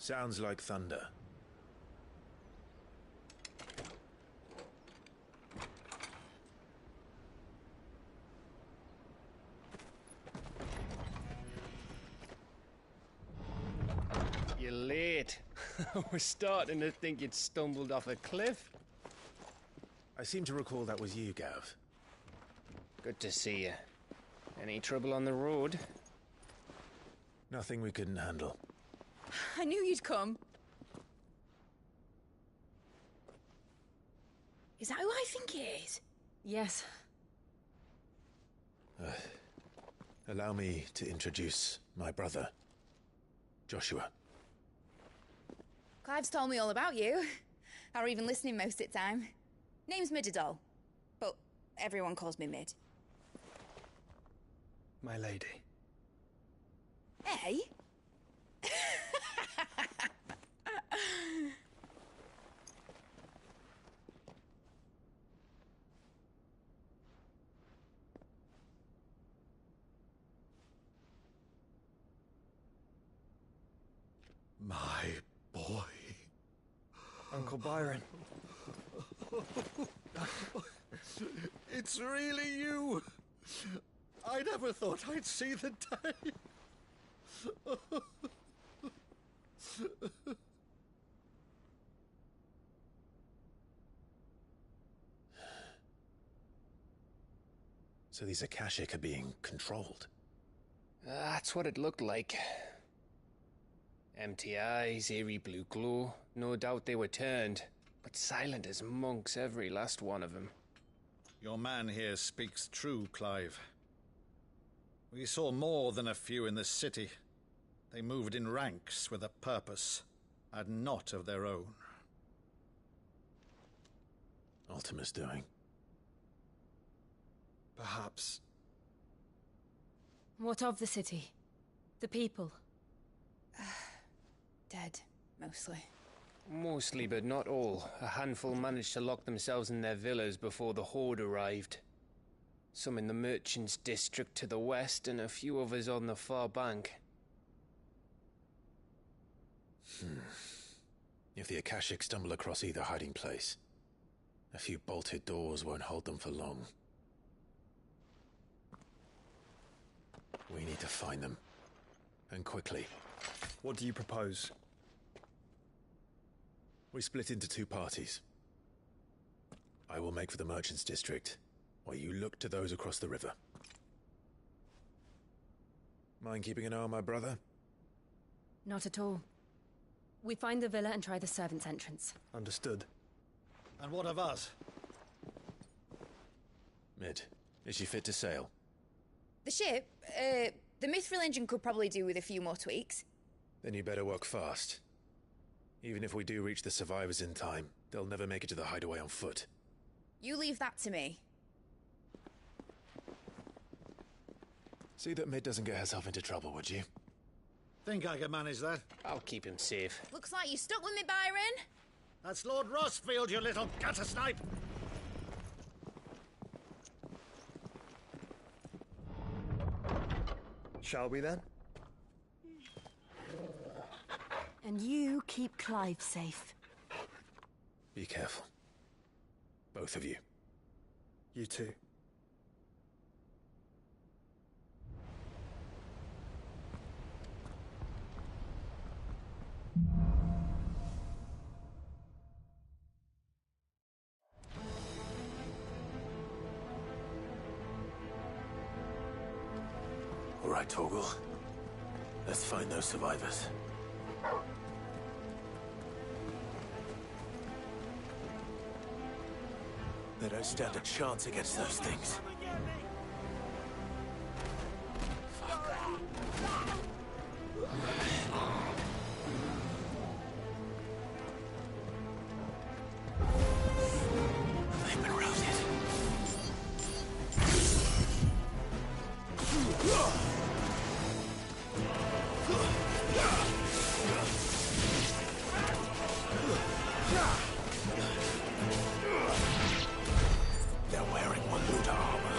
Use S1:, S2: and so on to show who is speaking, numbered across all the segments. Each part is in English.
S1: Sounds like thunder.
S2: You're late. We're starting to think you'd stumbled off a cliff.
S1: I seem to recall that was you, Gav.
S2: Good to see you. Any trouble on the road?
S1: Nothing we couldn't handle.
S3: I knew you'd come. Is that who I think it is?
S4: Yes.
S1: Allow me to introduce my brother, Joshua.
S3: Clive's told me all about you. Or even listening most of the time. Name's Midadol, but everyone calls me Mid.
S2: My lady.
S3: Hey?
S5: My boy.
S2: Uncle Byron.
S5: It's really you. I never thought I'd see the day.
S1: So these Akashic are being controlled.
S2: That's what it looked like. Empty eyes, eerie blue glow. No doubt they were turned, but silent as monks, every last one of them.
S5: Your man here speaks true, Clive. We saw more than a few in this city. They moved in ranks with a purpose, and not of their own.
S1: Ultima's doing.
S2: Perhaps.
S4: What of the city? The people?
S3: Dead, mostly.
S2: Mostly, but not all. A handful managed to lock themselves in their villas before the Horde arrived. Some in the Merchants' District to the west, and a few others on the far bank.
S1: If the Akashic stumble across either hiding place, a few bolted doors won't hold them for long. We need to find them. And quickly.
S6: What do you propose?
S1: We split into two parties. I will make for the Merchants' District, while you look to those across the river. Mind keeping an eye on my brother?
S4: Not at all. We find the villa and try the servants' entrance.
S6: Understood.
S5: And what of us?
S1: Mid, is she fit to sail?
S3: The ship, the Mithril engine could probably do with a few more tweaks.
S1: Then you better work fast. Even if we do reach the survivors in time, they'll never make it to the hideaway on foot.
S3: You leave that to me.
S1: See that Mid doesn't get herself into trouble, would you?
S5: Think I can manage that?
S2: I'll keep him safe.
S3: Looks like you stuck with me, Byron.
S5: That's Lord Rossfield, you little gutter snipe!
S6: Shall we then?
S4: And you keep Clive safe.
S1: Be careful. Both of you.
S6: You too.
S1: All right, Torgal. Let's find those survivors. They don't stand a chance against those things. They've been routed. They're wearing Waluda armor.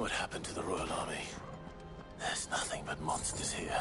S1: What happened to the Royal Army? There's nothing but monsters here.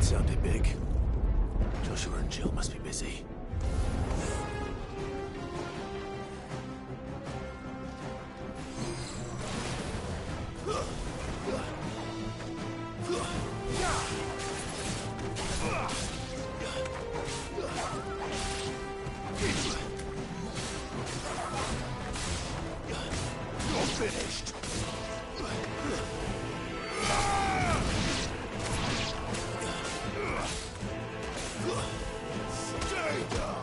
S1: sounded big. Joshua and Jill must be busy.
S7: You're finished. Stay down.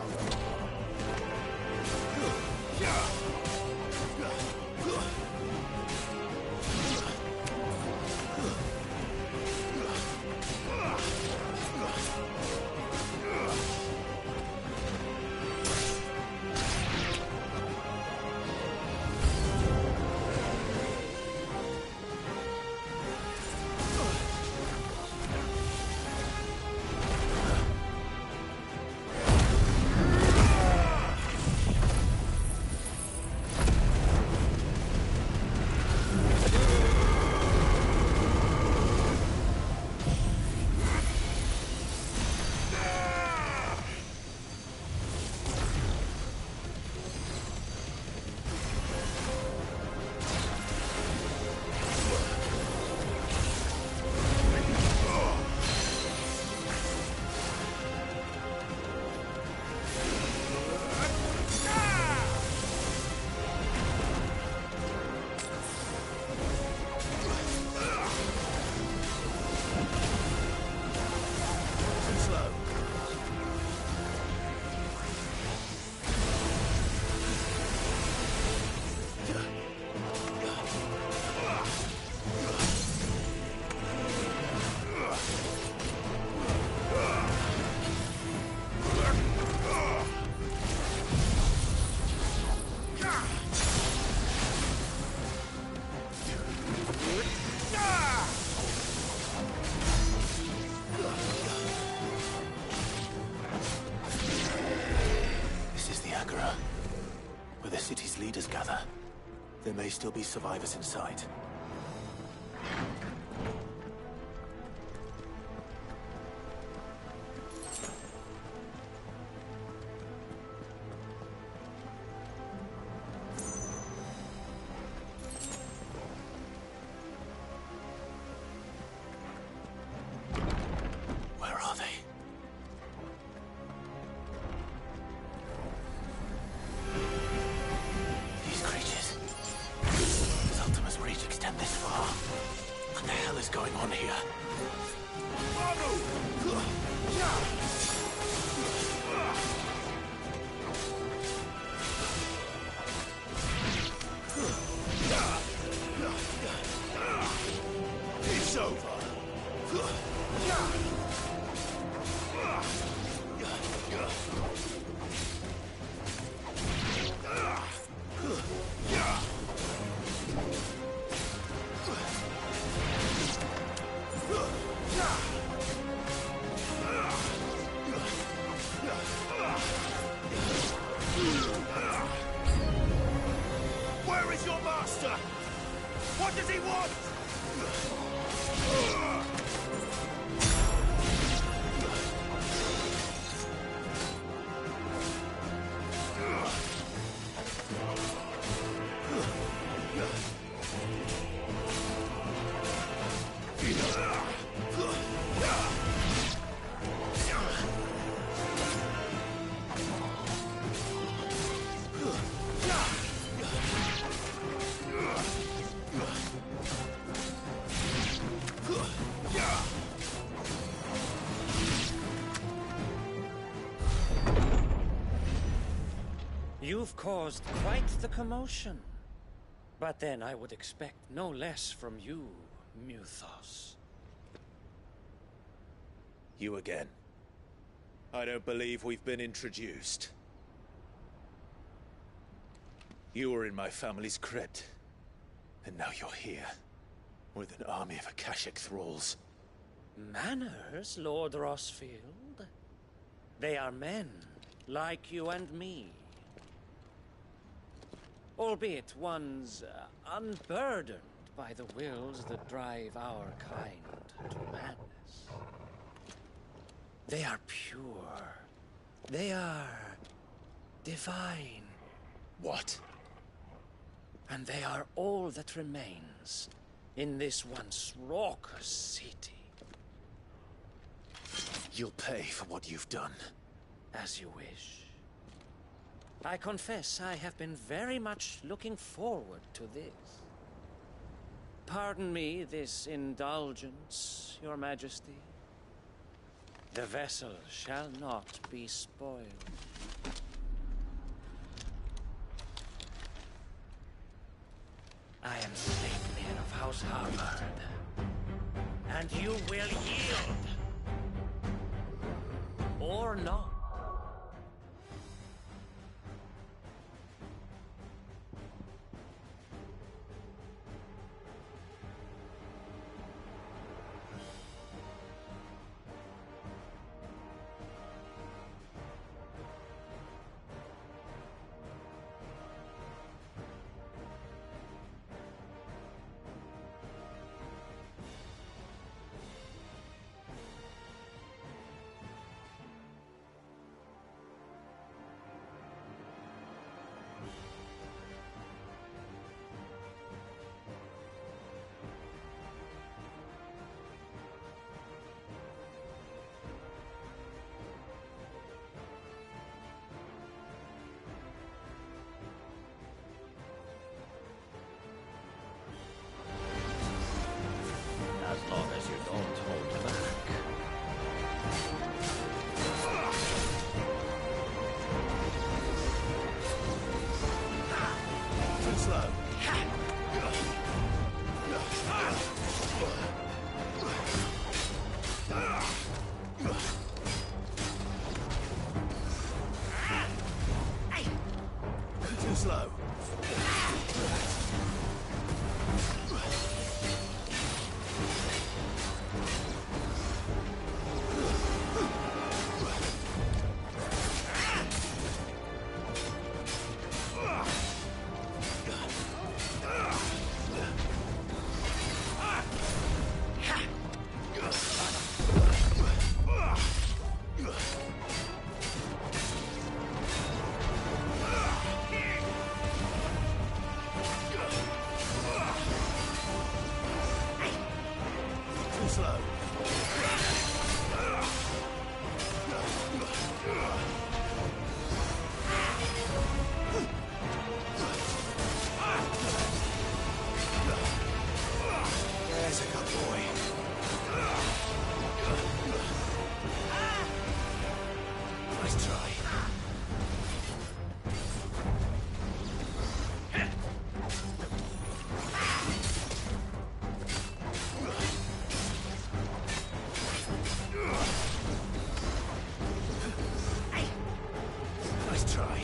S1: Where the city's leaders gather. There may still be survivors inside. Where are they? These creatures. Does Ultima's reach extend this far? What the hell is going on here?
S7: It's over. Where is your master? What does he want?
S8: You've caused quite the commotion. But then I would expect no less from you, Muthos.
S1: You again. I don't believe we've been introduced. You were in my family's crypt. And now you're here. With an army of Akashic thralls.
S8: Manners, Lord Rossfield? They are men, like you and me. Albeit ones unburdened by the wills that drive our kind to madness. They are pure. They are divine.
S1: What?
S8: And they are all that remains in this once raucous city.
S1: You'll pay for what you've done.
S8: As you wish. I confess I have been very much looking forward to this. Pardon me this indulgence, Your Majesty. The vessel shall not be spoiled. I am Statesman of House Harvard, and you will yield. Or not.
S7: As long as you don't hold back.
S1: Too slow. Too slow. Too slow. There's a good boy. Nice try. Nice try.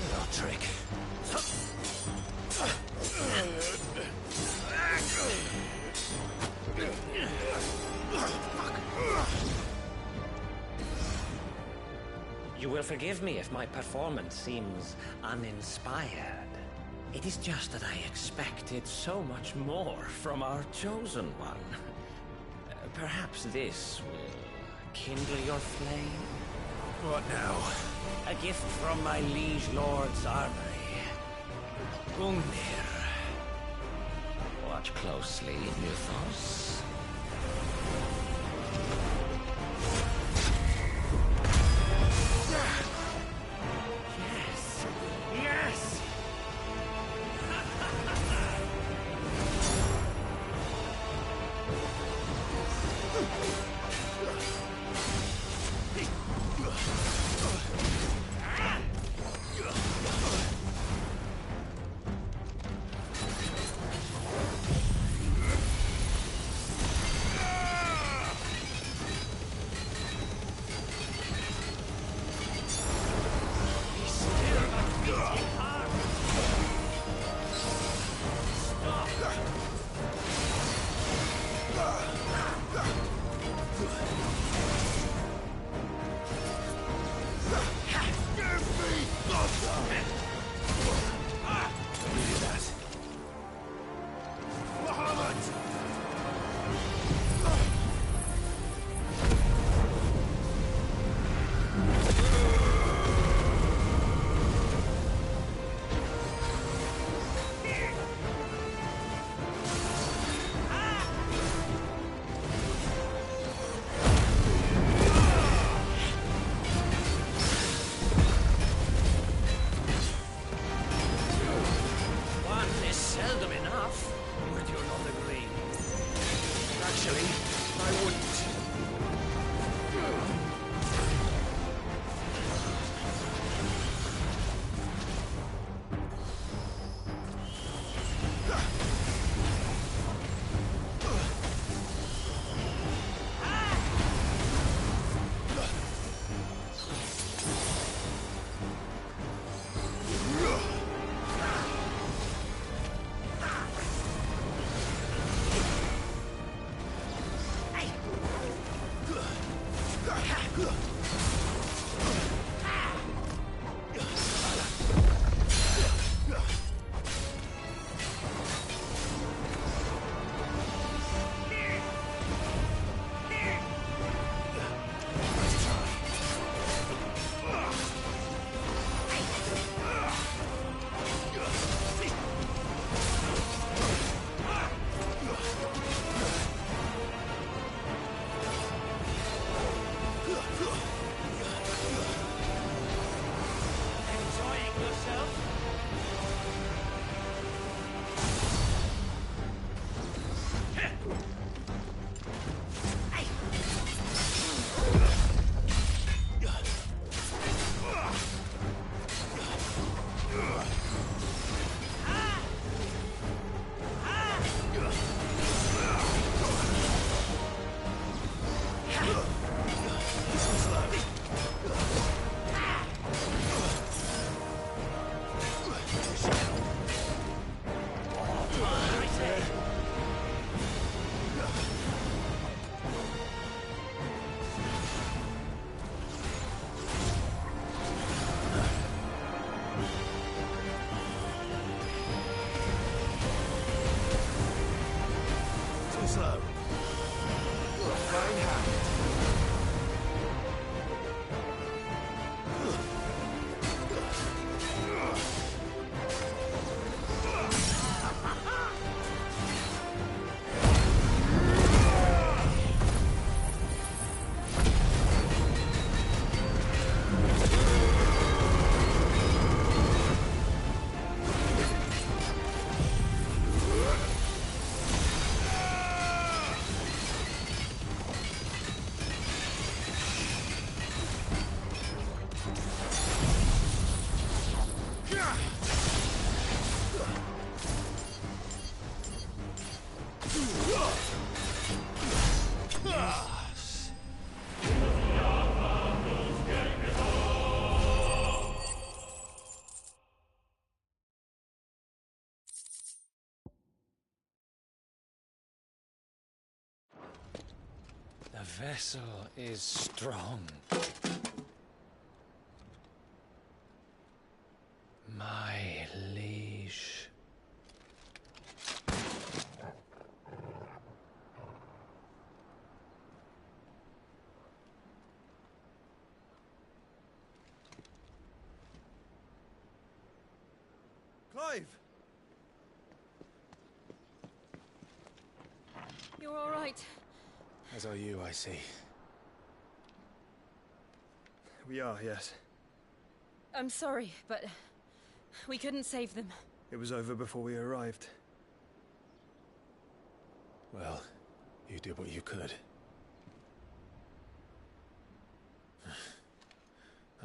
S1: Little trick.
S8: You will forgive me if my performance seems uninspired. It is just that I expected so much more from our chosen one. Perhaps this will kindle your flame?
S1: What now?
S8: A gift from my liege lord's armory. Gungnir. Watch closely, Mythos. Yes! Yes!
S2: The vessel is strong. My liege.
S6: Clive!
S4: You're all right.
S2: As are you, I see.
S6: We are, yes.
S4: I'm sorry, but we couldn't save them.
S6: It was over before we arrived.
S1: Well, you did what you could.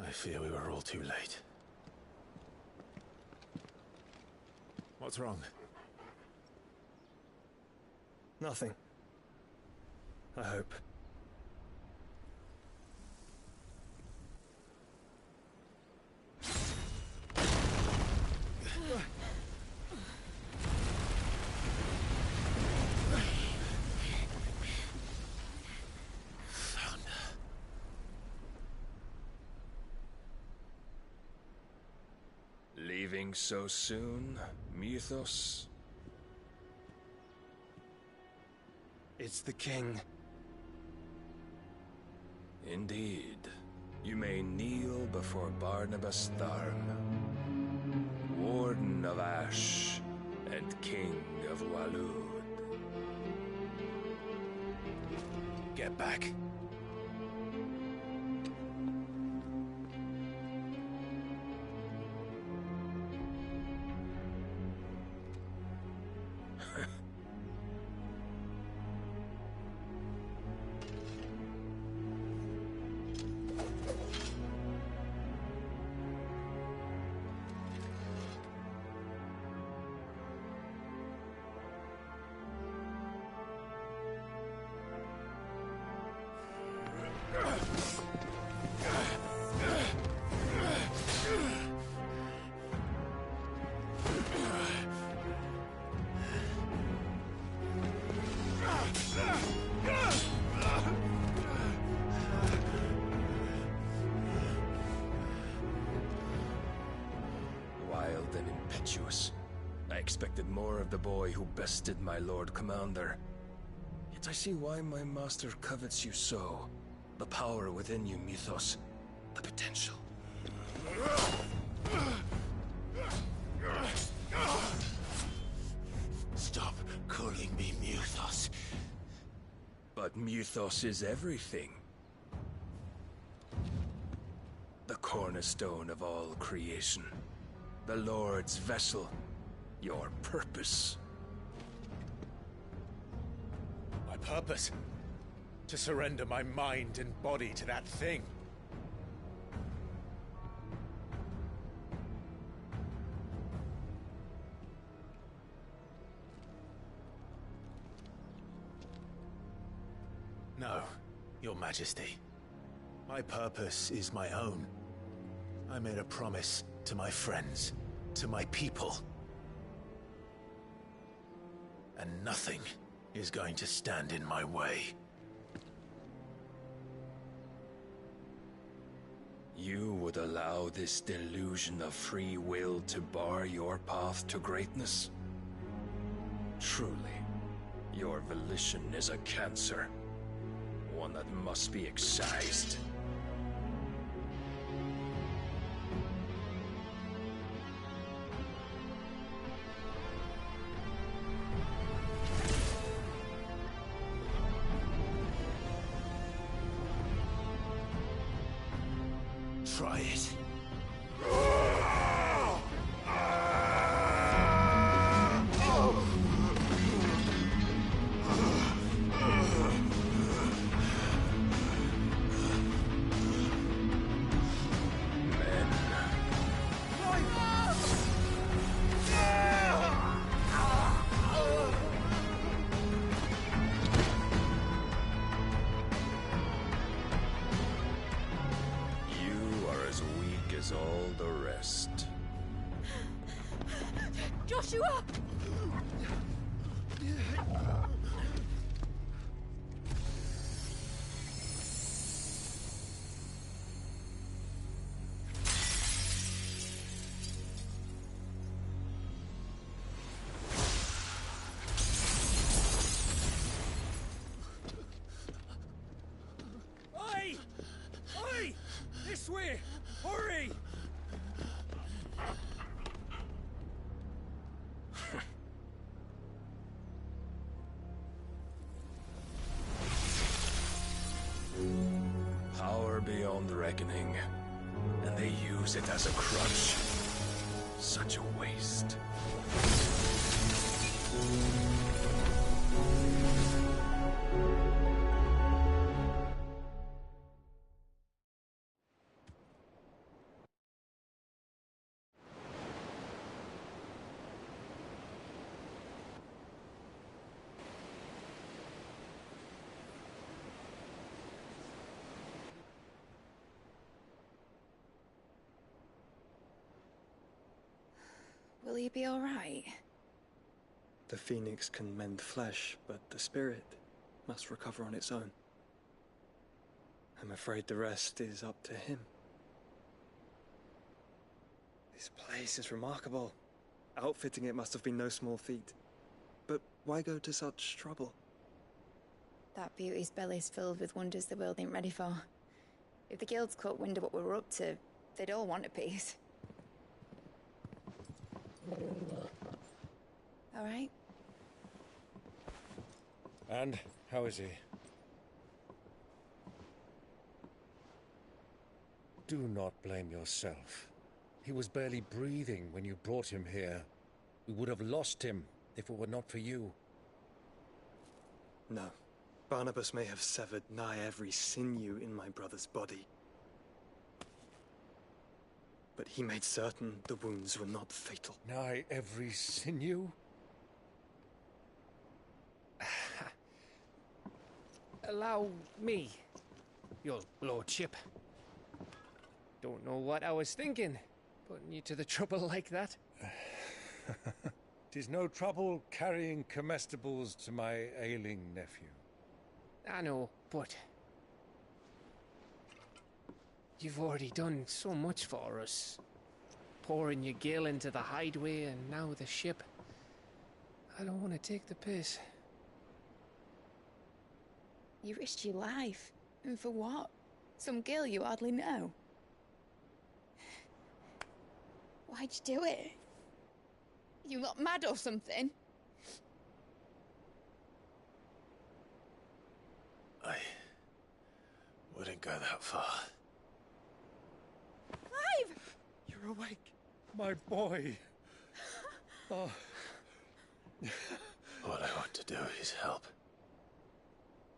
S1: I fear we were all too late. What's wrong?
S6: Nothing. I hope.
S9: Leaving so soon, Mythos?
S2: It's the king.
S9: Indeed. You may kneel before Barnabas Tharn, Warden of Ash and King of Waloed.
S1: Get back.
S9: Wild and impetuous. I expected more of the boy who bested my Lord Commander. Yet I see why my master covets you so. The power within you, Mythos. The potential.
S1: Stop calling me Mythos.
S9: But Mythos is everything. The cornerstone of all creation. The Lord's vessel. Your purpose.
S1: My purpose? To surrender my mind and body to that thing. No, Your Majesty. My purpose is my own. I made a promise to my friends, to my people. And nothing is going to stand in my way.
S9: You would allow this delusion of free will to bar your path to greatness? Truly, your volition is a cancer. One that must be excised.
S1: Try it.
S9: All the rest.
S4: Joshua!
S7: Oi! Oi! This way! Hurry!
S9: reckoning, and they use it as a crutch. Such a waste.
S3: Will he be alright?
S6: The phoenix can mend flesh, but the spirit must recover on its own. I'm afraid the rest is up to him. This place is remarkable. Outfitting it must have been no small feat. But why go to such trouble?
S3: That beauty's belly's filled with wonders the world ain't ready for. If the guilds caught wind of what we were up to, they'd all want a piece. All right.
S10: And how is he? Do not blame yourself. He was barely breathing when you brought him here. We would have lost him if it were not for you.
S6: No. Barnabas may have severed nigh every sinew in my brother's body. But he made certain the wounds were not fatal.
S10: Nigh every sinew?
S2: Allow me, your lordship. Don't know what I was thinking, putting you to the trouble like that.
S10: 'Tis no trouble carrying comestibles to my ailing nephew.
S2: I know, but you've already done so much for us. Pouring your gil into the hideaway and now the ship. I don't want to take the piss.
S3: You risked your life. And for what? Some girl you hardly know. Why'd you do it? You not mad or something?
S1: I wouldn't go that far.
S3: Clive!
S10: You're awake, my boy. Oh.
S1: All I want to do is help.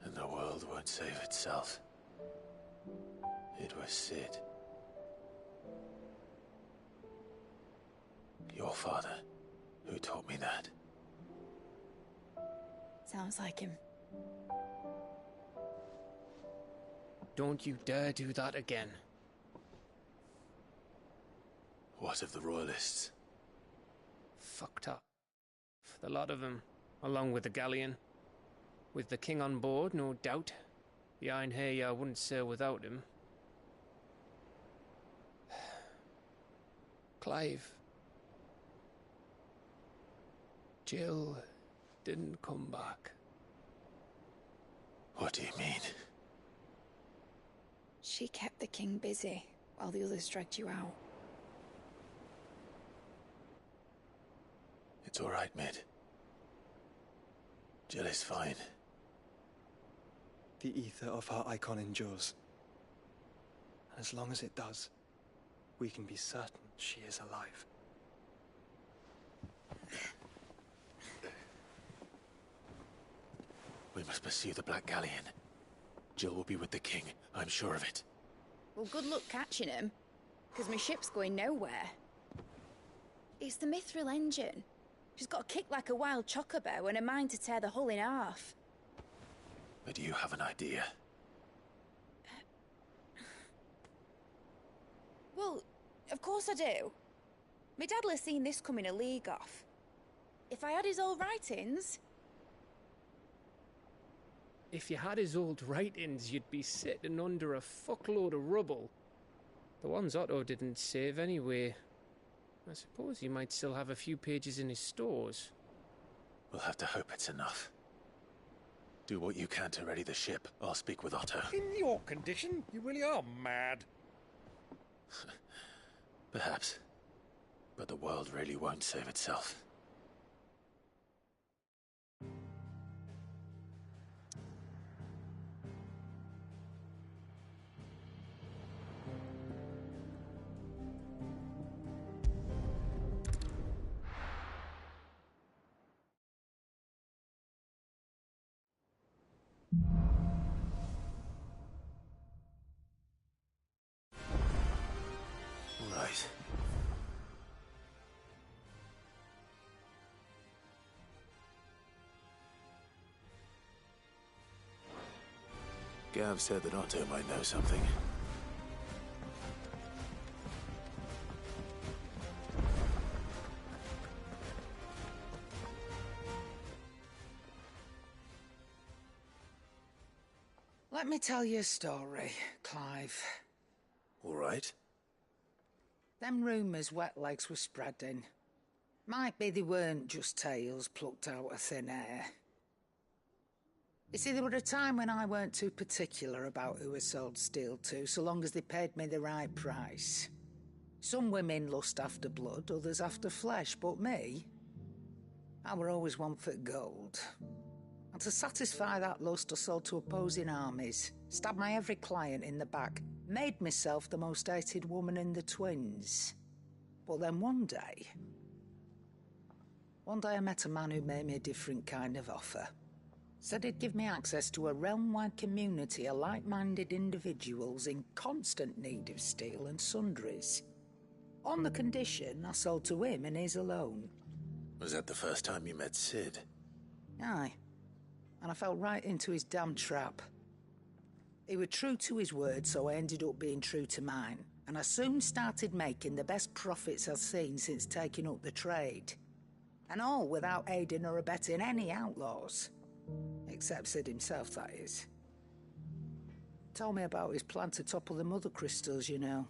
S1: And the world won't save itself. It was Sid. Your father, who taught me that.
S3: Sounds like him.
S2: Don't you dare do that again.
S1: What of the Royalists?
S2: Fucked up. The lot of them, along with the galleon. With the king on board, no doubt. The Iron Hair wouldn't sail without him. Clive. Jill didn't come back.
S1: What do you mean?
S3: She kept the king busy while the others dragged you out.
S1: It's all right, Mid. Jill is fine.
S6: The ether of her icon endures. And as long as it does, we can be certain she is alive.
S1: We must pursue the Black Galleon. Jill will be with the king, I'm sure of it.
S3: Well, good luck catching him, because my ship's going nowhere. It's the Mithril engine. She's got a kick like a wild chocobo and a mind to tear the hull in half.
S1: But do you have an idea?
S3: Well, of course I do. My dad'll have seen this coming a league off. If I had his old writings...
S2: If you had his old writings, you'd be sitting under a fuckload of rubble. The ones Otto didn't save anyway. I suppose he might still have a few pages in his stores.
S1: We'll have to hope it's enough. Do what you can to ready the ship. I'll speak with Otto.
S10: In your condition, you really are mad.
S1: Perhaps. But the world really won't save itself. always. Gav said that Otto might know something.
S11: Let me tell you a story, Clive.
S1: All right.
S11: Them rumours wet legs were spreading. Might be they weren't just tales plucked out of thin air. You see, there were a time when I weren't too particular about who I sold steel to, so long as they paid me the right price. Some women lust after blood, others after flesh, but me, I were always one for gold. And to satisfy that lust, I sold to opposing armies, stabbed my every client in the back, made myself the most hated woman in the twins. But then one day I met a man who made me a different kind of offer. Said he'd give me access to a realm-wide community of like-minded individuals in constant need of steel and sundries. On the condition I sold to him and his alone.
S1: Was that the first time you met Sid?
S11: Aye. And I fell right into his damn trap. He was true to his word, so I ended up being true to mine. And I soon started making the best profits I've seen since taking up the trade. And all without aiding or abetting any outlaws. Except Sid himself, that is. Told me about his plan to topple the mother crystals, you know.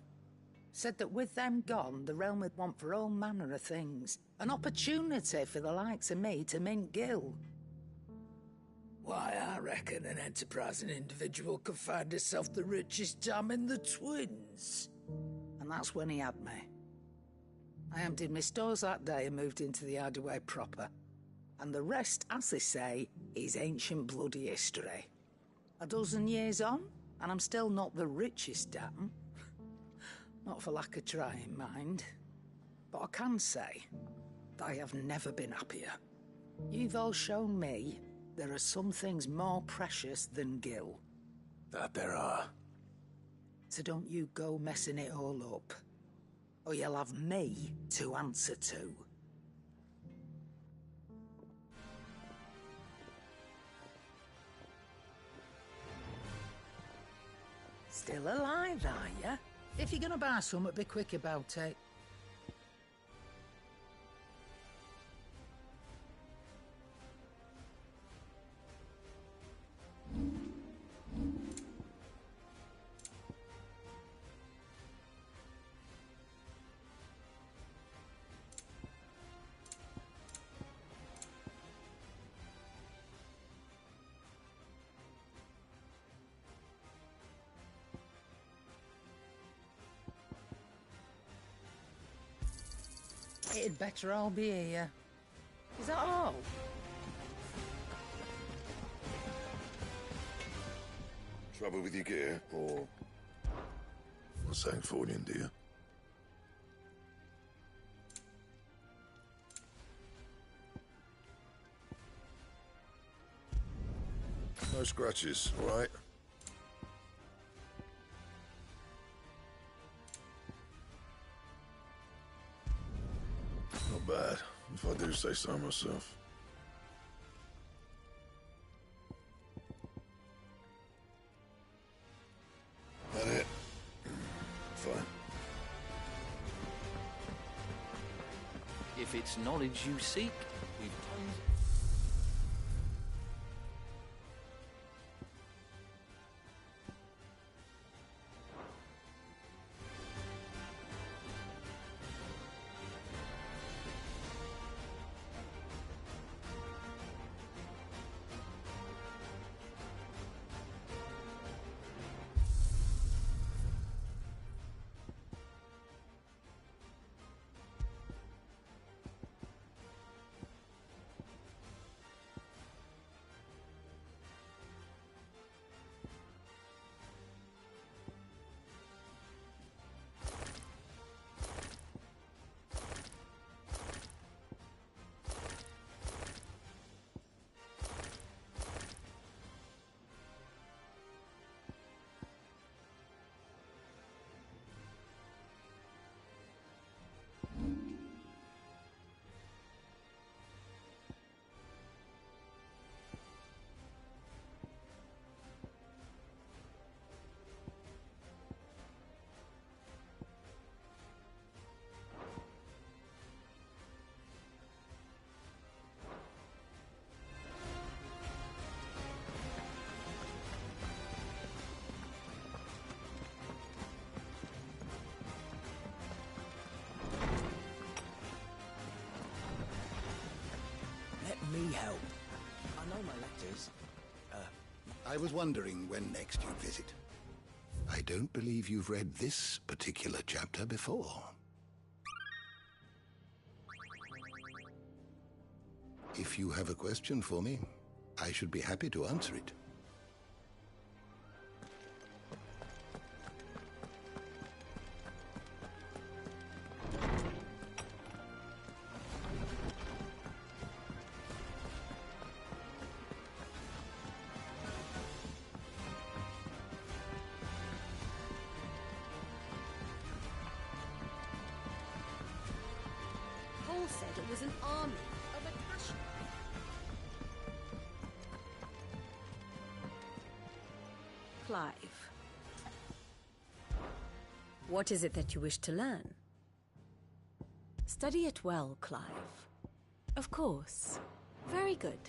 S11: Said that with them gone, the realm would want for all manner of things. An opportunity for the likes of me to mint gil. Why, I reckon an enterprising individual could find himself the richest dam in the twins. And that's when he had me. I emptied my stores that day and moved into the Hideaway proper. And the rest, as they say, is ancient bloody history. A dozen years on, and I'm still not the richest dam. Not for lack of trying, mind. But I can say that I have never been happier. You've all shown me there are some things more precious than gil.
S1: That there are.
S11: So don't you go messing it all up, or you'll have me to answer to. Still alive, are ya? If you're gonna buy something, be quick about it. It'd better all be here. Is that all?
S12: Trouble with your gear, or something for you, dear? No scratches, all right? Not bad, if I do say so myself. That it? Fine.
S13: If it's knowledge you seek, we've tons.
S14: help? I know my letters.
S15: I was wondering when next you'd visit. I don't believe you've read this particular chapter before. If you have a question for me, I should be happy to answer it.
S16: Paul said it was an army of Akasha. Clive. What is it that you wish to learn? Study it well, Clive. Of course. Very good.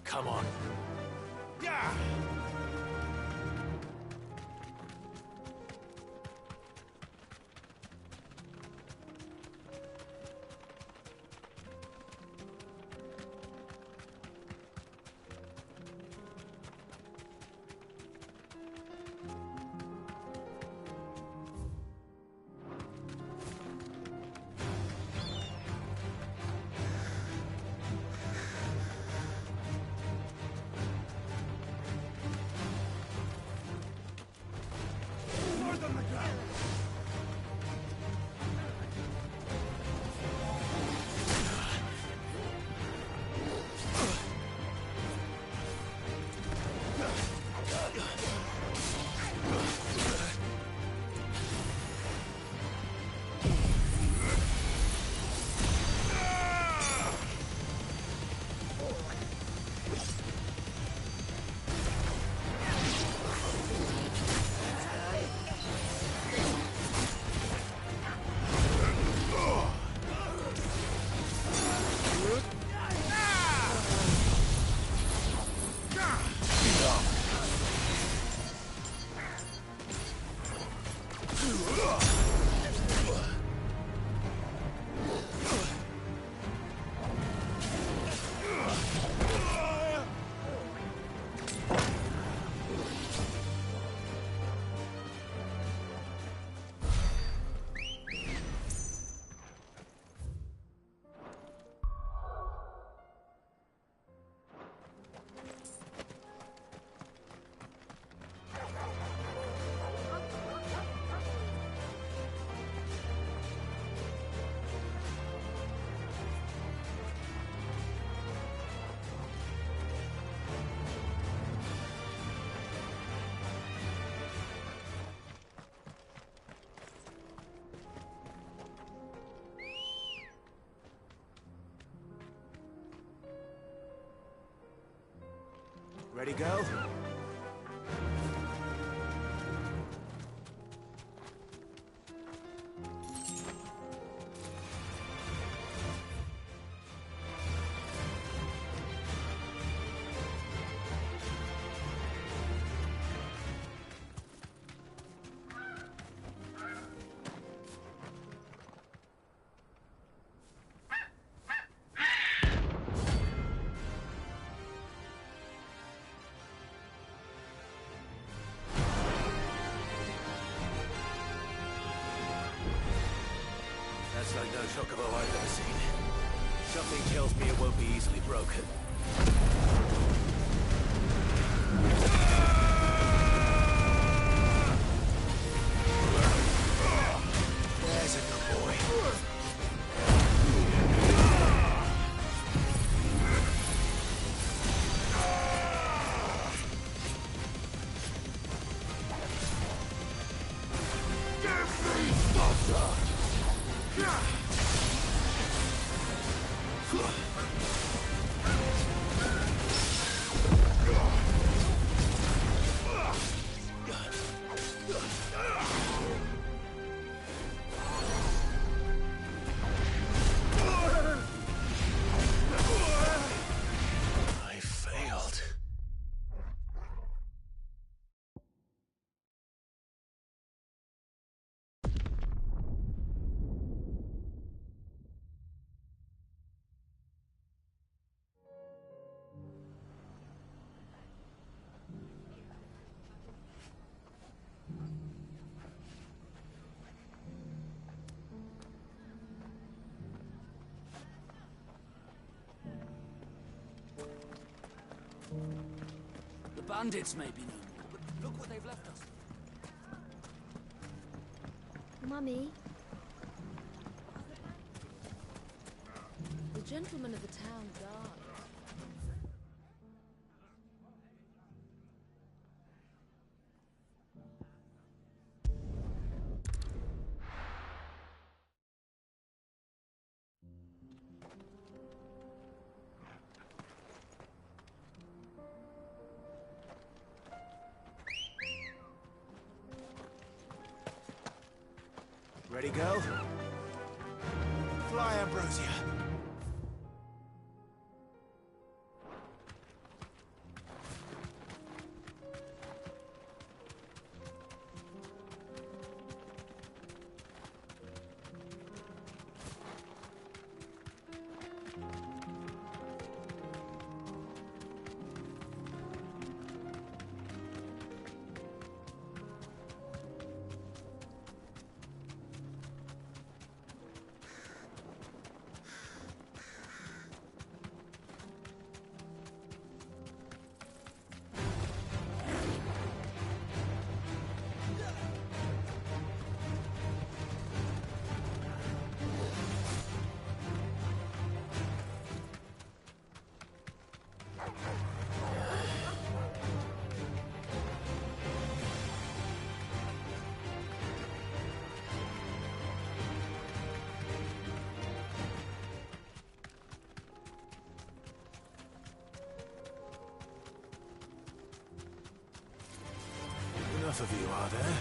S1: Come on. Yeah! Ready, go? That's like no chocobo I've ever seen. Something tells me it won't be easily broken. There's a good boy. I failed.
S14: The bandits may be no more, but look what they've left us.
S17: Mummy. The gentleman of the town guard.
S1: Ready, go? Fly, Ambrosia. Enough of you, are there?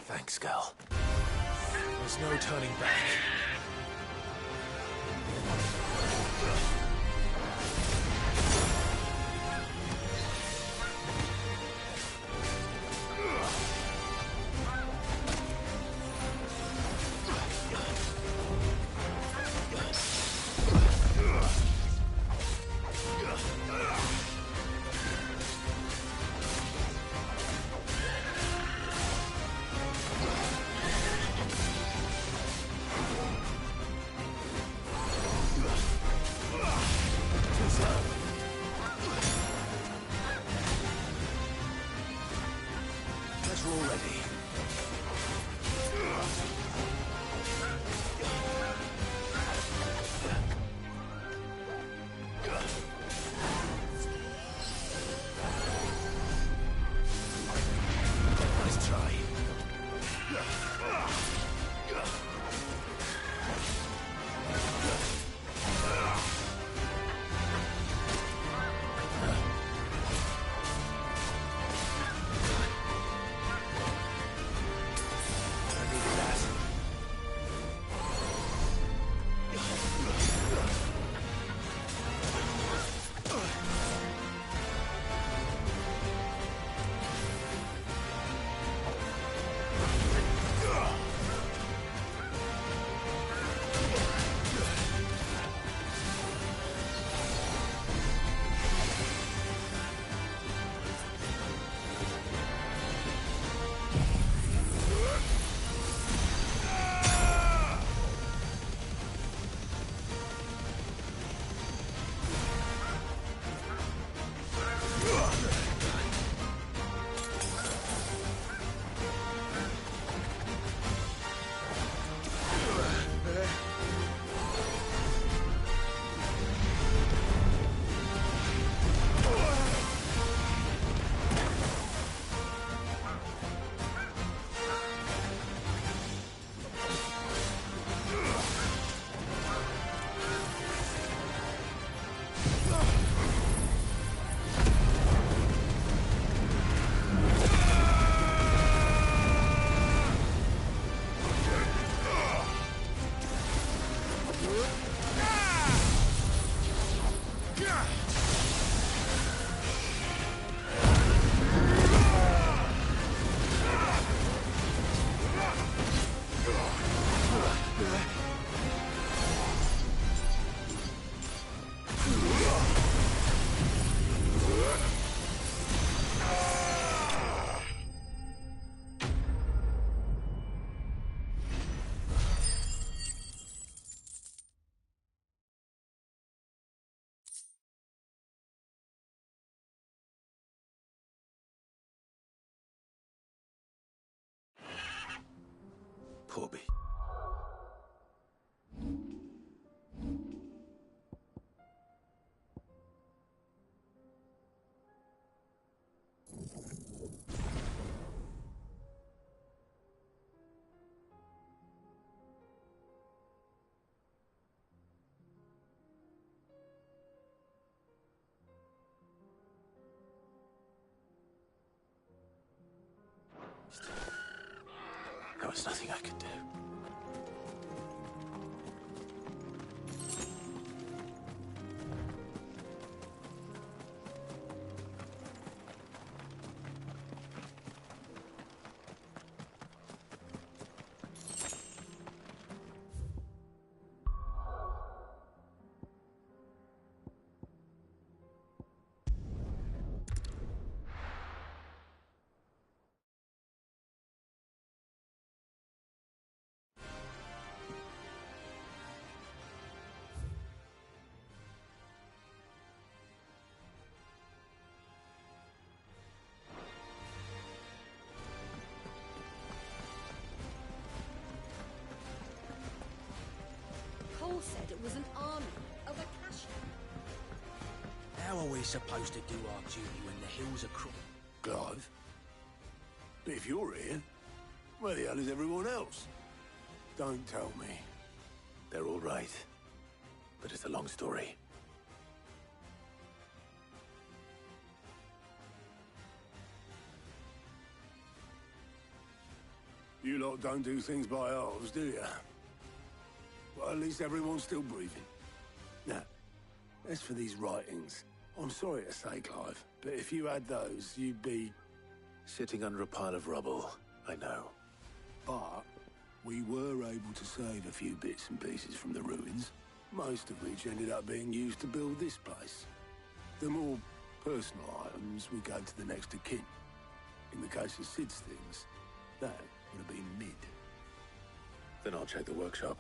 S1: Thanks, girl. There's no turning back. Poor
S14: said it was an army of Acacia.
S7: How are we supposed to do our duty when the hills are
S12: Clive? But if you're here, where the hell is everyone else? Don't tell me.
S1: They're all right. But it's a long story.
S12: You lot don't do things by halves, do you? Well, at least everyone's still breathing. Now, as for these writings, I'm sorry to say, Clive, but if you had those, you'd be...
S1: Sitting under a pile of rubble, I know.
S12: But we were able to save a few bits and pieces from the ruins, most of which ended up being used to build this place. The more personal items we go to the next of kin. In the case of Sid's things, that would have been mid.
S1: Then I'll check the workshop.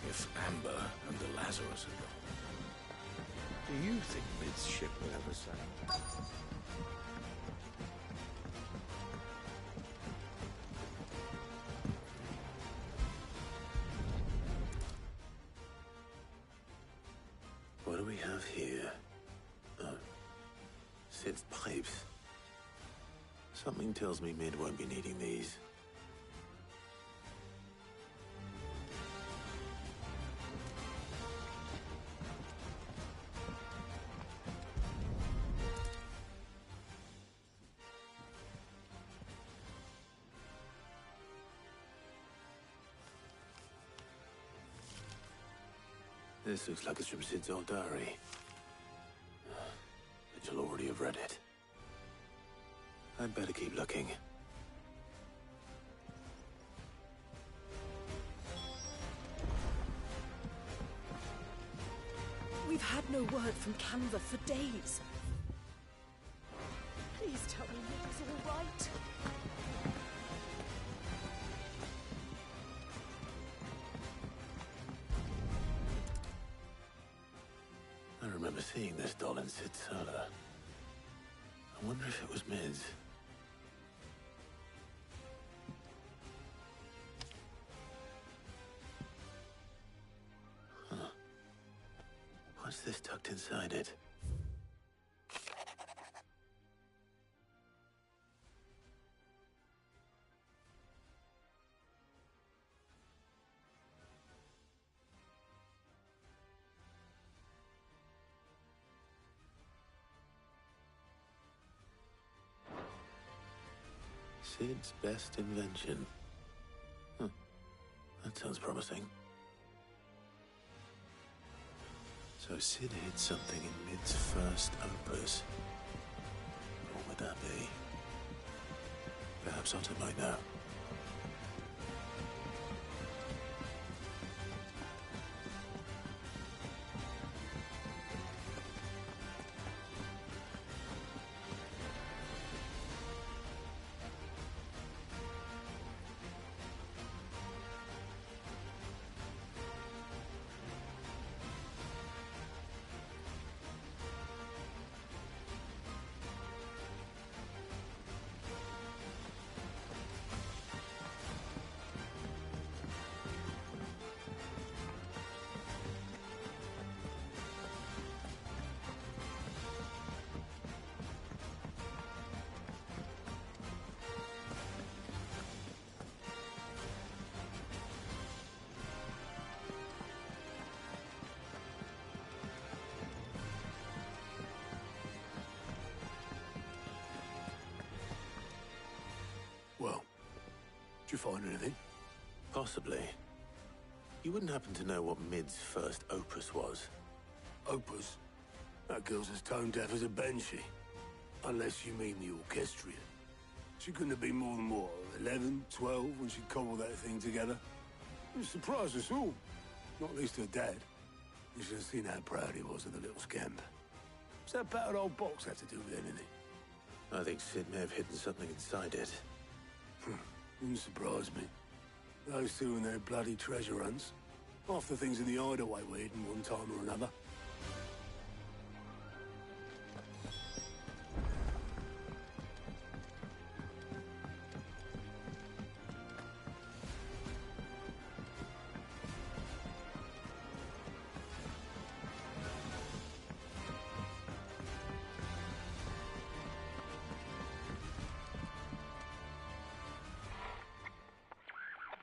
S12: If Amber and the Lazarus are gone, do you think Mid's ship will ever sail?
S1: What do we have here? Oh. Sid's pipes. Something tells me Mid won't be needing these. This looks like it's from Sid's old diary. But you'll already have read it. I'd better keep looking.
S14: We've had no word from Canva for days. Please tell me Nick is all right.
S1: I remember seeing this doll in Sid's cellar. I wonder if it was Mid's. Huh. What's this tucked inside it? Sid's best invention. Huh. That sounds promising. So Sid hid something in Mid's first opus. What would that be? Perhaps Otto might know.
S12: Well, did you find anything?
S1: Possibly. You wouldn't happen to know what Mid's first opus was?
S12: Opus? That girl's as tone deaf as a banshee. Unless you mean the orchestrion. She couldn't have been more than, what, 11, 12 when she cobbled that thing together? It surprised us all. Not least her dad. You should have seen how proud he was of the little scamp. What's that battered old box have to do with anything?
S1: I think Sid may have hidden something inside it.
S12: Wouldn't surprise me. Those two and their bloody treasure hunts. Half the things in the hideaway were hidden one time or another.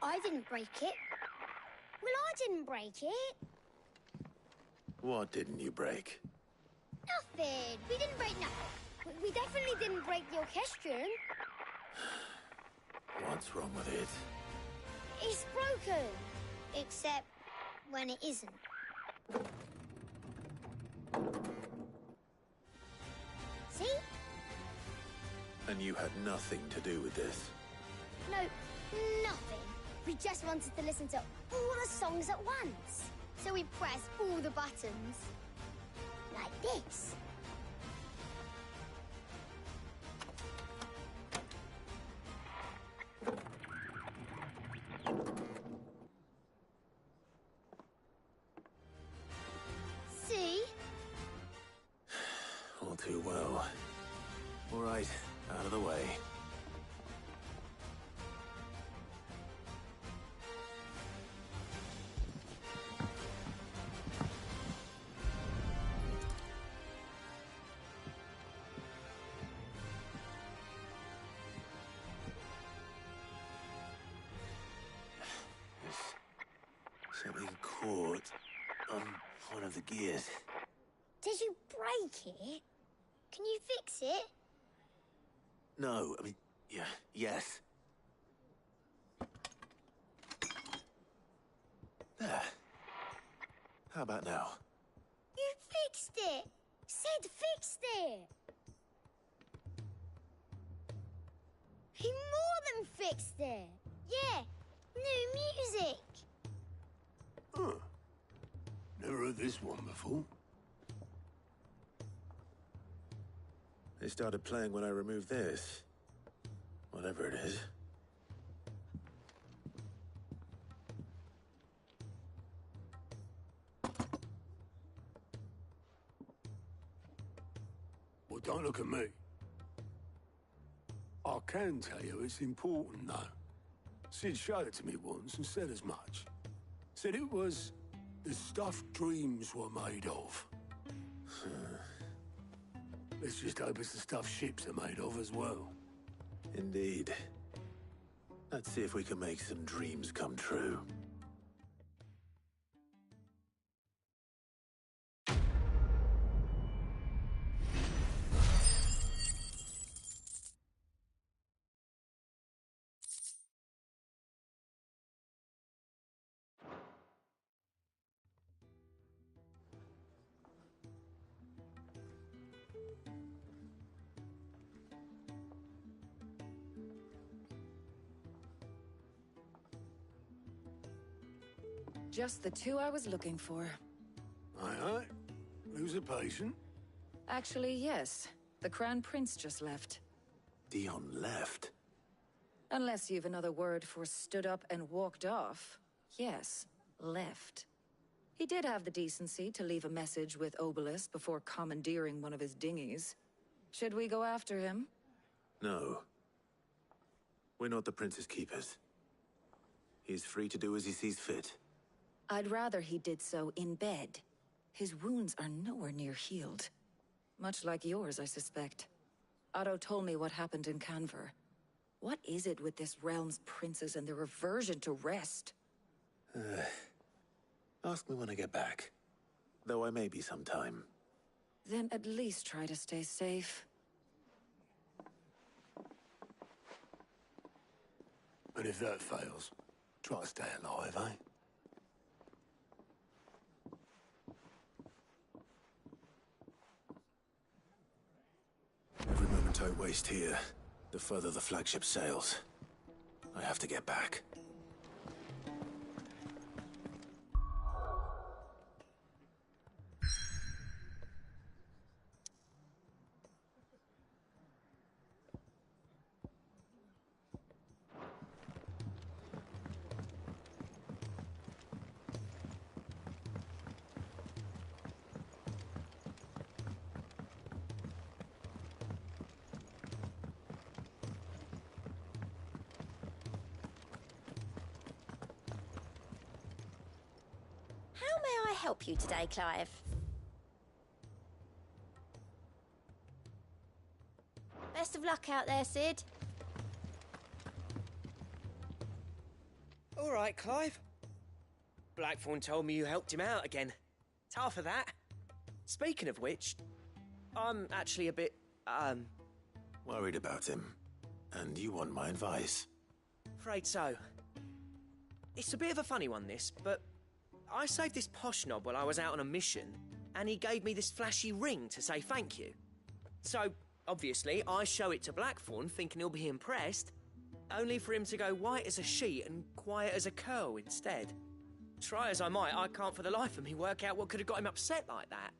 S18: I didn't break it. Well, I didn't break it.
S1: What didn't you break?
S18: Nothing. We didn't break nothing. We definitely didn't break the orchestrion.
S1: What's wrong with it?
S18: It's broken. Except when it isn't. See?
S1: And you had nothing to do with this?
S18: No, nothing. We just wanted to listen to all the songs at once. So we pressed all the buttons. Like this. See?
S1: All too well. All right, out of the way. Something caught on one of the gears.
S18: Did you break it? Can you fix it?
S1: No, I mean, yeah, yes. There. How about now?
S18: You fixed it! Sid fixed it! He more than fixed it! Yeah, new music!
S12: Huh. Never heard this one before.
S1: They started playing when I removed this. Whatever it is.
S12: Well, don't look at me. I can tell you it's important, though. Sid showed it to me once and said as much. Said it was the stuff dreams were made of. Let's just hope it's the stuff ships are made of as well.
S1: Indeed. Let's see if we can make some dreams come true.
S19: Just the two I was looking for.
S12: Aye. Who's a patient?
S19: Actually, yes. The Crown Prince just left.
S1: Dion left?
S19: Unless you've another word for stood up and walked off. Yes, left. He did have the decency to leave a message with Obelisk before commandeering one of his dinghies. Should we go after him?
S1: No. We're not the Prince's keepers. He's free to do as he sees fit.
S19: I'd rather he did so in bed. His wounds are nowhere near healed. Much like yours, I suspect. Otto told me what happened in Canver. What is it with this realm's princes and their aversion to rest?
S1: Ask me when I get back. Though I may be sometime.
S19: Then at least try to stay safe.
S12: And if that fails, try to stay alive, eh?
S1: Every moment I waste here, the further the flagship sails. I have to get back.
S20: may I help you today, Clive? Best of luck out there, Sid.
S2: All right, Clive. Blackthorn told me you helped him out again. Tough for that. Speaking of which, I'm actually a bit,
S1: Worried about him. And you want my advice?
S2: afraid so. It's a bit of a funny one, this, but I saved this posh knob while I was out on a mission, and he gave me this flashy ring to say thank you. So, obviously, I show it to Blackthorn, thinking he'll be impressed, only for him to go white as a sheet and quiet as a curl instead. Try as I might, I can't for the life of me work out what could have got him upset like that.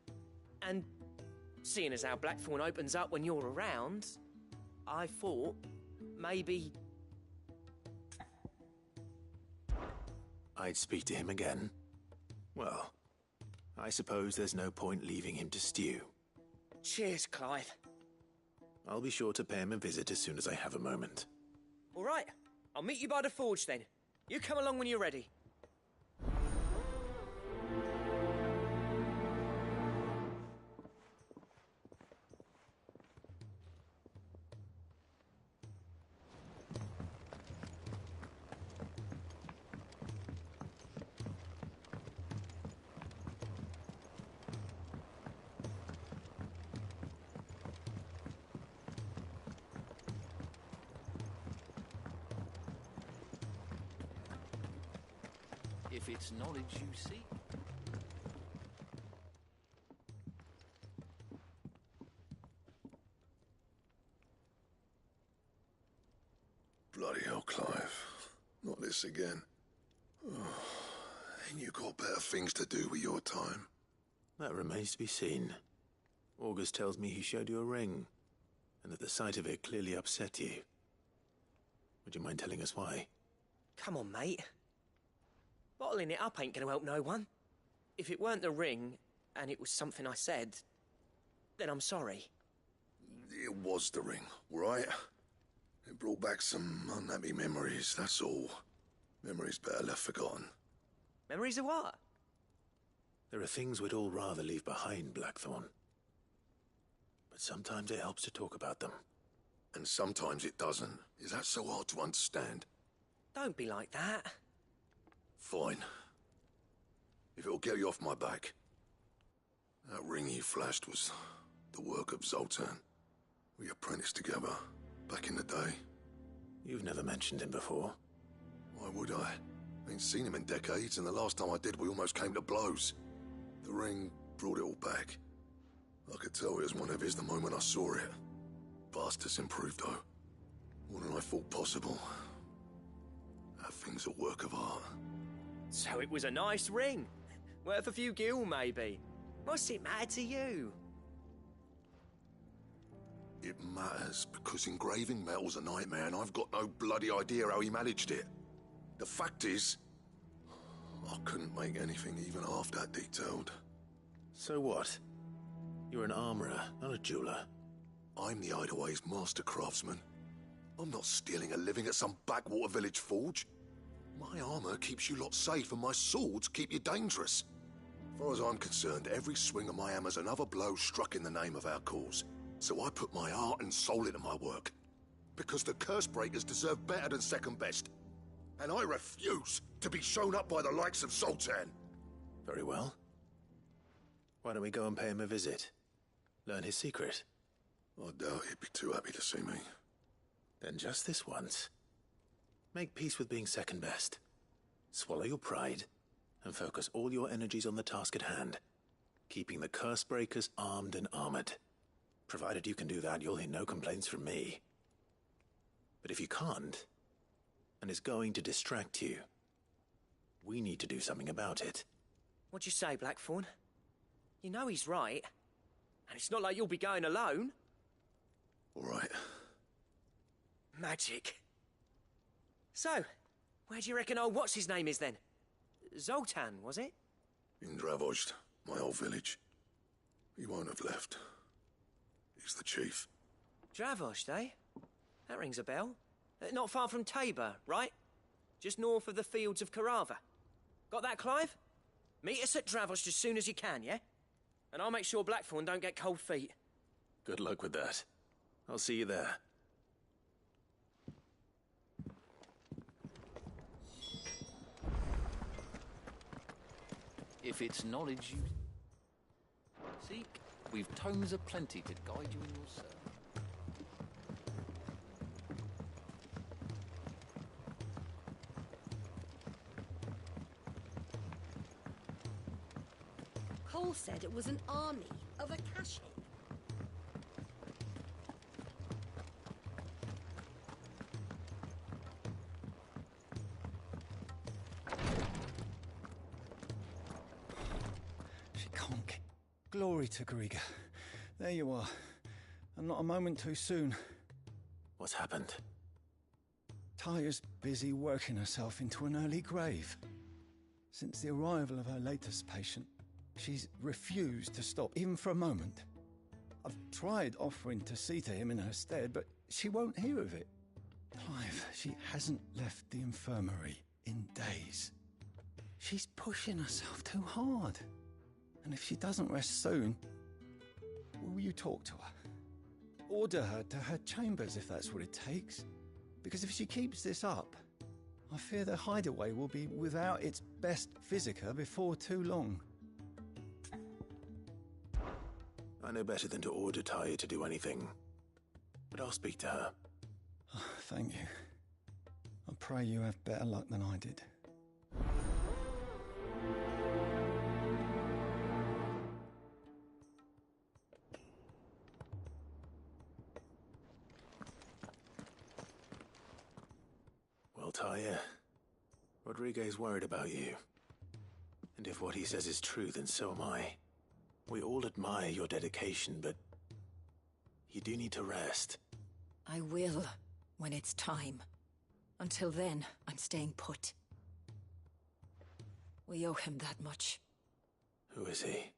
S2: And seeing as how Blackthorn opens up when you're around, I thought maybe
S1: I'd speak to him again. Well, I suppose there's no point leaving him to stew.
S2: Cheers, Clive.
S1: I'll be sure to pay him a visit as soon as I have a moment.
S2: All right, I'll meet you by the forge then. You come along when you're ready.
S13: If it's knowledge you seek.
S15: Bloody hell, Clive. Not this again. Oh, ain't you got better things to do with your time?
S1: That remains to be seen. August tells me he showed you a ring, and that the sight of it clearly upset you. Would you mind telling us why?
S2: Come on, mate. Bottling it up ain't gonna help no one. If it weren't the ring, and it was something I said, then I'm sorry.
S15: It was the ring, right? It brought back some unhappy memories, that's all. Memories better left forgotten.
S2: Memories of what?
S1: There are things we'd all rather leave behind, Blackthorn. But sometimes it helps to talk about them.
S15: And sometimes it doesn't. Is that so hard to understand?
S2: Don't be like that.
S15: Fine. If it'll get you off my back. That ring you flashed was the work of Zoltan. We apprenticed together, back in the day.
S1: You've never mentioned him before.
S15: Why would I? Ain't seen him in decades, and the last time I did, we almost came to blows. The ring brought it all back. I could tell it was one of his the moment I saw it. Bastard's improved, though. More than I thought possible. That thing's a work of art.
S2: So it was a nice ring. Worth a few gil, maybe. What's it matter to you?
S15: It matters because engraving metal's a nightmare, and I've got no bloody idea how he managed it. The fact is, I couldn't make anything even half that detailed.
S1: So what? You're an armorer, not a jeweler.
S15: I'm the Hideaway's master craftsman. I'm not stealing a living at some backwater village forge. My armor keeps you lot safe, and my swords keep you dangerous. As far as I'm concerned, every swing of my hammer's another blow struck in the name of our cause. So I put my heart and soul into my work. Because the curse breakers deserve better than second best. And I refuse to be shown up by the likes of Zoltan.
S1: Very well. Why don't we go and pay him a visit? Learn his secret.
S15: I doubt he'd be too happy to see me.
S1: Then just this once. Make peace with being second best. Swallow your pride, and focus all your energies on the task at hand. Keeping the curse breakers armed and armored. Provided you can do that, you'll hear no complaints from me. But if you can't, and it's going to distract you, we need to do something about it.
S2: What'd you say, Blackthorn? You know he's right. And it's not like you'll be going alone.
S15: All right.
S2: Magic. So, where do you reckon old what's-his-name is then? Zoltan, was it?
S15: In Dravozd, my old village. He won't have left. He's the chief.
S2: Dravozd, eh? That rings a bell. Not far from Tabor, right? Just north of the fields of Karava. Got that, Clive?
S8: Meet us at Dravos as soon as you can, yeah? And I'll make sure Blackthorn don't get cold feet.
S1: Good luck with that. I'll see you there.
S13: If it's knowledge you seek, we've tomes aplenty to guide you in your search.
S21: Cole said it was an army of Akashi.
S22: She can't get... Glory to Griga. There you are. And not a moment too soon.
S1: What's happened?
S22: Taya's busy working herself into an early grave. Since the arrival of her latest patient, she's refused to stop, even for a moment. I've tried offering to see to him in her stead, but she won't hear of it. Clive, she hasn't left the infirmary in days. She's pushing herself too hard. And if she doesn't rest soon, will you talk to her? Order her to her chambers if that's what it takes. Because if she keeps this up, I fear the hideaway will be without its best physica before too long.
S1: I know better than to order Taya to do anything, but I'll speak to her.
S22: Thank you. I pray you have better luck than I did.
S1: Well, Taya, Rodriguez worried about you. And if what he says is true, then so am I. We all admire your dedication, but you do need to rest.
S19: I will, when it's time. Until then, I'm staying put. We owe him that much.
S1: Who is he?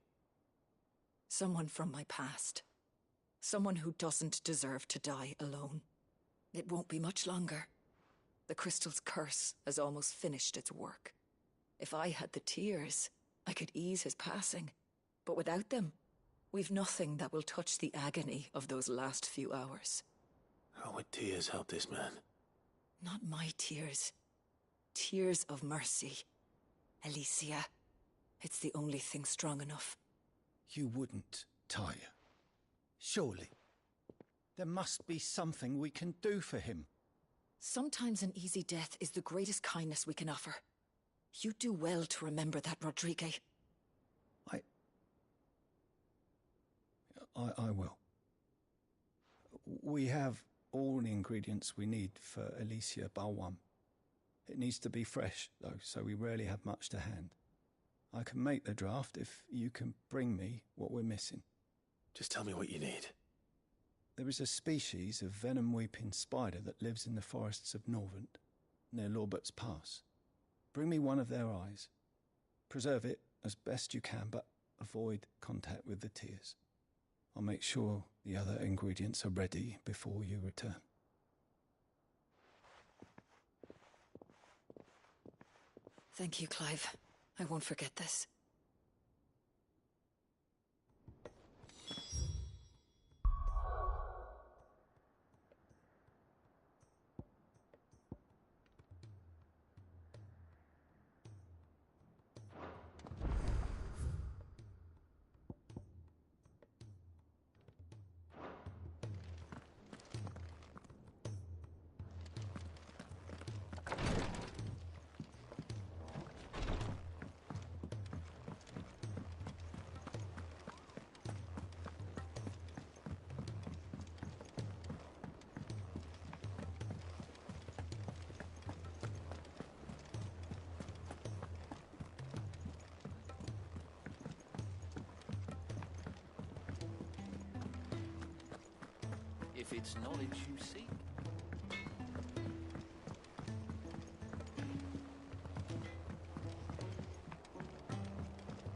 S19: Someone from my past. Someone who doesn't deserve to die alone. It won't be much longer. The crystal's curse has almost finished its work. If I had the tears, I could ease his passing. But without them, we've nothing that will touch the agony of those last few hours.
S1: How would tears help this man?
S19: Not my tears. Tears of mercy. Alicia, it's the only thing strong enough.
S22: You wouldn't, Taya. Surely. There must be something we can do for him.
S19: Sometimes an easy death is the greatest kindness we can offer. You do well to remember that, Rodriguez.
S22: I will. We have all the ingredients we need for Alicia Balwam. It needs to be fresh, though, so we rarely have much to hand. I can make the draft if you can bring me what we're missing.
S1: Just tell me what you need.
S22: There is a species of venom-weeping spider that lives in the forests of Norvent, near Lorbert's Pass. Bring me one of their eyes. Preserve it as best you can, but avoid contact with the tears. I'll make sure the other ingredients are ready before you return.
S19: Thank you, Clive. I won't forget this.
S13: If it's knowledge you seek.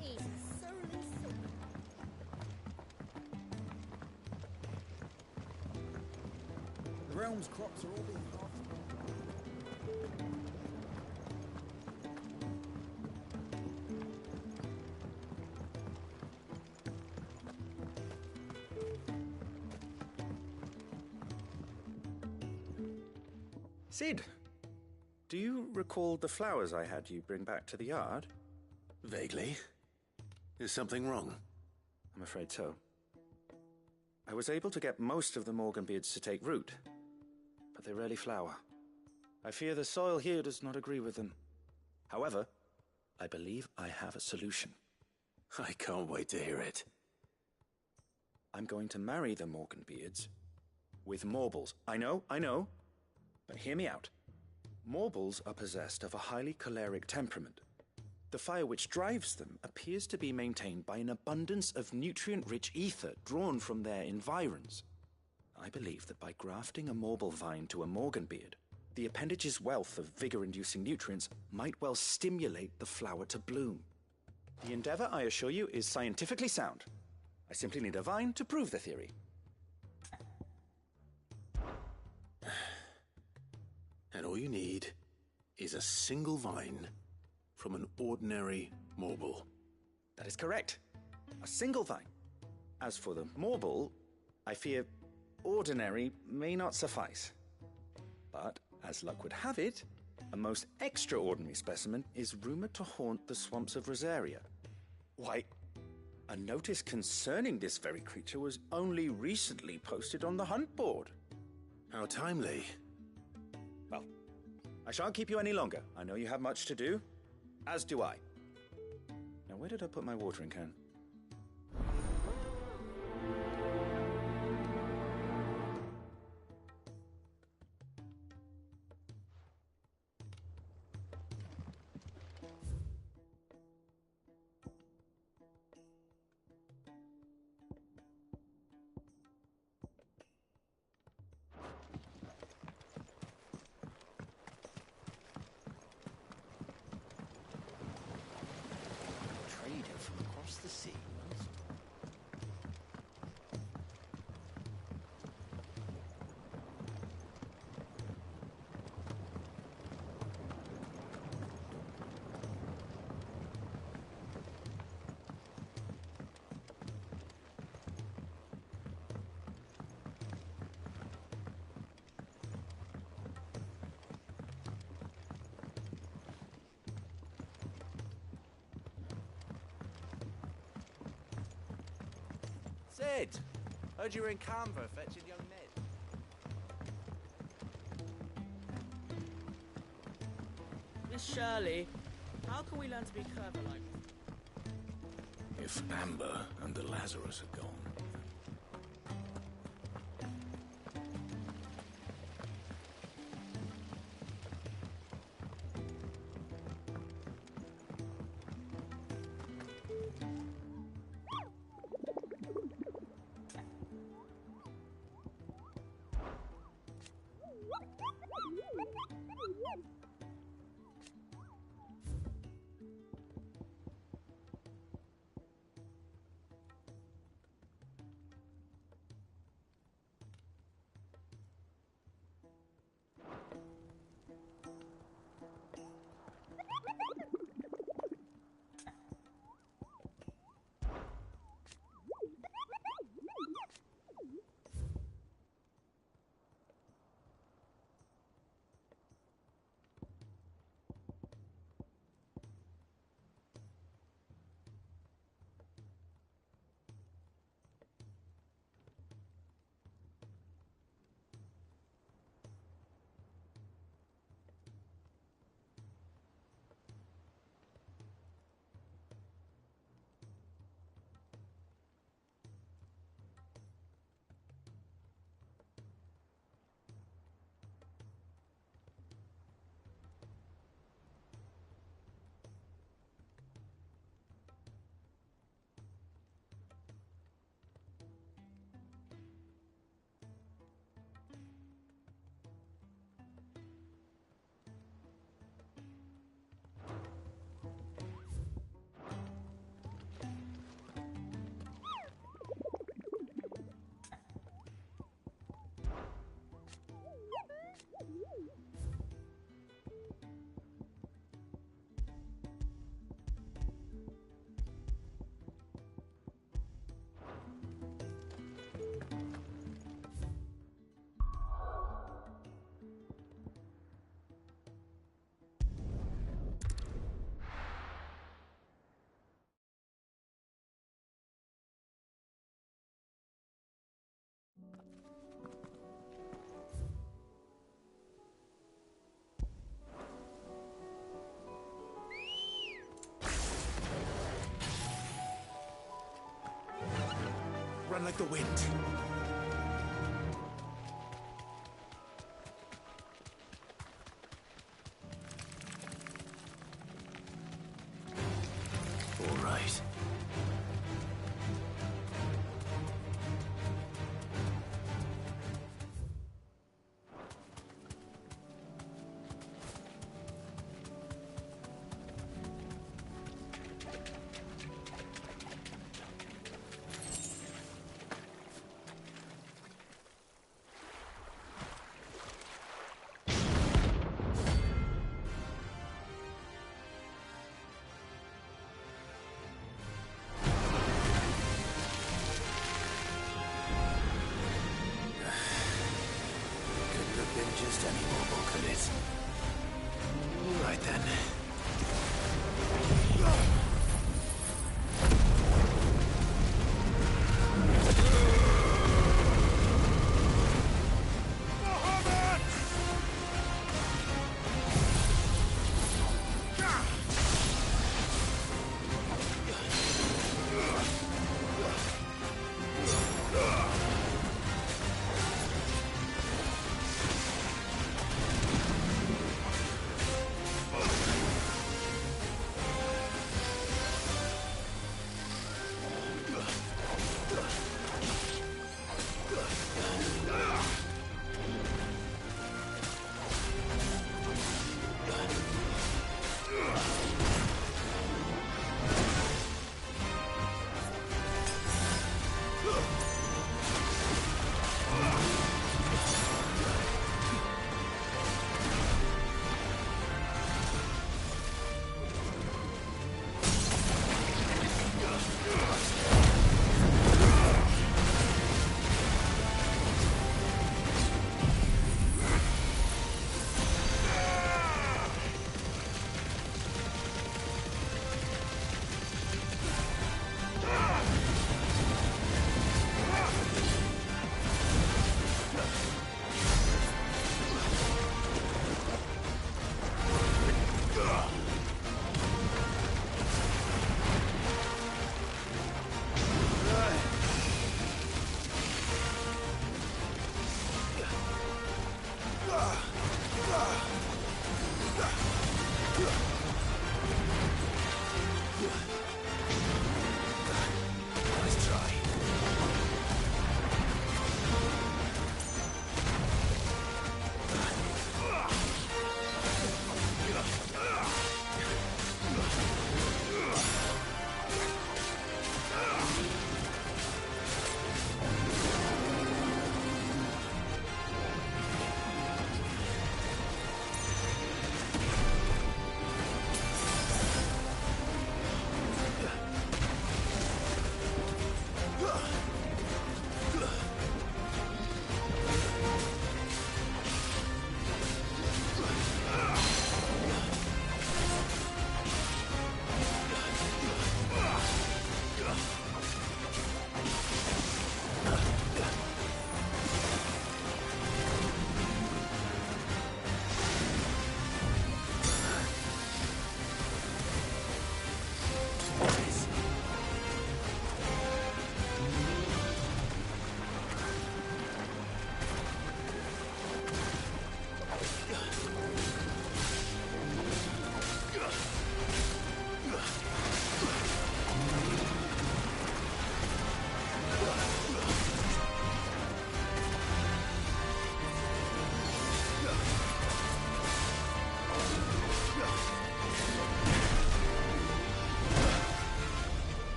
S21: He's a surly soul.
S23: The realm's crops are all being harvested.
S4: Sid, do you recall the flowers I had you bring back to the yard?
S1: Vaguely. Is something wrong?
S4: I'm afraid so. I was able to get most of the Morganbeards to take root, but they rarely flower. I fear the soil here does not agree with them. However, I believe I have a solution.
S1: I can't wait to hear it.
S4: I'm going to marry the Morganbeards with Morbles. I know, but hear me out. Morbles are possessed of a highly choleric temperament. The fire which drives them appears to be maintained by an abundance of nutrient-rich ether drawn from their environs. I believe that by grafting a Morble vine to a Morganbeard, the appendage's wealth of vigor-inducing nutrients might well stimulate the flower to bloom. The endeavor, I assure you, is scientifically sound. I simply need a vine to prove the theory.
S1: And all you need is a single vine from an ordinary Morble.
S4: That is correct. A single vine. As for the Morble, I fear ordinary may not suffice. But, as luck would have it, a most extraordinary specimen is rumored to haunt the swamps of Rosaria. Why, a notice concerning this very creature was only recently posted on the hunt board.
S1: How timely.
S4: Well, I shan't keep you any longer. I know you have much to do, as do I. Now, where did I put my watering can?
S13: Trader from across the sea.
S7: Sid! Heard you were in Canva fetching young Ned.
S5: Miss Shirley, how can we learn to be clever like
S12: If Amber and the Lazarus are gone.
S1: like the wind. All right. Just any mobile, could it? All right then.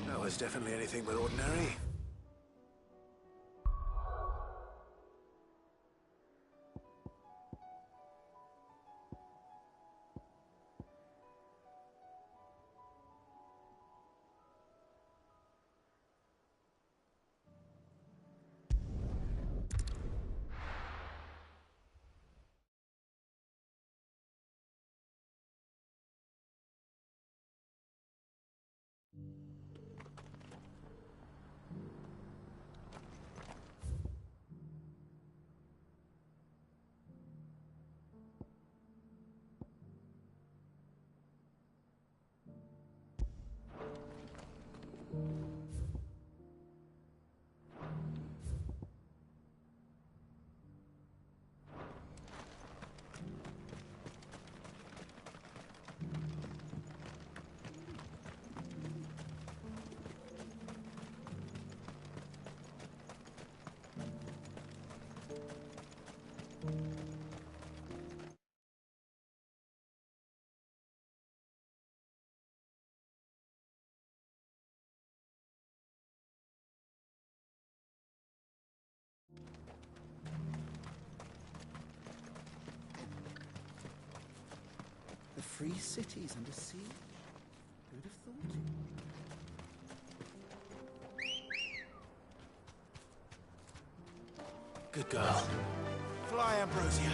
S1: That was definitely anything but ordinary.
S23: The free city's under siege. Who'd have thought it?
S1: Good girl.
S7: Fly, Ambrosia.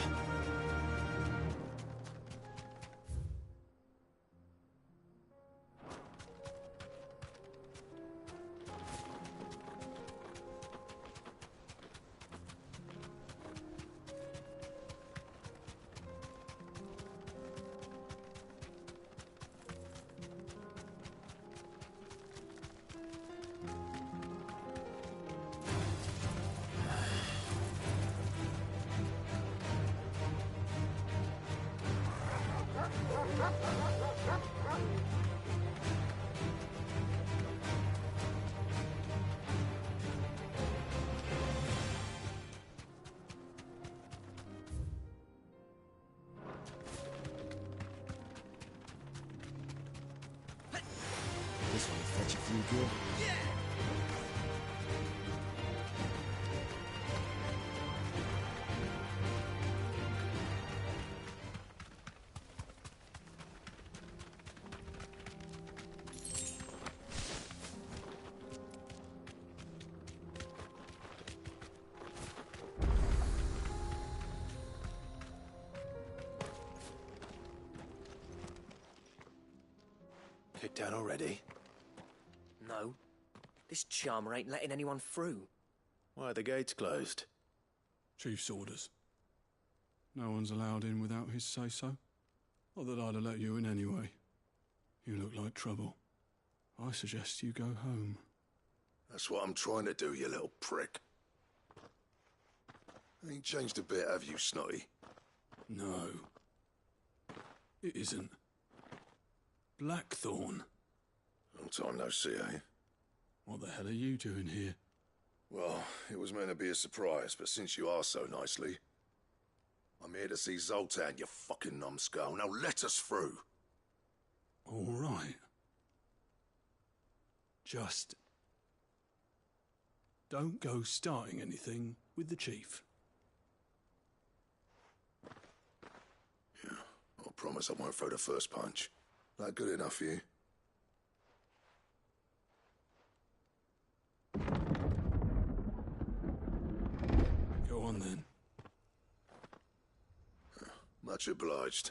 S23: This one fetch a few good.
S1: Kicked down already?
S3: No. This charmer ain't letting anyone through.
S1: Why are the gates closed?
S6: Chief's orders. No one's allowed in without his say-so. Not that I'd have let you in anyway. You look like trouble. I suggest you go home.
S15: That's what I'm trying to do, you little prick. Ain't changed a bit, have you, Snotty?
S6: No. It isn't. Blackthorn.
S15: Long time no see, eh?
S6: What the hell are you doing here?
S15: Well, it was meant to be a surprise, but since you are so nicely, I'm here to see Zoltan, you fucking numbskull. Now let us through.
S6: All right. Just don't go starting anything with the chief.
S15: Yeah, I promise I won't throw the first punch. That good enough for you?
S6: one then.
S15: Much obliged.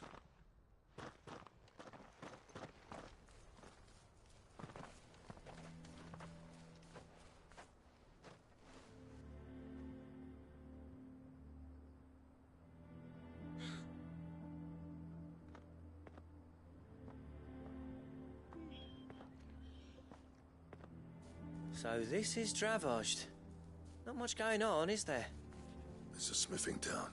S3: So this is Dravozd. Not much going on, is there?
S15: It's a smithing town.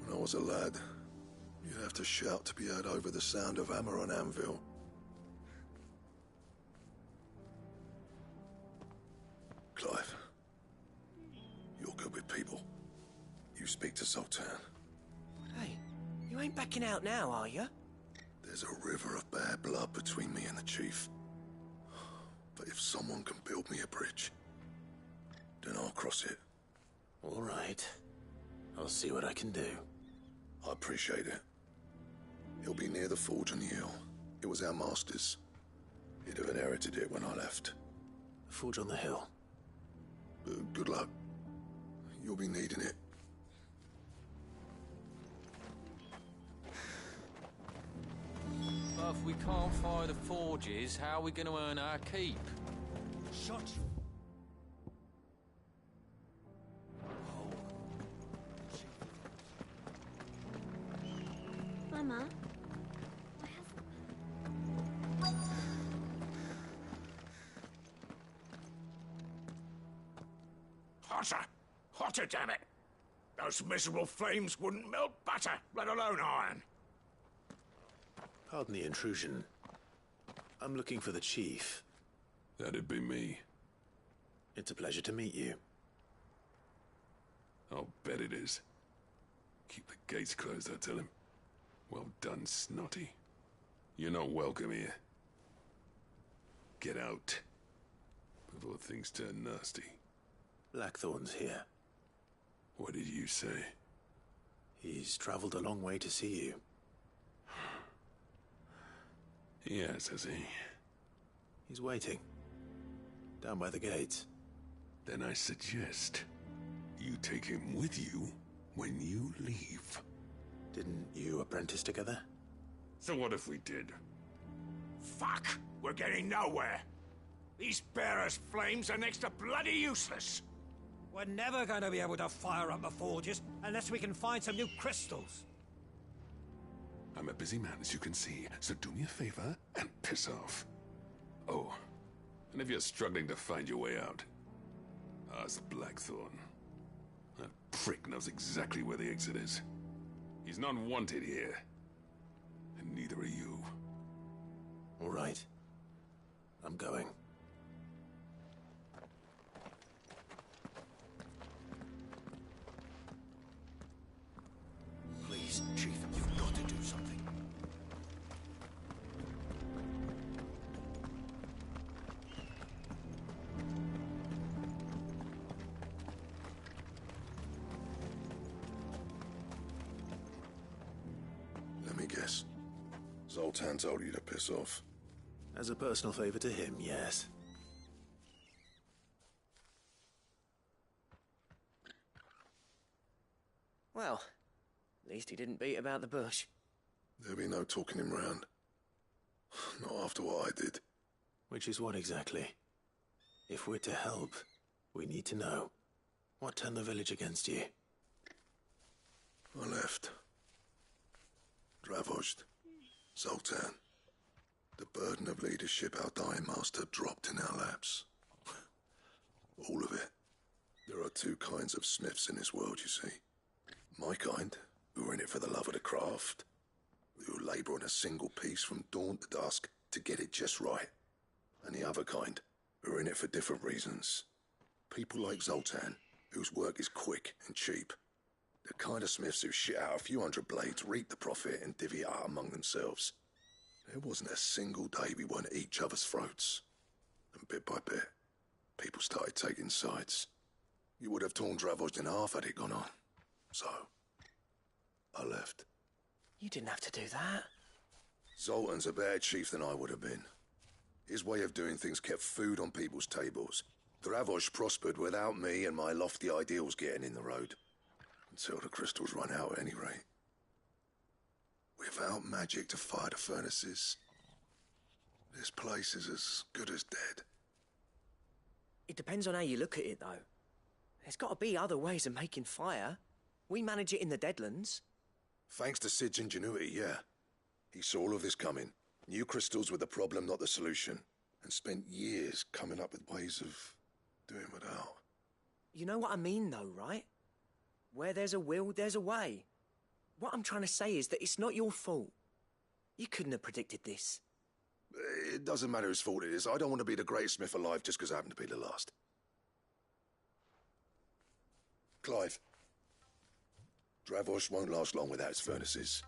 S15: When I was a lad, you'd have to shout to be heard over the sound of hammer on anvil. Clive, you're good with people. You speak to Zoltan.
S3: Hey, you ain't backing out now, are you?
S15: There's a river of bad blood between me and the chief. But if someone can build me a bridge, then I'll cross it.
S1: All right. I'll see what I can do.
S15: I appreciate it. He'll be near the forge on the hill. It was our master's. He'd have inherited it when I left.
S1: The forge on the hill.
S15: Good luck. You'll be needing it.
S13: But if we can't fire the forges, how are we going to earn our keep?
S14: Shut you.
S17: Mama?
S7: Hotter! Hotter, damn it! Those miserable flames wouldn't melt butter, let alone iron.
S1: Pardon the intrusion. I'm looking for the chief.
S6: That'd be me.
S1: It's a pleasure to meet you.
S6: I'll bet it is. Keep the gates closed, I tell him. Well done, Snotty. You're not welcome here. Get out. Before things turn nasty.
S1: Blackthorn's here.
S6: What did you say?
S1: He's traveled a long way to see you.
S6: Yes, has he?
S1: He's waiting. Down by the gates.
S6: Then I suggest you take him with you when you leave.
S1: Didn't you apprentice together?
S6: So what if we did?
S7: Fuck! We're getting nowhere. These bearers' flames are next to bloody useless.
S14: We're never going to be able to fire up the forges unless we can find some new crystals.
S6: I'm a busy man, as you can see, so do me a favor and piss off. Oh, and if you're struggling to find your way out, ask Blackthorn. That prick knows exactly where the exit is. He's not wanted here, and neither are you.
S1: All right. I'm going.
S23: Please, Chief, you've got to do something.
S15: Let me guess. Zoltan told you to piss off.
S1: As a personal favor to him, yes.
S3: Well, at least he didn't beat about the bush.
S15: There'll be no talking him round. Not after what I did.
S1: Which is what exactly? If we're to help, we need to know. What turned the village against you?
S15: I left. Dravozd. Zoltan. The burden of leadership our dying master dropped in our laps. All of it. There are two kinds of smiths in this world, you see. My kind, who are in it for the love of the craft, who labour on a single piece from dawn to dusk to get it just right. And the other kind, who are in it for different reasons. People like Zoltan, whose work is quick and cheap. The kind of smiths who shit out a few hundred blades, reap the profit, and divvy it out among themselves. There wasn't a single day we weren't at each other's throats. And bit by bit, people started taking sides. You would have torn Dravozd in half had it gone on. So, I left.
S3: You didn't have to do that.
S15: Zoltan's a better chief than I would have been. His way of doing things kept food on people's tables, Dravosh prospered without me and my lofty ideals getting in the road. Until the crystals run out at any rate. Without magic to fire the furnaces, this place is as good as dead.
S3: It depends on how you look at it, though. There's got to be other ways of making fire. We manage it in the Deadlands.
S15: Thanks to Sid's ingenuity, yeah. He saw all of this coming. Knew crystals were the problem, not the solution. And spent years coming up with ways of doing without.
S3: You know what I mean, though, right? Where there's a will, there's a way. What I'm trying to say is that it's not your fault. You couldn't have predicted this.
S15: It doesn't matter whose fault it is. I don't want to be the greatest smith alive just because I happen to be the last. Clive. Dravosh won't last long without its furnaces.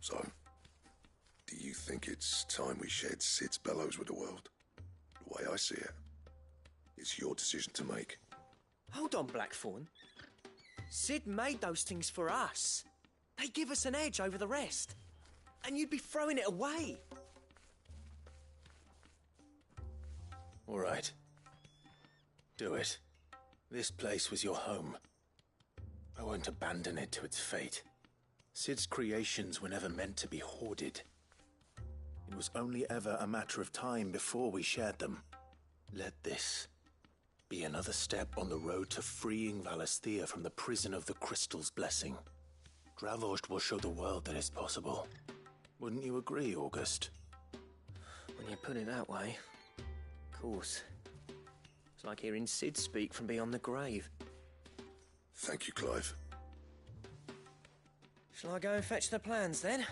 S15: So, do you think it's time we shared Sid's bellows with the world? The way I see it, it's your decision to make.
S3: Hold on, Blackthorn. Sid made those things for us. They give us an edge over the rest. And you'd be throwing it away.
S1: All right. Do it. This place was your home. I won't abandon it to its fate. Sid's creations were never meant to be hoarded. It was only ever a matter of time before we shared them. Let this be another step on the road to freeing Valisthea from the prison of the Crystal's blessing. Dravosh will show the world that it's possible. Wouldn't you agree, August?
S3: When you put it that way, of course. It's like hearing Sid speak from beyond the grave.
S15: Thank you, Clive.
S3: Shall I go and fetch the plans, then?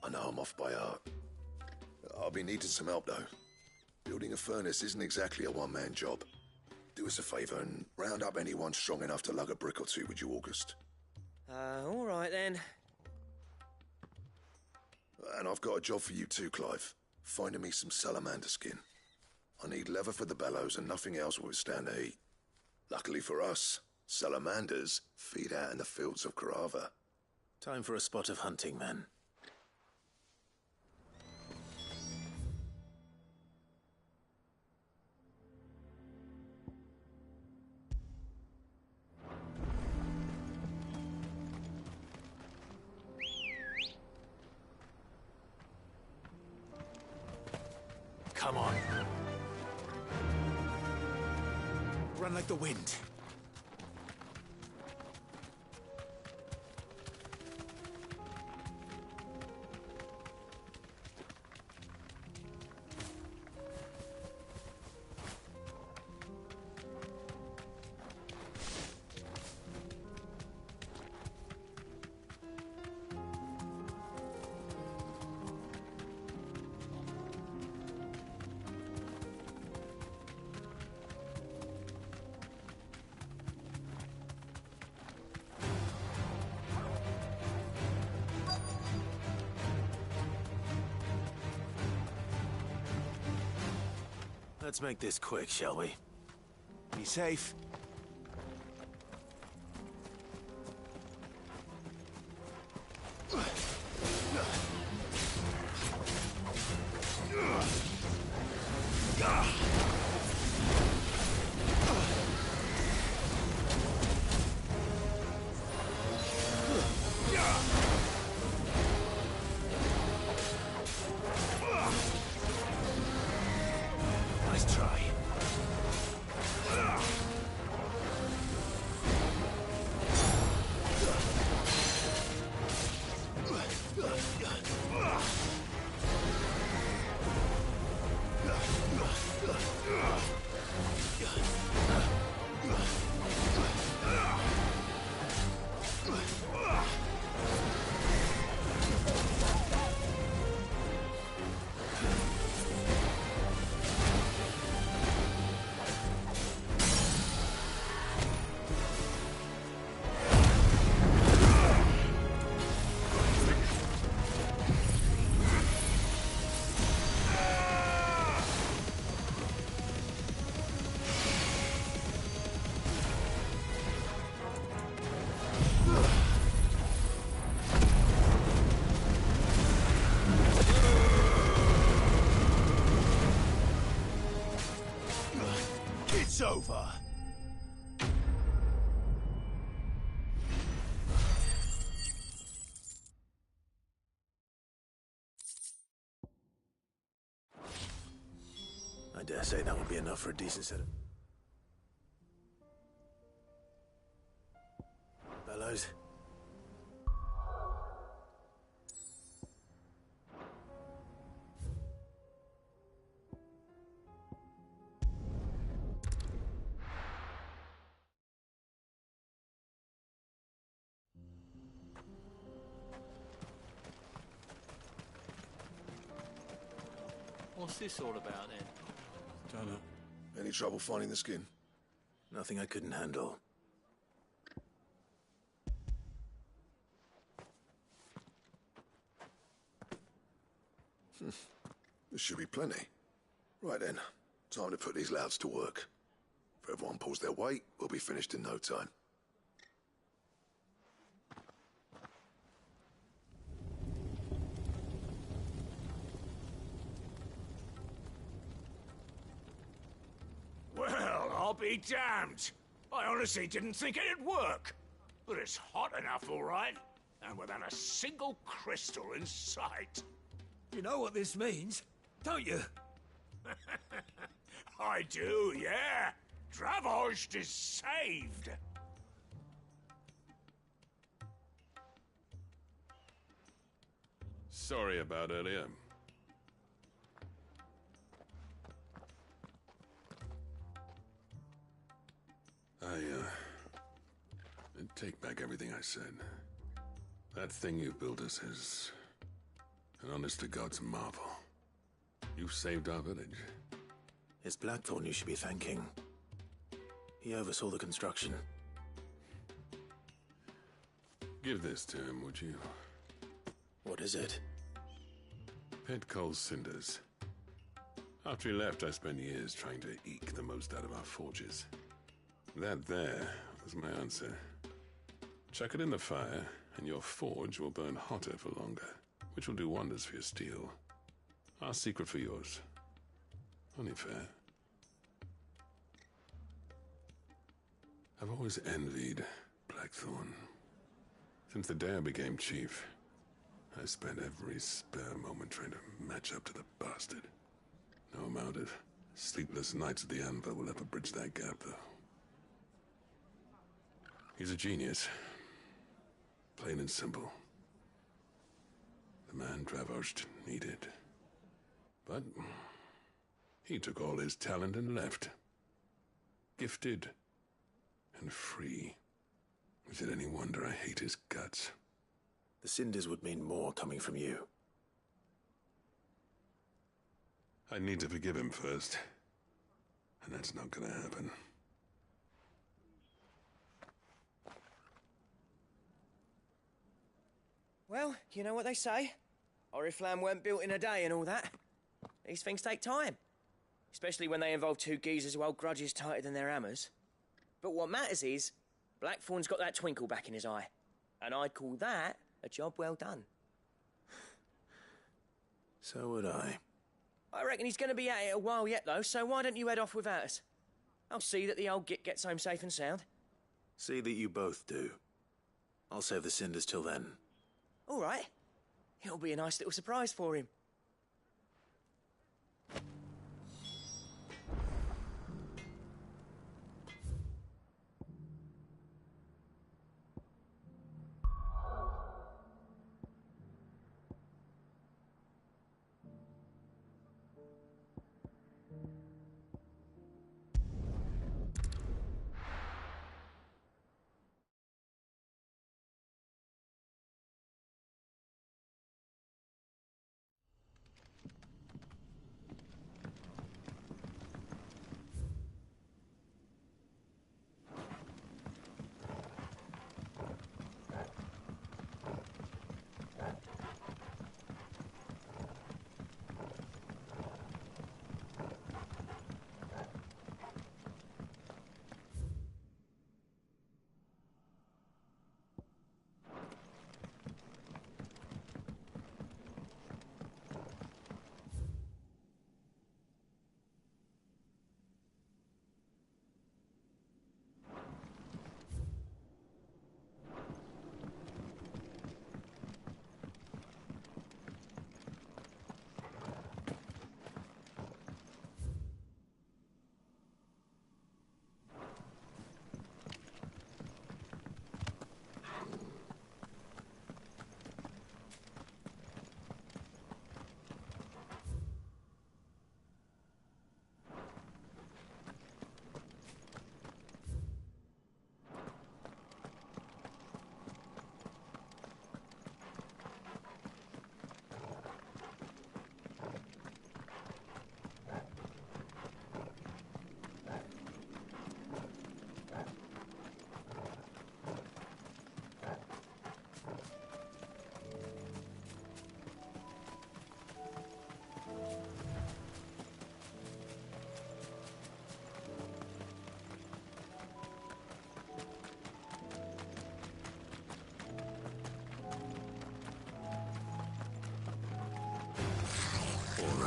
S15: I know I'm off by heart. I'll be needing some help, though. Building a furnace isn't exactly a one-man job. Do us a favour and round up anyone strong enough to lug a brick or two, would you, August?
S3: All right, then.
S15: And I've got a job for you too, Clive. Finding me some salamander skin. I need leather for the bellows and nothing else will withstand the heat. Luckily for us, salamanders feed out in the fields of Karava.
S1: Time for a spot of hunting, then. Come on. Run like the wind. Let's make this quick, shall we? Be safe. Nice try.
S7: over.
S1: I dare say that would be enough for a decent set of... Fellows?
S13: What's this all about then?
S6: Dunno.
S15: Any trouble finding the skin?
S1: Nothing I couldn't handle.
S15: There should be plenty. Right then, time to put these louds to work. If everyone pulls their weight, we'll be finished in no time.
S7: Well, I'll be damned. I honestly didn't think it'd work. But it's hot enough, all right. And without a single crystal in sight.
S14: You know what this means, don't you?
S7: I do, yeah. Dravost is saved.
S9: Sorry about earlier. I take back everything I said. That thing you built us is an honest-to-God's marvel. You've saved our village.
S1: It's Blackthorn you should be thanking. He oversaw the construction.
S9: Give this to him, would you?
S1: What is it?
S9: Pet Cole's cinders. After he left, I spent years trying to eke the most out of our forges. That there was my answer. Chuck it in the fire, and your forge will burn hotter for longer, which will do wonders for your steel. Our secret for yours. Only fair. I've always envied Blackthorn. Since the day I became chief, I spent every spare moment trying to match up to the bastard. No amount of sleepless nights at the anvil will ever bridge that gap, though. He's a genius. Plain and simple. The man Dravost needed. But he took all his talent and left. Gifted and free. Is it any wonder I hate his guts?
S1: The cinders would mean more coming from you.
S9: I need to forgive him first. And that's not gonna happen.
S3: Well, you know what they say. Oriflamme weren't built in a day and all that. These things take time. Especially when they involve two geezers who hold grudges tighter than their hammers. But what matters is, Blackthorn's got that twinkle back in his eye. And I'd call that a job well done.
S1: So would I.
S3: I reckon he's going to be at it a while yet, though, so why don't you head off without us? I'll see that the old git gets home safe and sound.
S1: See that you both do. I'll save the cinders till then.
S3: All right. It'll be a nice little surprise for him.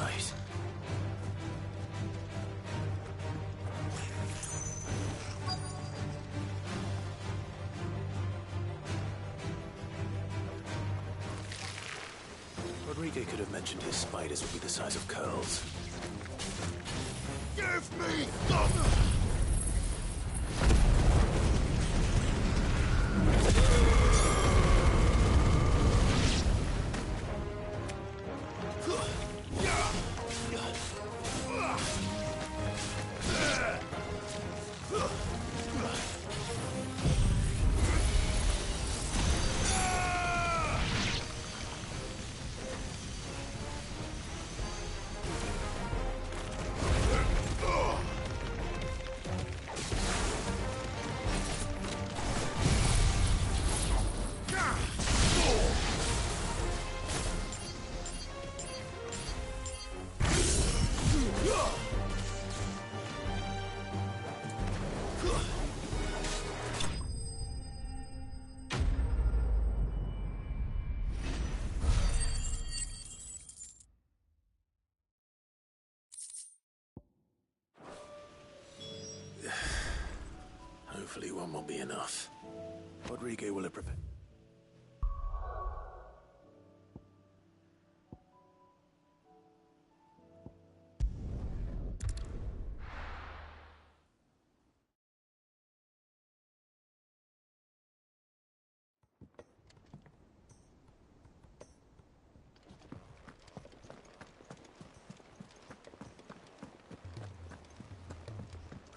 S1: right. Rodrigo could have mentioned his spiders would be the size of curls.
S15: Give me
S1: Hopefully one will be enough. Rodrigo will have prepared.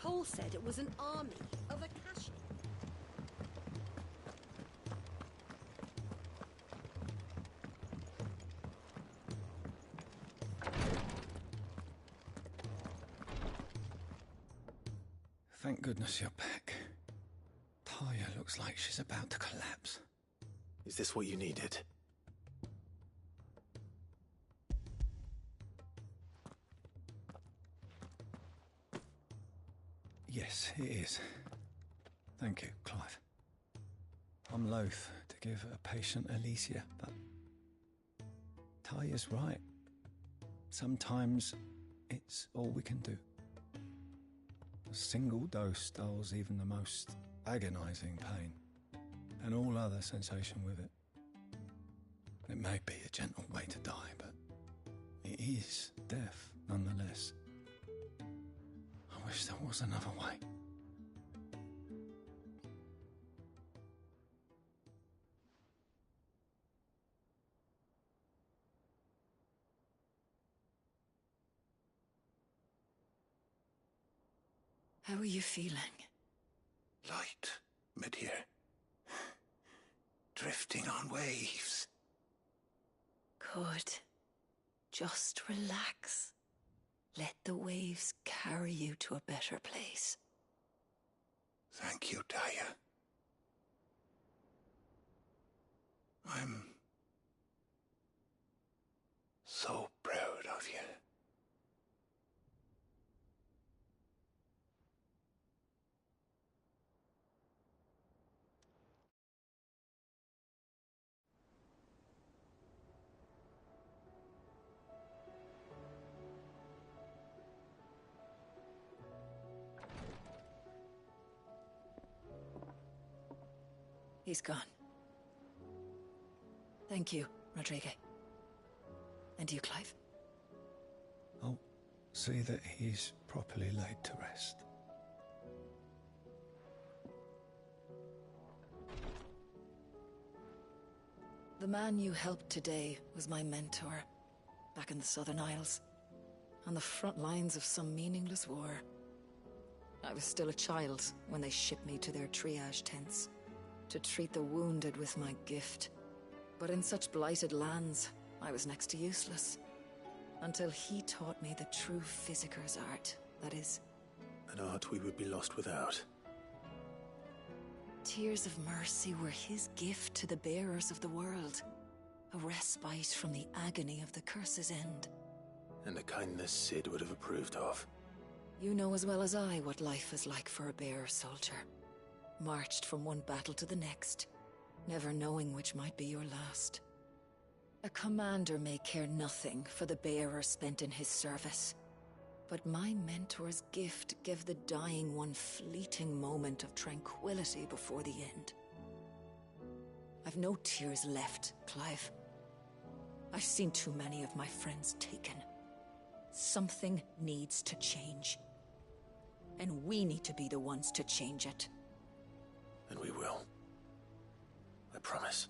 S21: Cole said it was an army of Akashi.
S22: Thank goodness you're back. Taya looks like she's about to collapse.
S1: Is this what you needed?
S22: Yes, it is. Thank you, Clive. I'm loath to give a patient Alicia, but Taya's right. Sometimes it's all we can do. A single dose dulls even the most agonizing pain, and all other sensation with it. It may be a gentle way to die, but it is death nonetheless. I wish there was another way.
S19: How are you feeling?
S15: light mid-here. Drifting on waves.
S19: Good. Just relax. Let the waves carry you to a better place.
S15: Thank you, Taya. I'm so proud of you.
S19: He's gone. Thank you, Rodrigo. And you, Clive?
S22: I'll see that he's properly laid to rest.
S19: The man you helped today was my mentor, back in the Southern Isles, on the front lines of some meaningless war. I was still a child when they shipped me to their triage tents, to treat the wounded with my gift. But in such blighted lands, I was next to useless. Until he taught me the true physicker's art, that is.
S1: An art we would be lost without.
S19: Tears of mercy were his gift to the bearers of the world. A respite from the agony of the curse's end.
S1: And a kindness Sid would have approved of.
S19: You know as well as I what life is like for a bearer soldier. Marched from one battle to the next, never knowing which might be your last. A commander may care nothing for the bearer spent in his service. But my mentor's gift gave the dying one fleeting moment of tranquility before the end. I've no tears left, Clive. I've seen too many of my friends taken. Something needs to change. And we need to be the ones to change it.
S1: And we will. I promise.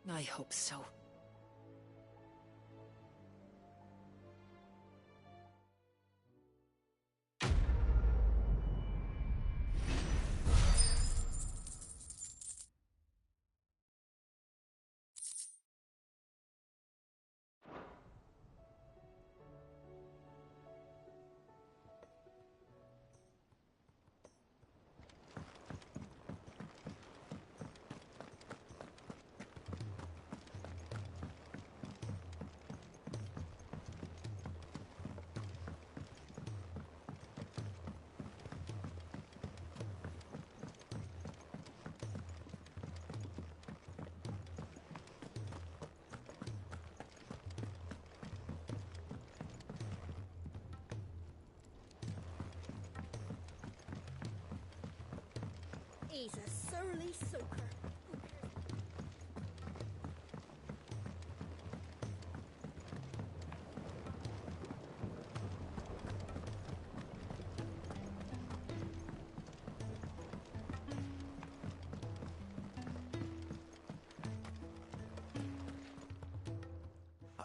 S19: I hope so.
S21: He's a surly soaker.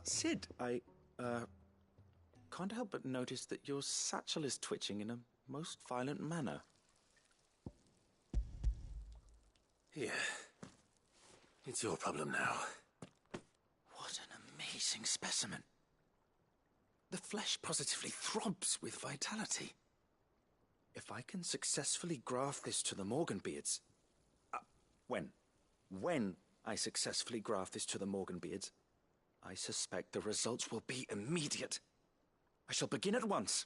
S4: Sid, I can't help but notice that your satchel is twitching in a most violent manner.
S1: Here. It's your problem now.
S4: What an amazing specimen. The flesh positively throbs with vitality. If I can successfully graft this to the Morganbeards... When I successfully graft this to the Morganbeards, I suspect the results will be immediate. I shall begin at once.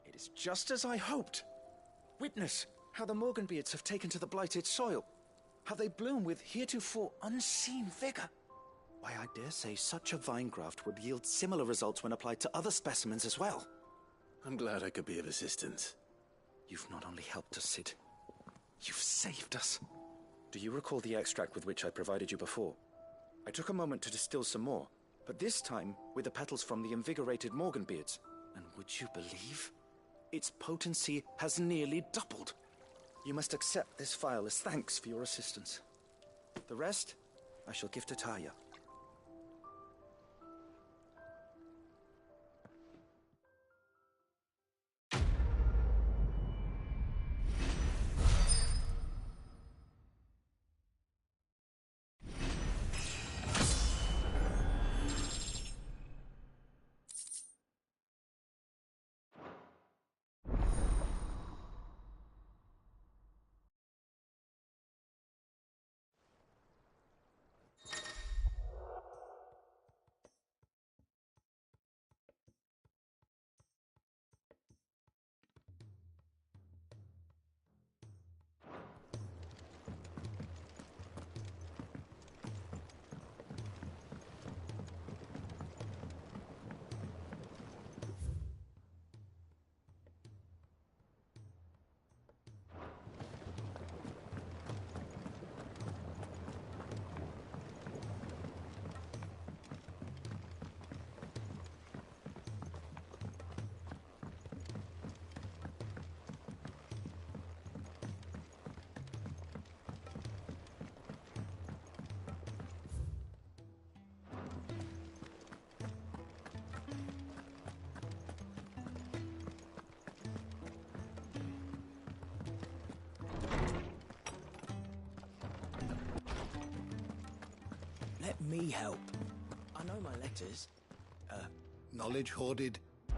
S4: It is just as I hoped. Witness how the Morganbeards have taken to the blighted soil. How they bloom with heretofore unseen vigor. Why, I dare say such a vine graft would yield similar results when applied to other specimens as well.
S1: I'm glad I could be of assistance.
S4: You've not only helped us, Sid, you've saved us. Do you recall the extract with which I provided you before? I took a moment to distill some more, but this time with the petals from the invigorated Morganbeards. And would you believe? Its potency has nearly doubled. You must accept this vial as thanks for your assistance. The rest, I shall give to Taya.
S3: Let me help. I know my letters.
S15: Knowledge hoarded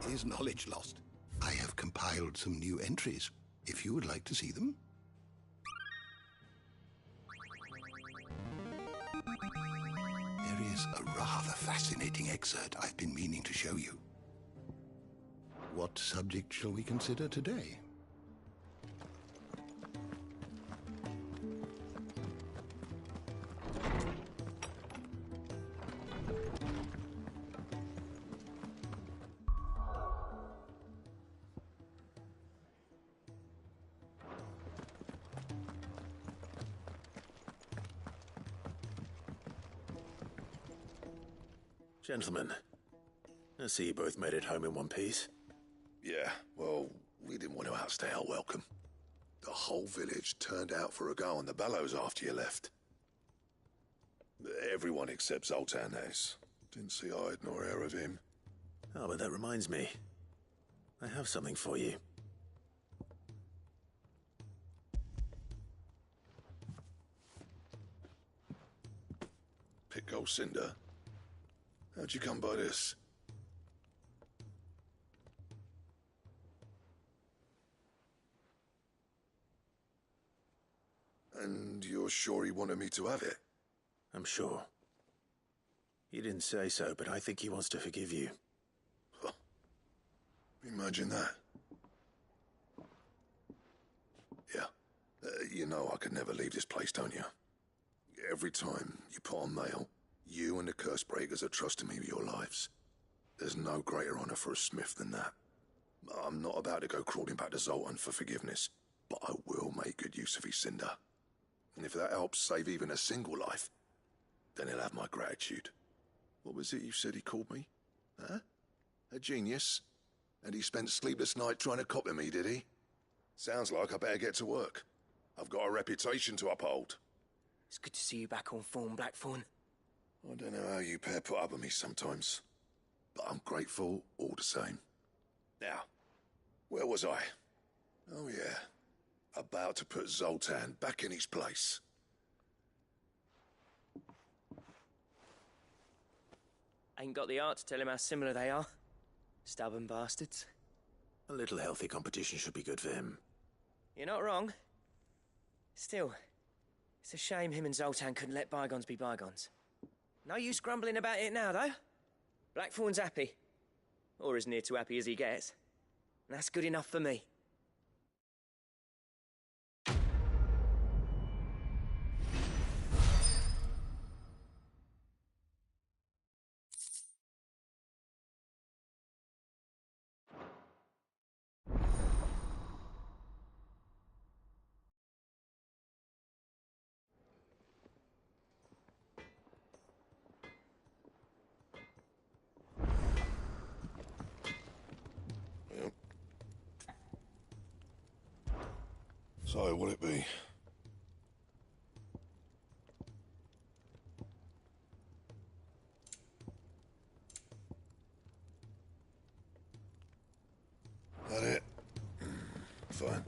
S15: is knowledge lost. I have compiled some new entries, if you would like to see them. There is a rather fascinating excerpt I've been meaning to show you. What subject shall we consider today?
S1: Gentlemen, I see you both made it home in one piece.
S15: Yeah, well, we didn't want to outstay our welcome. The whole village turned out for a go on the bellows after you left. Everyone except Zoltan, that is. Didn't see hide nor hair of him.
S1: Oh, but that reminds me. I have something for you.
S15: Pit gold cinder? How'd you come by this? And you're sure he wanted me to have it?
S1: I'm sure. He didn't say so, but I think he wants to forgive you.
S15: Huh. Imagine that. Yeah. You know I could never leave this place, don't you? Every time you put on mail, you and the curse breakers are trusting me with your lives. There's no greater honor for a smith than that. I'm not about to go crawling back to Zoltan for forgiveness, but I will make good use of his cinder. And if that helps save even a single life, then he'll have my gratitude. What was it you said he called me? Huh? A genius? And he spent sleepless night trying to copy me, did he? Sounds like I better get to work. I've got a reputation to uphold.
S3: It's good to see you back on form, Blackthorn.
S15: I don't know how you pair put up with me sometimes, but I'm grateful all the same. Now, where was I? Oh yeah, about to put Zoltan back in his place.
S3: Ain't got the art to tell him how similar they are. Stubborn bastards.
S1: A little healthy competition should be good for him.
S3: You're not wrong. Still, it's a shame him and Zoltan couldn't let bygones be bygones. No use grumbling about it now, though. Blackthorn's happy. Or as near to happy as he gets. And that's good enough for me.
S15: So, will it be? That it? Fine.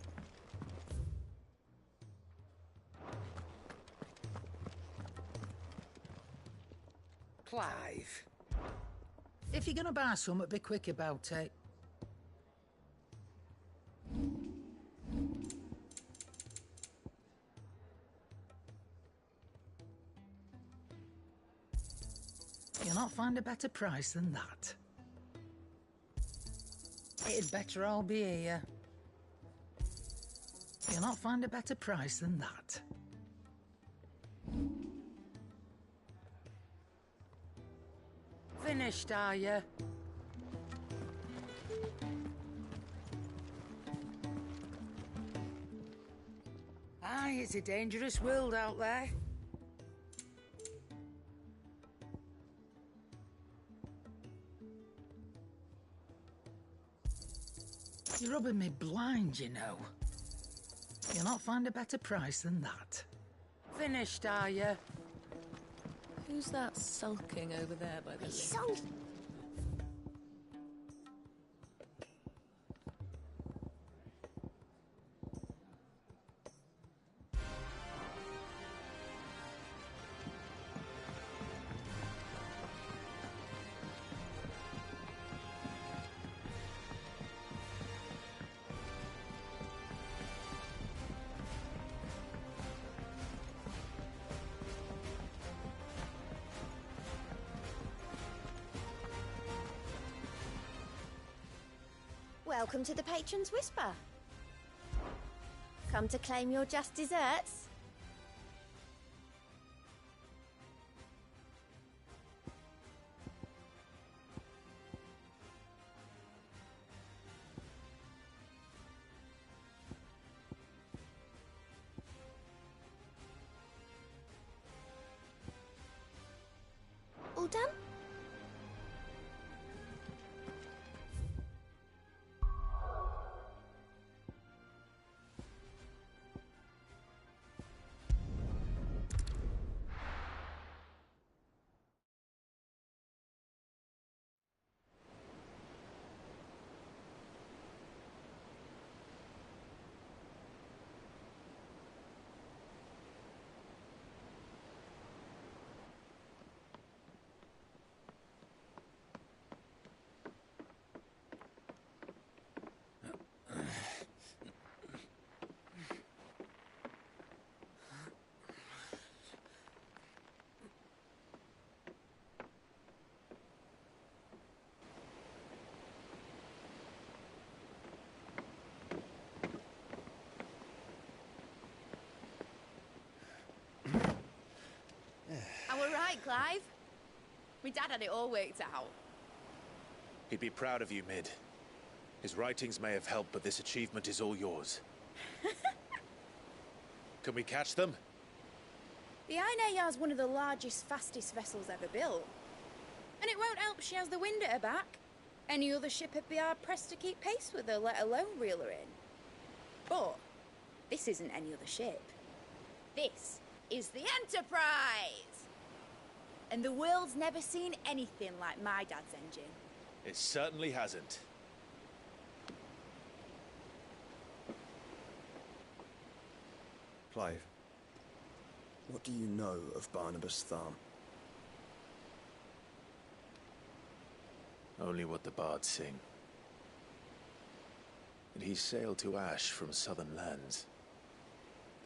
S10: Clive. If you're gonna buy something, be quick about it. You'll not find a better price than that. It'd better all be here. You'll not find a better price than that. Finished, are you? Aye, it's a dangerous world out there. You're rubbing me blind, you know. You'll not find a better price than that. Finished, are you?
S11: Who's that sulking over there by the lift?
S20: Welcome to the Patron's Whisper. Come to claim your just desserts? All done?
S16: I were right, Clive. My dad had it all worked out.
S1: He'd be proud of you, Mid. His writings may have helped, but this achievement is all yours. Can we catch them?
S16: The Ainayar's one of the largest, fastest vessels ever built. And it won't help she has the wind at her back. Any other ship would be hard-pressed to keep pace with her, let alone reel her in. But this isn't any other ship. This is the Enterprise! And the world's never seen anything like my dad's engine.
S1: It certainly hasn't.
S4: Clive, what do you know of Barnabas Thumb?
S1: Only what the bards sing. That he sailed to Ash from southern lands.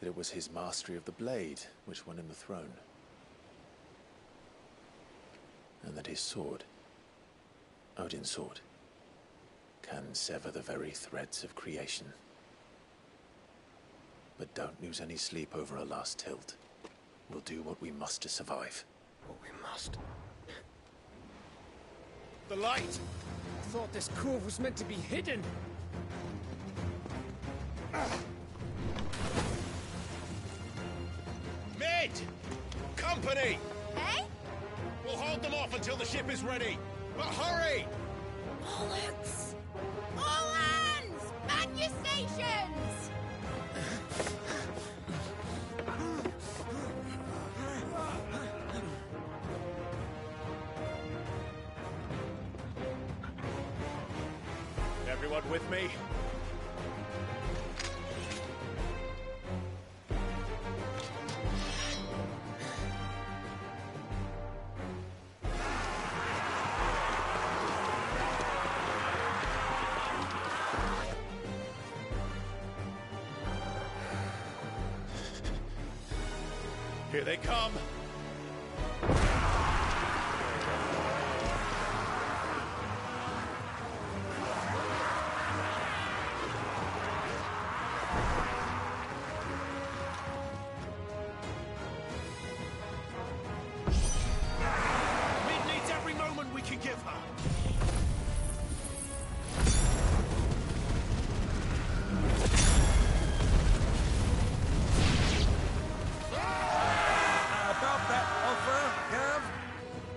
S1: That it was his mastery of the blade which won him the throne. And that his sword, Odin's sword, can sever the very threads of creation. But don't lose any sleep over a last tilt. We'll do what we must to survive.
S4: What we must?
S2: The light! I thought this cove was meant to be hidden.
S1: Mid! Company!
S16: Eh?
S1: We'll hold them off until the ship is ready. But hurry!
S16: Bollocks! All hands! Man your stations!
S5: everyone with me? Here they come! Mid needs every moment we can give her!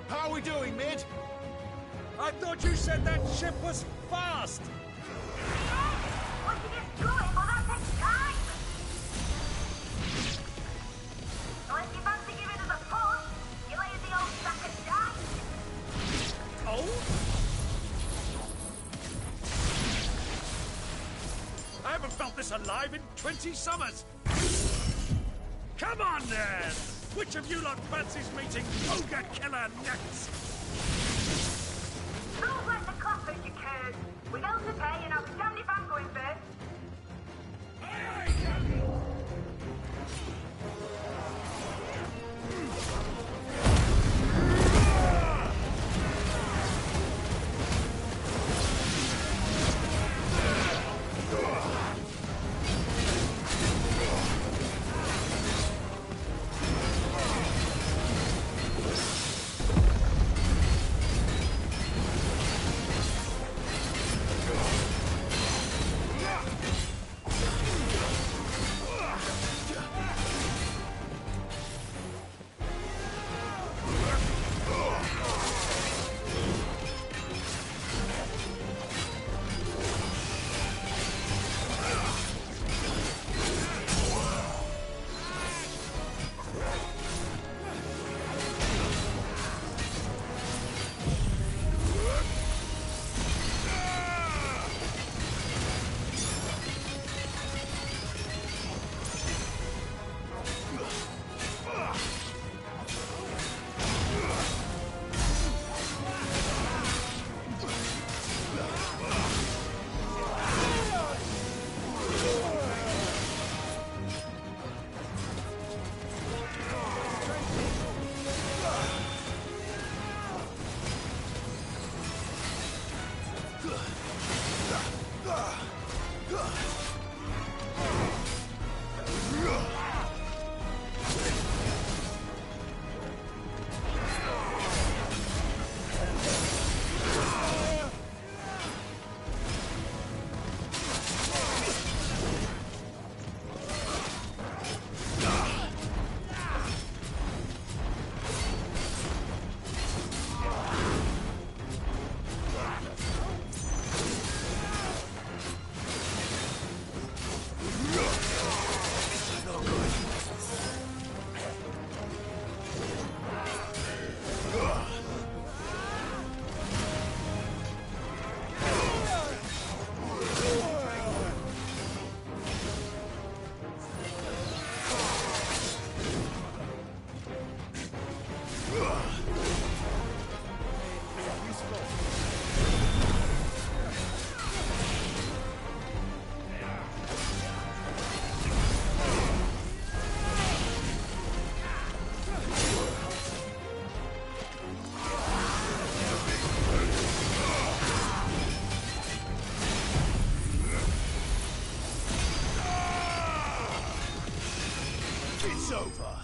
S5: How are we doing, Mid?
S14: I thought you said that ship was fast!
S7: I haven't felt this alive in 20 summers! Come on, then! Which of you lot fancies meeting Ogre Killer next?
S8: Sounds like the clappers, you curds. We go to pay and I'll be damned if I'm going first.
S5: It's over!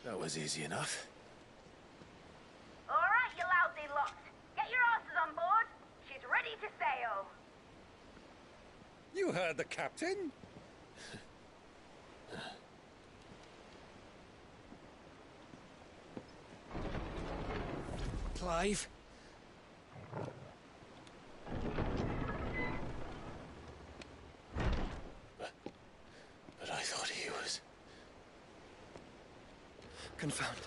S1: That was easy enough.
S8: All right, you lousy lot. Get your asses on board. She's ready to sail.
S14: You heard the captain. Clive.
S1: But I thought he was...
S23: Confounded.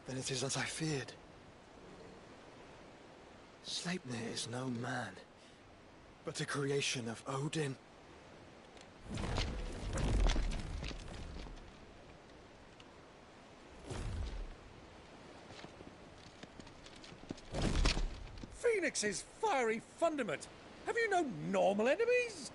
S23: Then it is as I feared. Sleipnir is no man, but a creation of Odin.
S14: Phoenix's fiery fundament. Have you no normal enemies?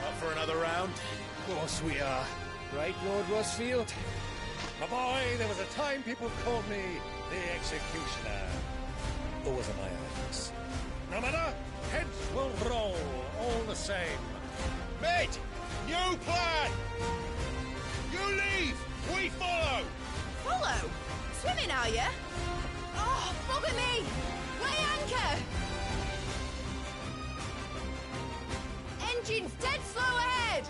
S5: Up for another round?
S14: Of course we are.
S2: Right, Lord Rosfield?
S14: My boy, there was a time people called me the Executioner. Or was it my eyes? No matter, heads will roll all the same.
S5: Mate! New plan! You leave! We follow!
S16: Follow? Swimming, are you? Oh, bugger me! Weigh anchor! Engine's dead slow ahead!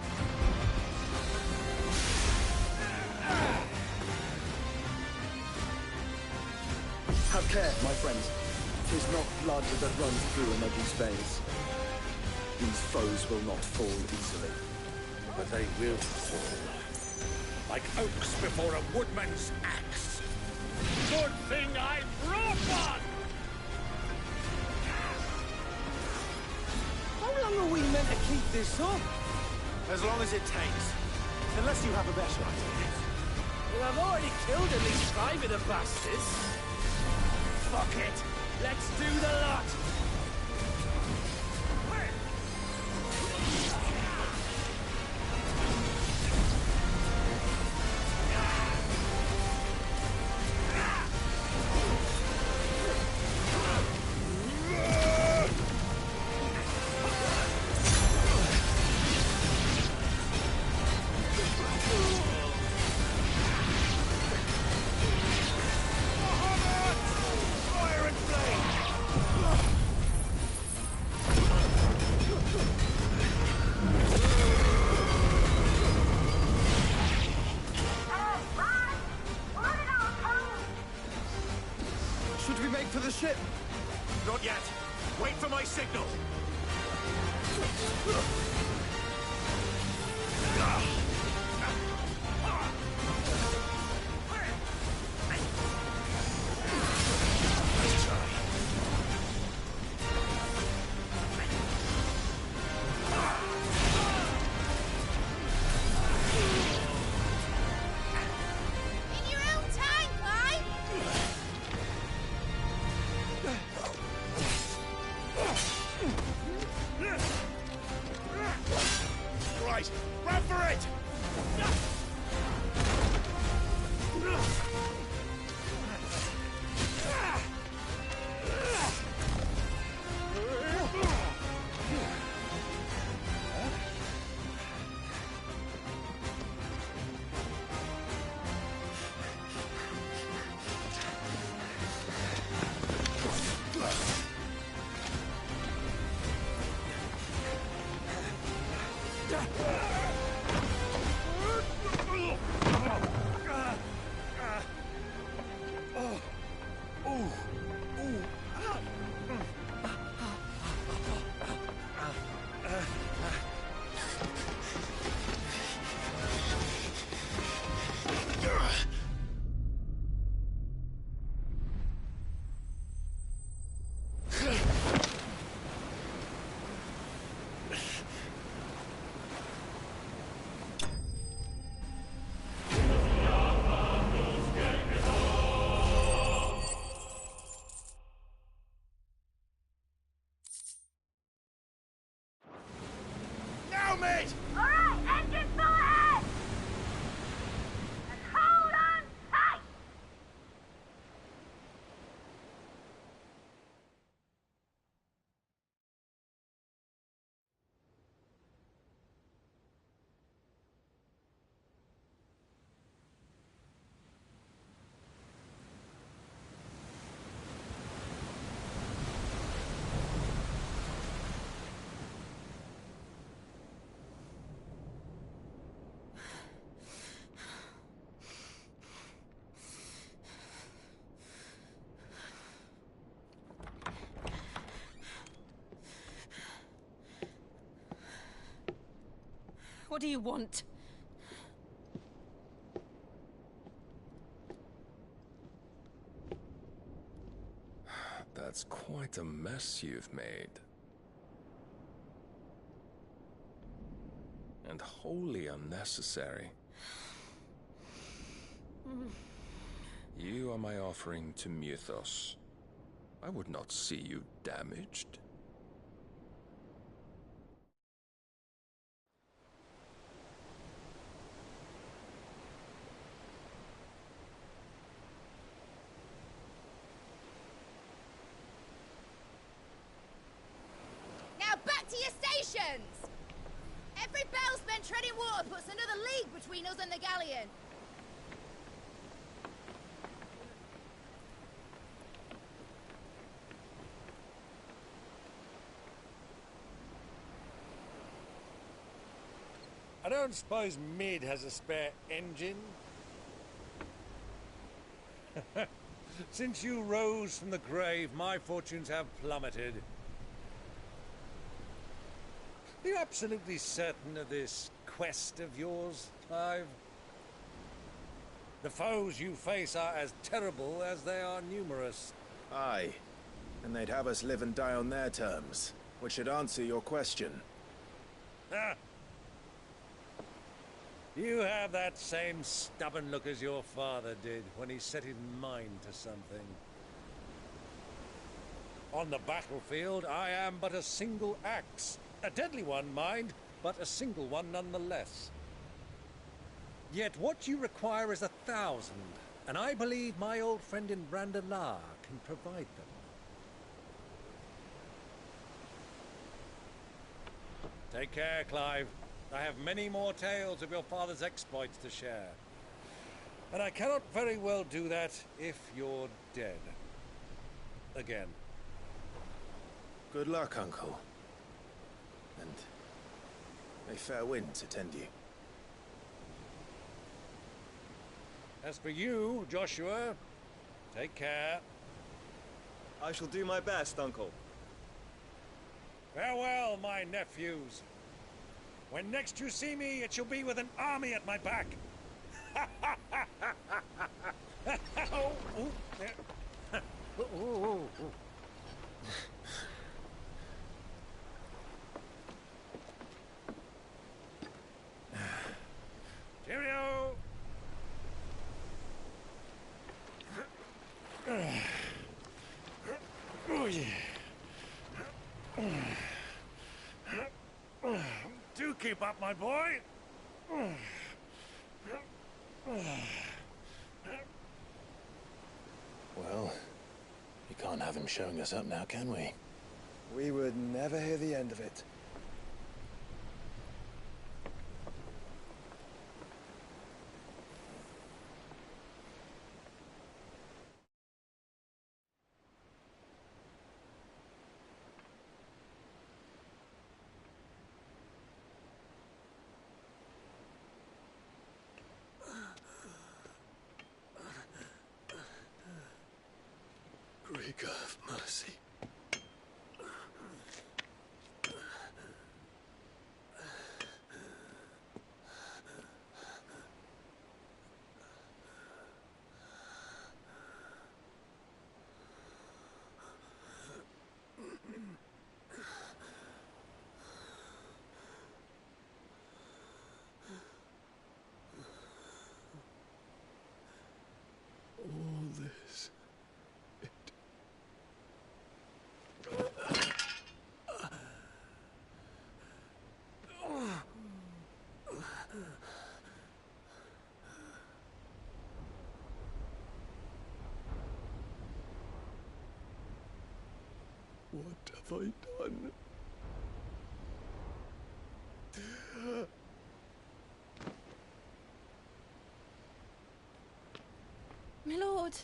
S23: Have care, my friends. 'Tis not blood that runs through Emoji's veins. These foes will not fall easily.
S7: But they will fall. Like oaks before a woodman's axe. Good thing I brought one!
S23: How long are we meant to keep this up?
S5: As long as it takes. Unless you have a better idea.
S3: Well, I've already killed at least 5 of the bastards. Fuck it! Let's do the lot!
S23: Should we make for the ship?
S5: Not yet. Wait for my signal.
S16: In your own time, Clive!
S5: Right, run for it! Now, mate!
S8: All right, engine full ahead! And hold on tight!
S21: What do you want?
S12: That's quite a mess you've made. And wholly unnecessary. You are my offering to Mythos. I would not see you damaged.
S16: Now back to your stations! Every bell spent treading water puts another league between us and the galleon.
S14: I don't suppose Mid has a spare engine? Since you rose from the grave, my fortunes have plummeted. Are you absolutely certain of this quest of yours, Clive? The foes you face are as terrible as they are numerous.
S1: Aye, and they'd have us live and die on their terms, which should answer your question.
S14: Ah! You have that same stubborn look as your father did when he set his mind to something. On the battlefield, I am but a single axe. A deadly one, mind, but a single one nonetheless. Yet what you require is 1,000, and I believe my old friend in Brandalar can provide them. Take care, Clive. I have many more tales of your father's exploits to share. And I cannot very well do that if you're dead. Again.
S1: Good luck, Uncle. And may fair winds attend you.
S14: As for you, Joshua, take care.
S17: I shall do my best, Uncle.
S14: Farewell, my nephews. When next you see me, it shall be with an army at my back. Oh, ooh, yeah. Ooh. Cheerio! Oh, yeah. Do keep up, my boy.
S1: Well, we can't have him showing us up now, can we?
S23: We would never hear the end of it.
S15: Greek have mercy. All this. What have I done?
S21: My lord.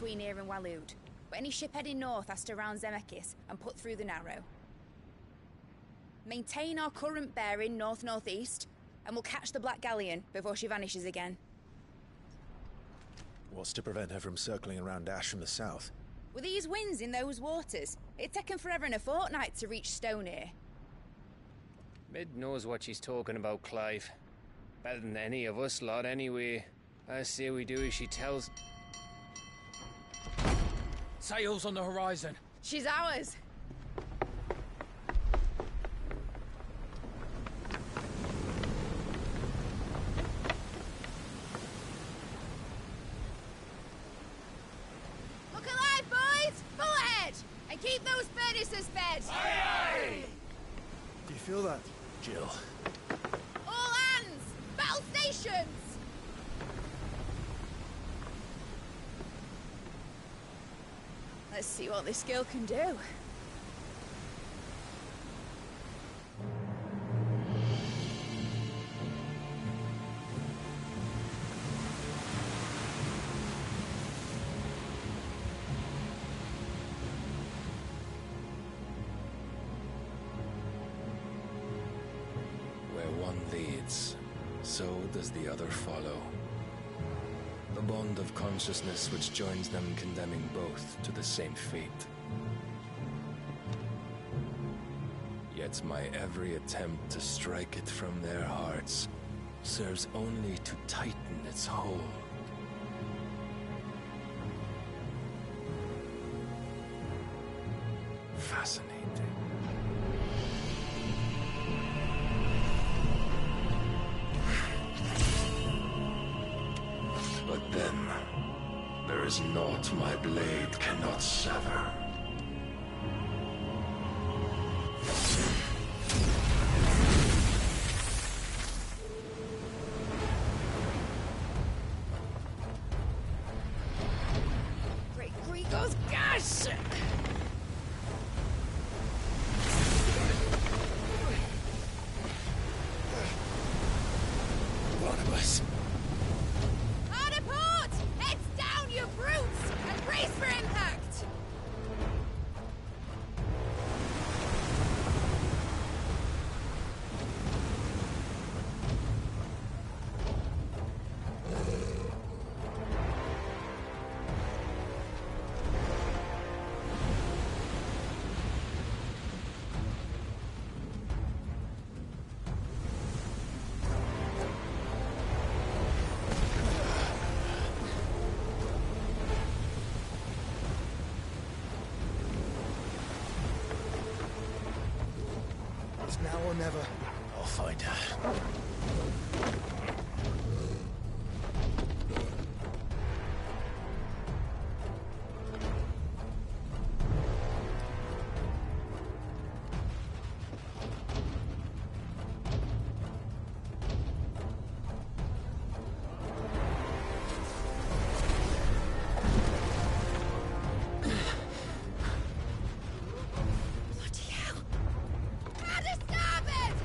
S16: between here and Waloed, but any ship heading north has to round Zemeckis and put through the Narrow. Maintain our current bearing north-northeast, and we'll catch the Black Galleon before she vanishes again.
S6: What's to prevent her from circling around Ash from the south?
S16: With these winds in those waters, it'd taken forever and a fortnight to reach Stonehere.
S2: Mid knows what she's talking about, Clive. Better than any of us lot, anyway. I say we do as she tells.
S5: Sails on the horizon.
S16: She's ours. Look alive, boys! Full ahead! And keep those furnaces fed!
S5: Aye, aye!
S6: Do you feel that, Jill?
S16: All hands! Battle stations! Let's see what this girl can do.
S12: Where one leads, so does the other follow. The bond of consciousness which joins them condemning both to the same fate. Yet my every attempt to strike it from their hearts serves only to tighten its hold. Fascinating. But then, there is naught my blade cannot sever.
S16: Great Grigos, gosh!
S6: Barnabas.
S16: Hard port! Heads down, you brutes! And brace for impact!
S6: It's now or never. I'll find her.
S16: Bloody hell! How to stop it!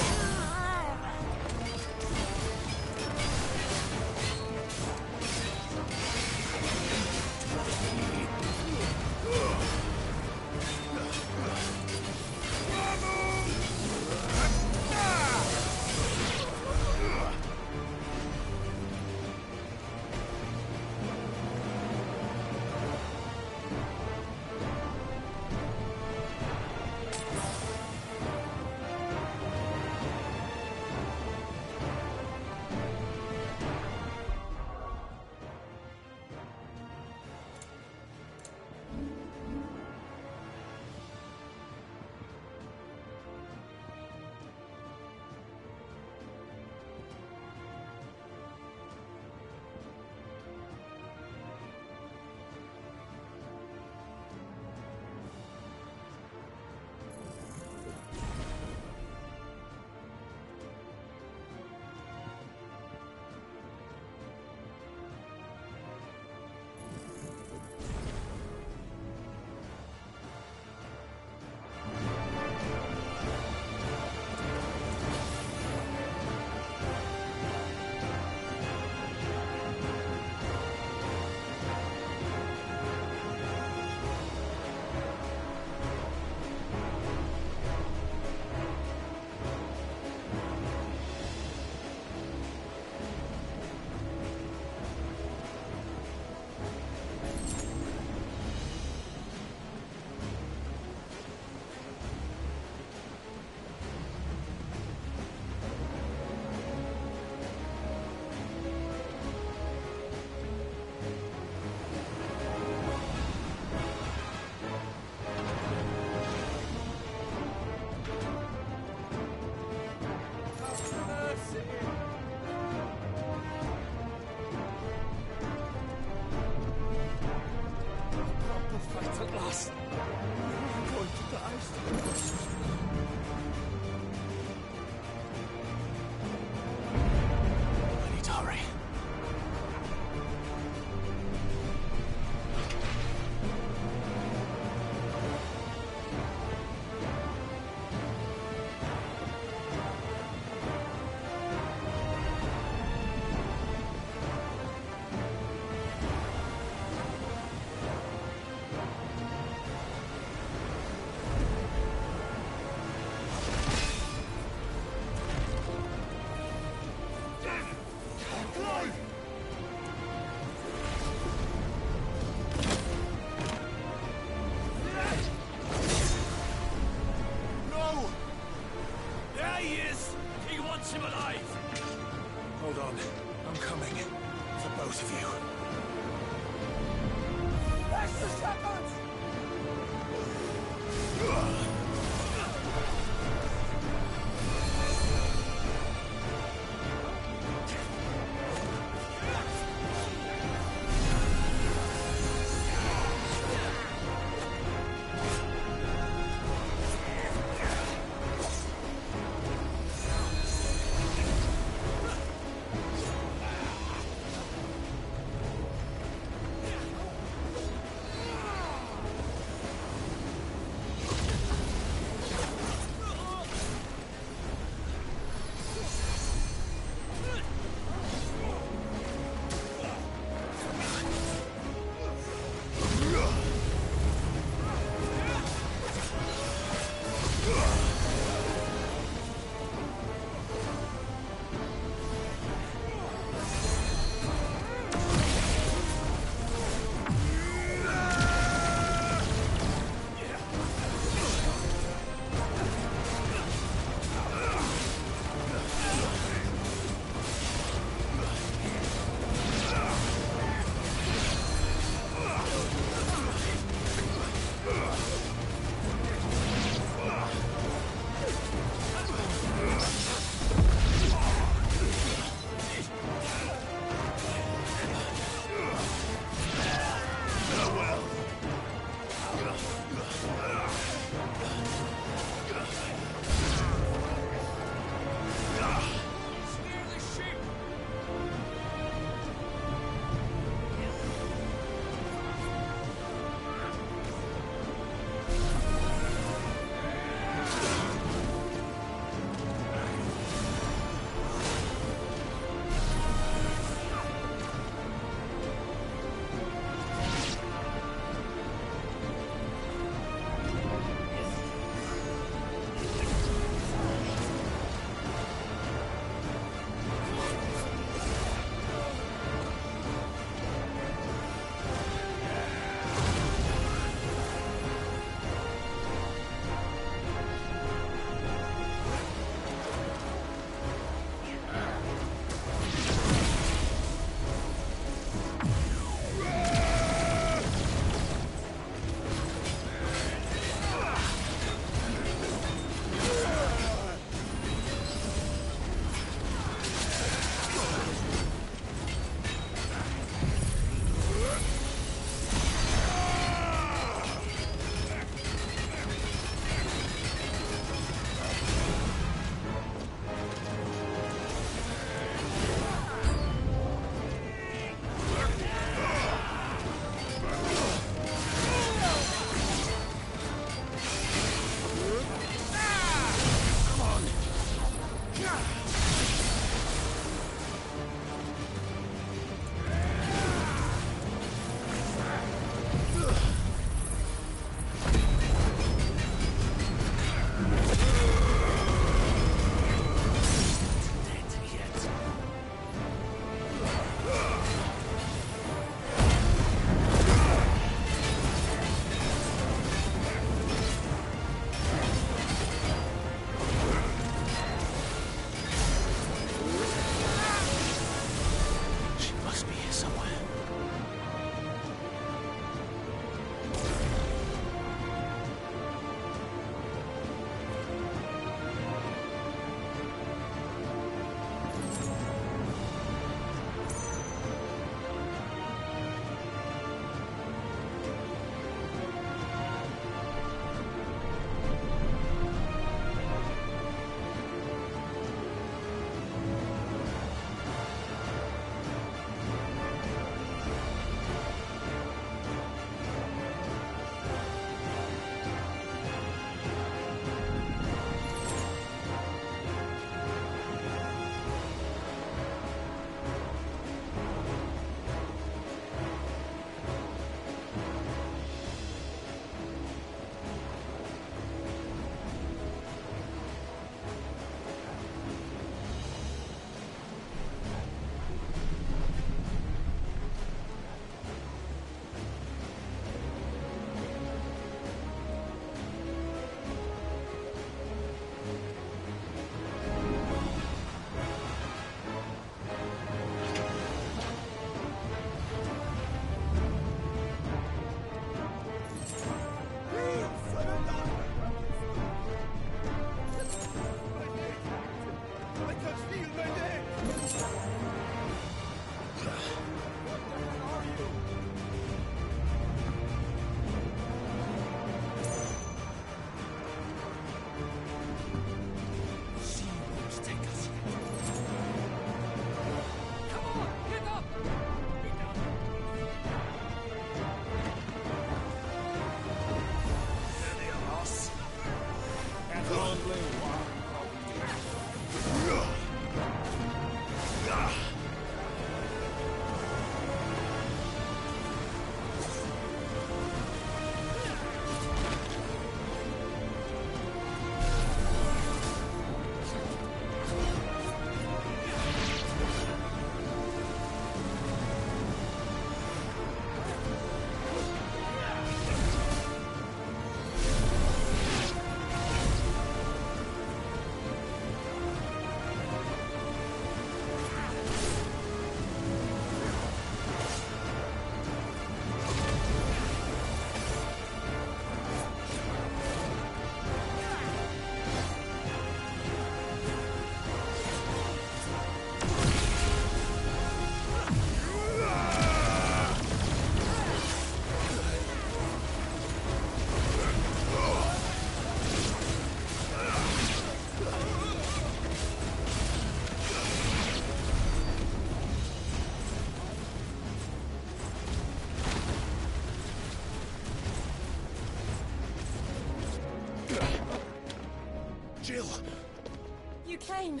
S21: flame!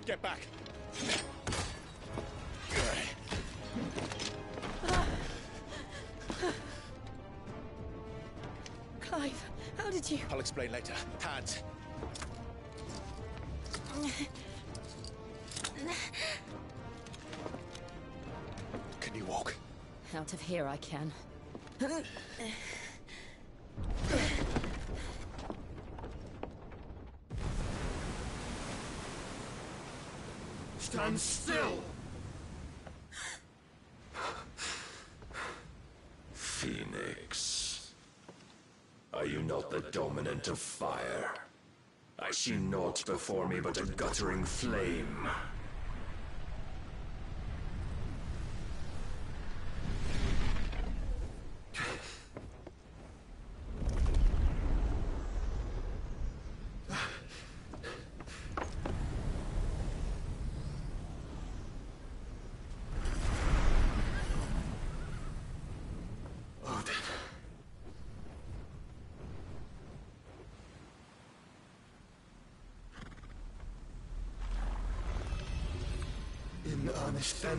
S9: Get back!
S21: Clive, how did you...
S9: I'll explain later. Hands. Can you walk?
S21: Out of here I can.
S5: Stand still!
S12: Phoenix. Are you not the dominant of fire? I see naught before me but a guttering flame.
S15: Odin. In earnest then.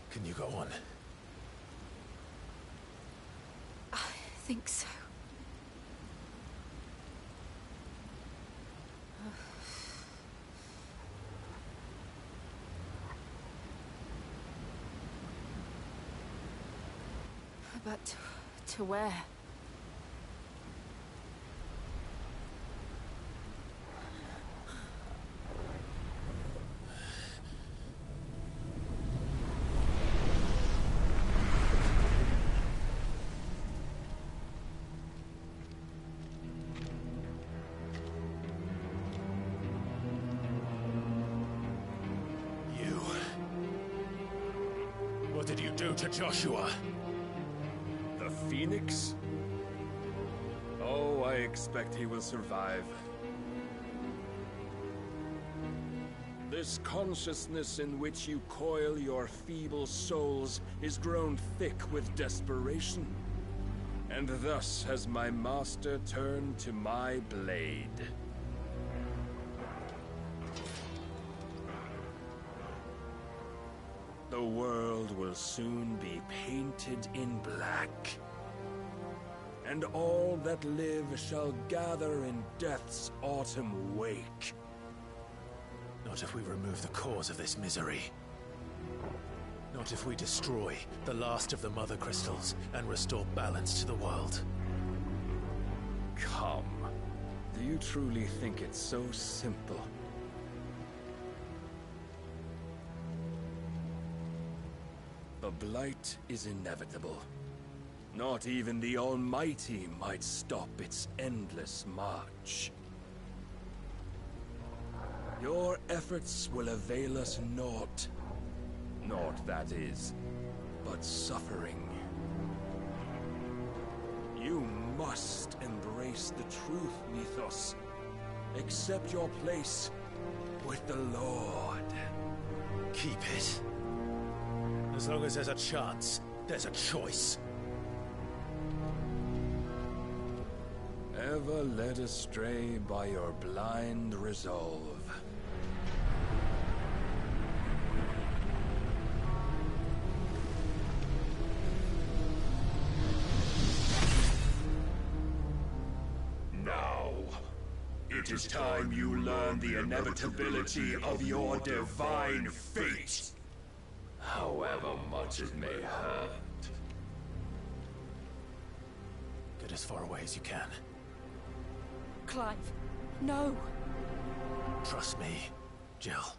S1: Can you go on?
S21: I think so. But to where?
S9: What did you do to Joshua?
S12: The Phoenix? Oh, I expect he will survive. This consciousness in which you coil your feeble souls is grown thick with desperation. And thus has my master turned to my blade. The world will soon be painted in black. And all that live shall gather in death's autumn wake.
S1: Not if we remove the cause of this misery. Not if we destroy the last of the Mother Crystals and restore balance to the world.
S12: Come. Do you truly think it's so simple? The Blight is inevitable. Not even the Almighty might stop its endless march. Your efforts will avail us naught. Naught, that is, but suffering. You must embrace the truth, Mythos. Accept your place with the Lord.
S1: Keep it. As long as there's a chance, there's a choice.
S12: Ever led astray by your blind resolve.
S7: Now, it is time you learn the inevitability of your divine fate, however much it may hurt.
S1: Get as far away as you can.
S11: Clive, no.
S1: Trust me, Jill.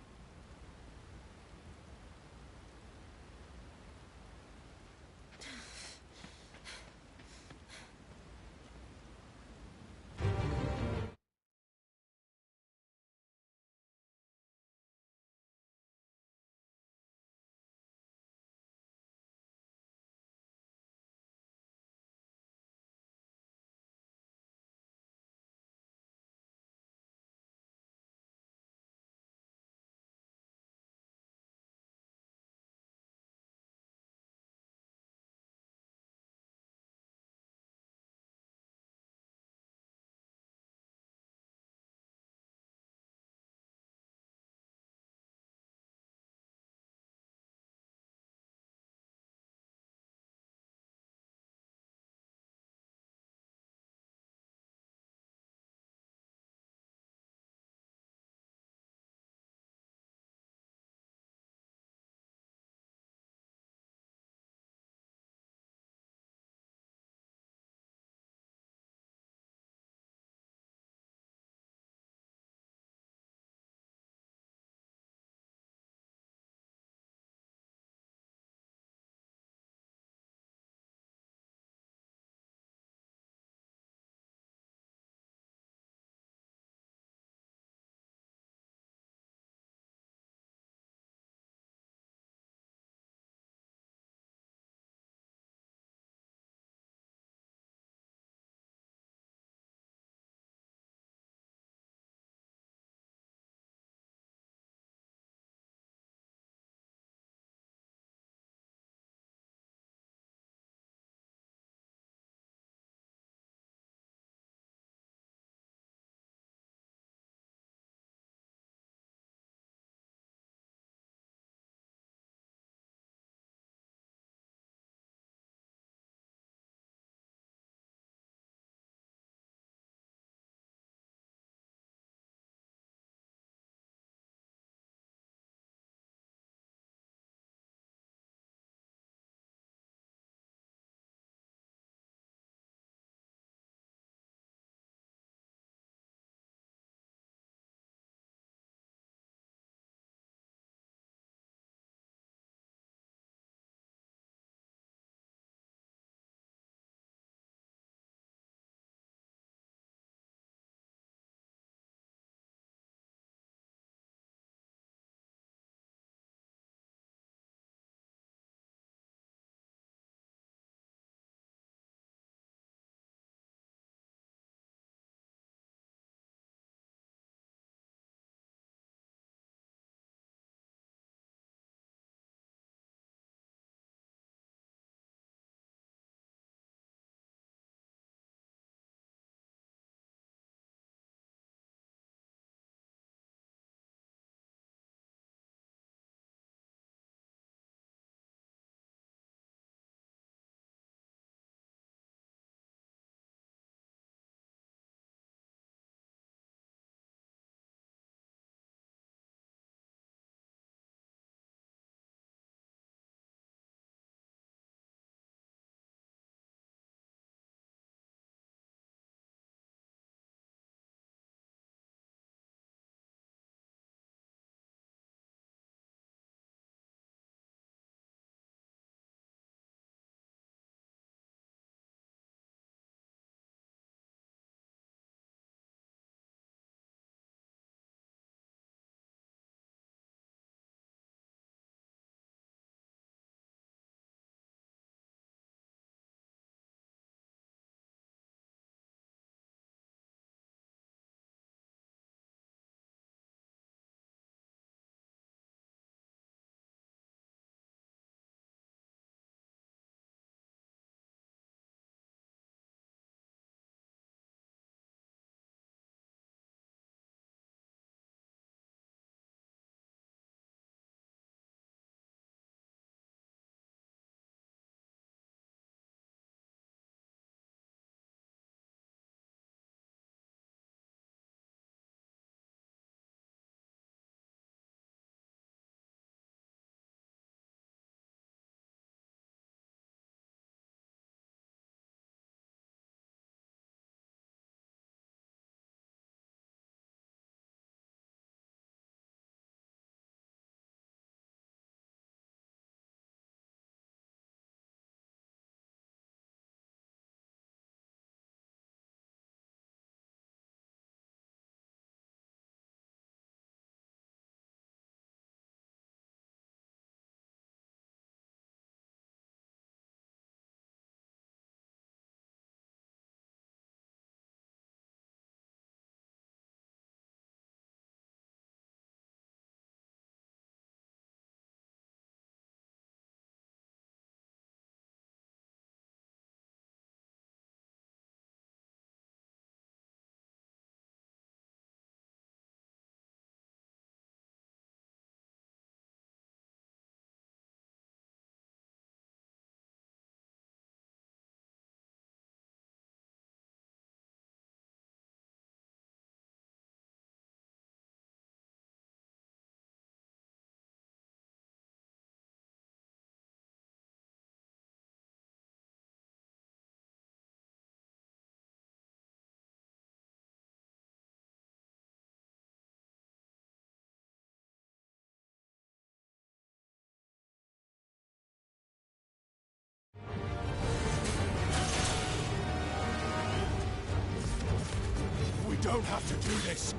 S5: don't have to do this.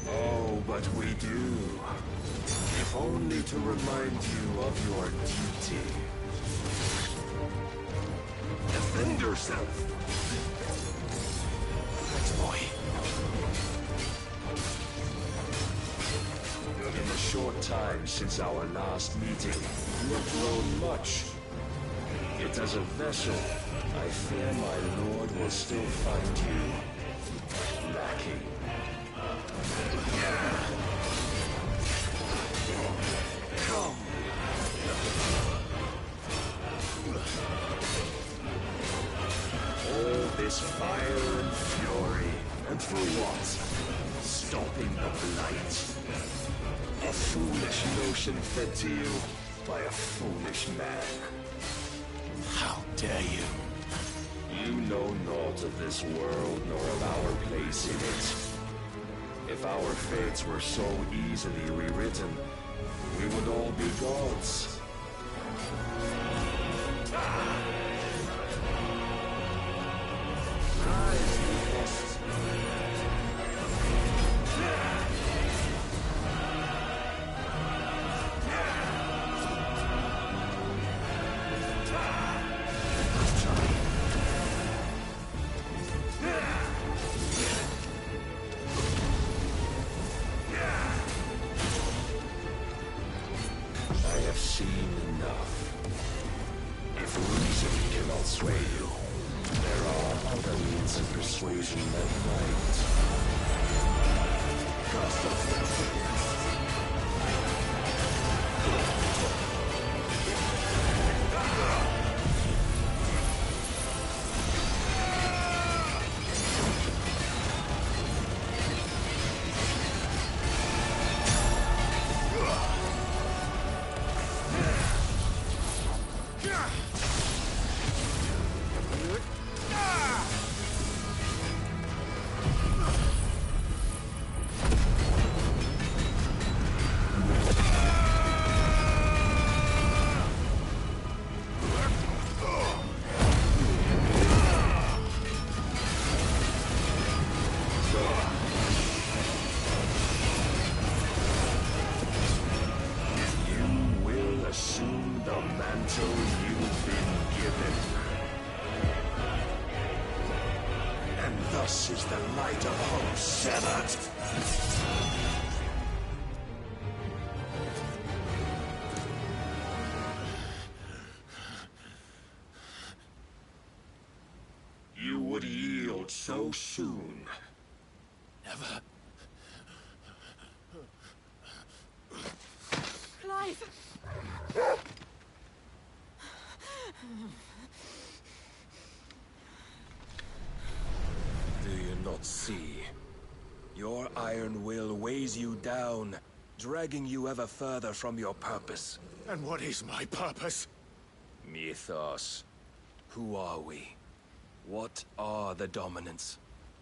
S12: Oh, but we do. If only to remind you of your duty. Defend yourself.
S1: Thanks, boy.
S12: In the short time since our last meeting, you have grown much. Yet as a vessel, I fear my lord will still find you lacking. Come. All this fire and fury, and for what? Stopping the blight. A foolish notion fed to you by a foolish man.
S1: How dare you?
S12: You know naught of this world nor of our place in it. If our fates were so easily rewritten, we would all be gods. Rise, Ff16. I have seen enough. If reason cannot sway you, there are other means of persuasion that might. Thus is the light of hope severed. You would yield so soon.
S1: Never.
S21: Clive!
S12: Do you not see? Your iron will weighs you down, dragging you ever further from your purpose.
S5: And what is my purpose?
S12: Mythos. Who are we? What are the dominants?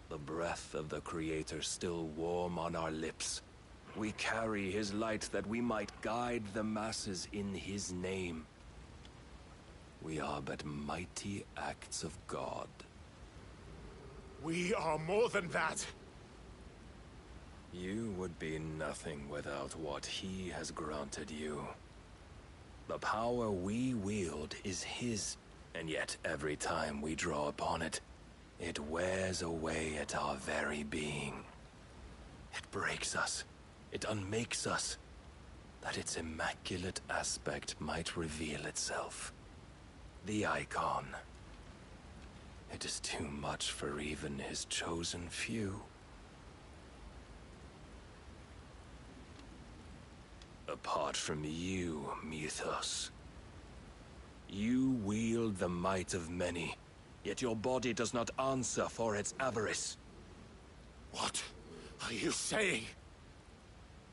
S12: The breath of the Creator still warm on our lips. We carry his light that we might guide the masses in his name. We are but mighty acts of God.
S5: We are more than that.
S12: You would be nothing without what he has granted you. The power we wield is his, and yet every time we draw upon it, it wears away at our very being. It breaks us. It unmakes us, that its immaculate aspect might reveal itself. The icon. It is too much for even his chosen few. Apart from you, Mythos. You wield the might of many, yet your body does not answer for its avarice.
S5: What are you saying?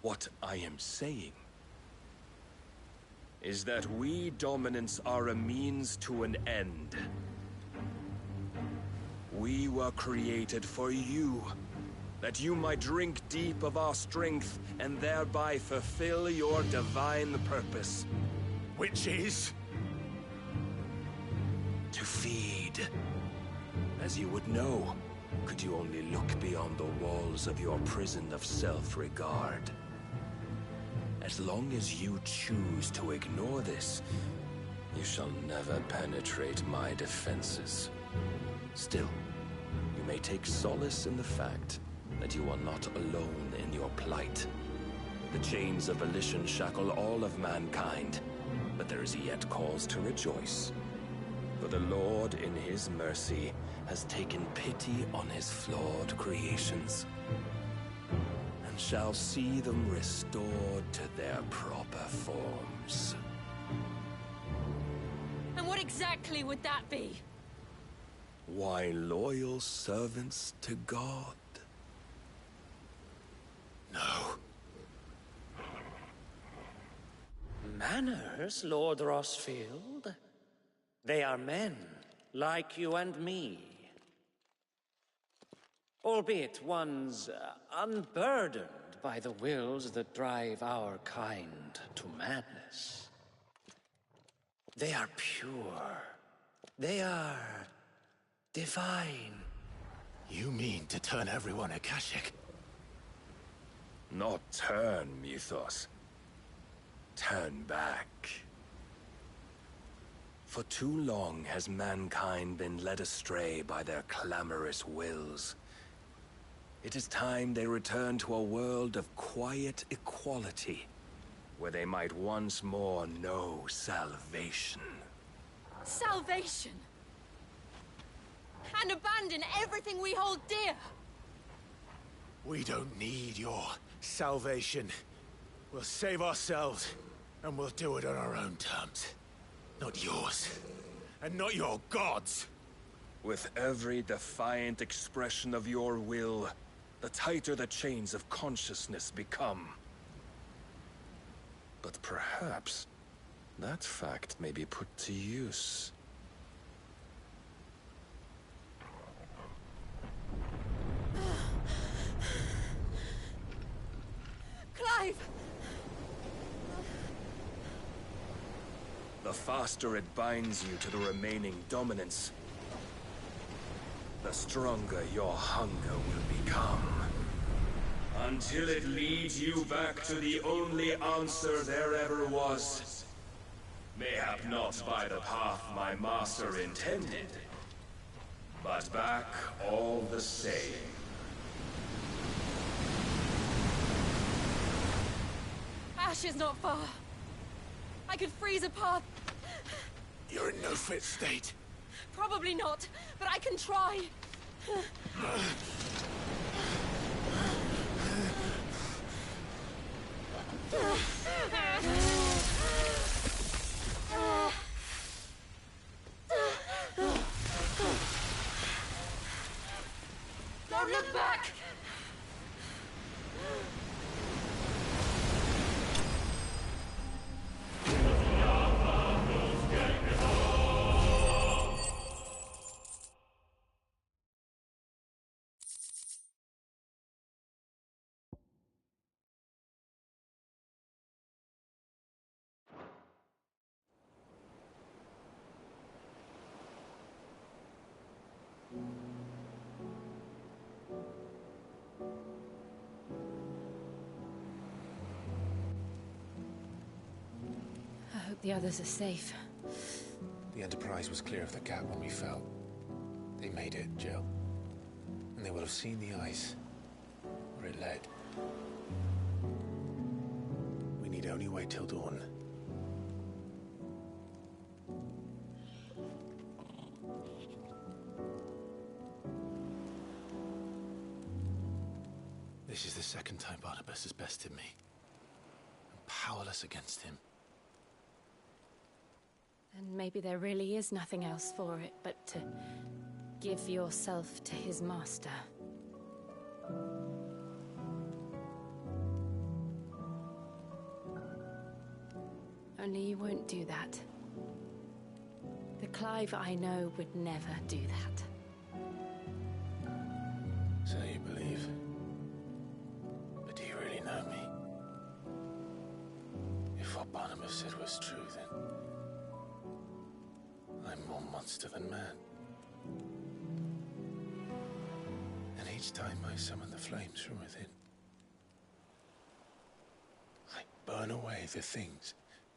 S12: What I am saying is that we dominants are a means to an end. We were created for you, that you might drink deep of our strength and thereby fulfill your divine purpose.
S5: Which is?
S12: To feed. As you would know, Could you only look beyond the walls of your prison of self-regard? As long as you choose to ignore this, you shall never penetrate my defenses. Still, you may take solace in the fact that you are not alone in your plight. The chains of volition shackle all of mankind, but there is yet cause to rejoice. For the Lord, in his mercy, has taken pity on his flawed creations, and shall see them restored to their proper forms.
S11: And what exactly would that be?
S12: Why, loyal servants to God.
S1: No.
S13: Manners, Lord Rossfield? They are men, like you and me. Albeit ones unburdened by the wills that drive our kind to madness. They are pure. They are divine.
S1: You mean to turn everyone Akashic?
S12: Not turn, Mythos. Turn back. For too long has mankind been led astray by their clamorous wills. It is time they return to a world of quiet equality, where they might once more know salvation.
S11: Salvation? And abandon everything we hold dear?
S1: We don't need your salvation. We'll save ourselves, and we'll do it on our own terms. Not yours, and not your gods.
S12: With every defiant expression of your will, the tighter the chains of consciousness become. But perhaps that fact may be put to use.
S11: Clive!
S12: The faster it binds you to the remaining dominance, the stronger your hunger will become. Until it leads you back to the only answer there ever was. Mayhap not by the path my master intended, but back all the same.
S11: Ash is not far. I could freeze a path.
S1: You're in no fit state.
S11: Probably not, but I can try. Don't look back!
S16: I hope the others are safe.
S1: The Enterprise was clear of the gap when we fell. They made it, Jill. And they will have seen the ice, where it led. We need only wait till dawn. This is the second time Barnabas has bested me. I'm powerless against him.
S16: And maybe there really is nothing else for it but to give yourself to his master. Only you won't do that. The Clive I know would never do that.
S1: So you believe. But do you really know me? If what Barnabas said was true, then I'm more monster than man. Each time I summon the flames from within, I burn away the things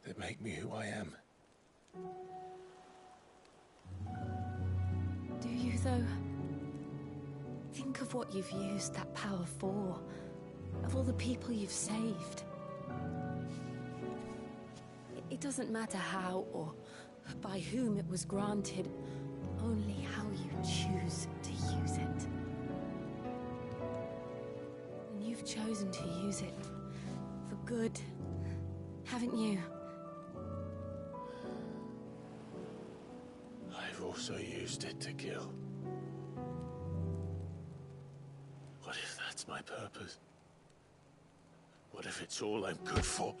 S1: that make me who I am.
S11: Do you, though? Think of what you've used that power for, of all the people you've saved. It doesn't matter how or by whom it was granted, only how you choose to use it. And you've chosen to use it for good, haven't you?
S1: I've also used it to kill. What if that's my purpose? What if it's all I'm good for?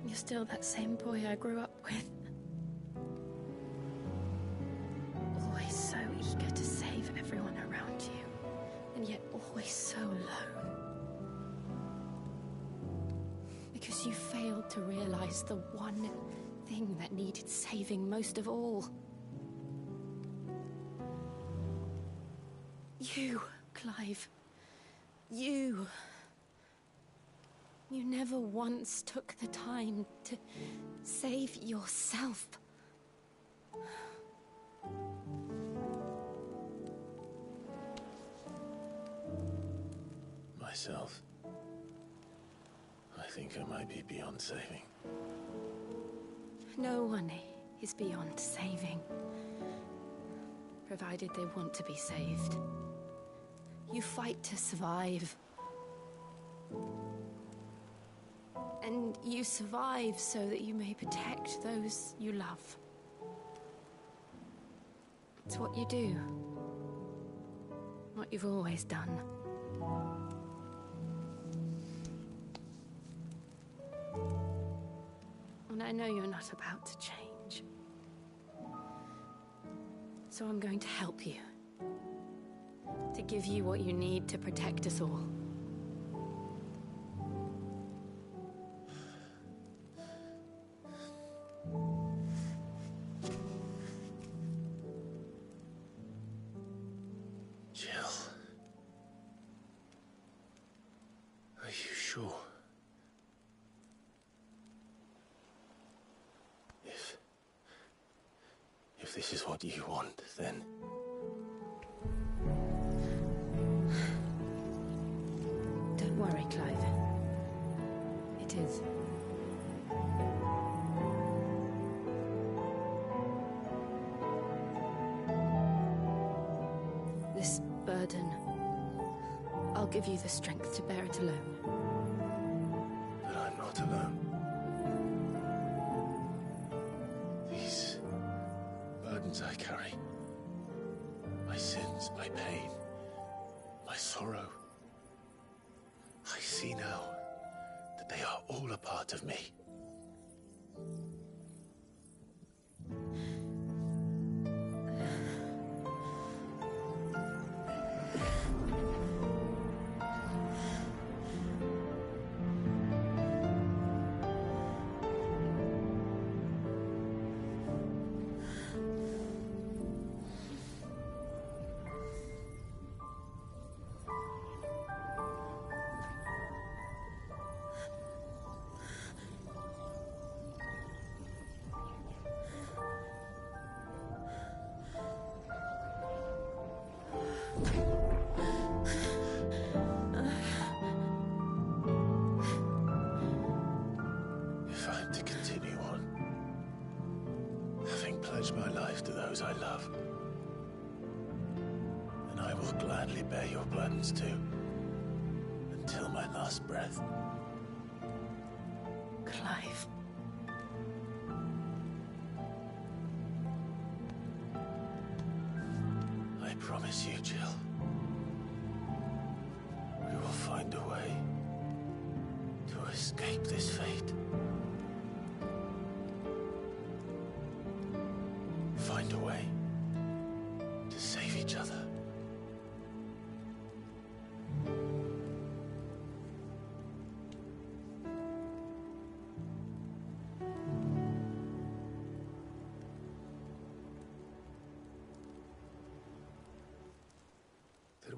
S11: You're still that same boy I grew up with. Always so eager to save everyone around you, and yet always so alone. Because you failed to realize the one thing that needed saving most of all. You, Clive. You. You never once took the time to save yourself.
S1: Myself? I think I might be beyond saving.
S11: No one is beyond saving, provided they want to be saved. You fight to survive. And you survive so that you may protect those you love. It's what you do. What you've always done. And I know you're not about to change. So I'm going to help you. To give you what you need to protect us all.
S1: Jill. Are you sure? If this is what you want, then...
S11: Don't worry, Clive. It is. This burden, I'll give you the strength to bear it alone.
S1: But I'm not alone. These burdens I carry, my sins, my pain, my sorrow, I see now that they are all a part of me. If I'm to continue on, having pledged my life to those I love, then I will gladly bear your burdens too, until my last breath.
S11: Clive.
S1: I promise you, Jill, we will find a way to escape this fate. Find a way to save each other.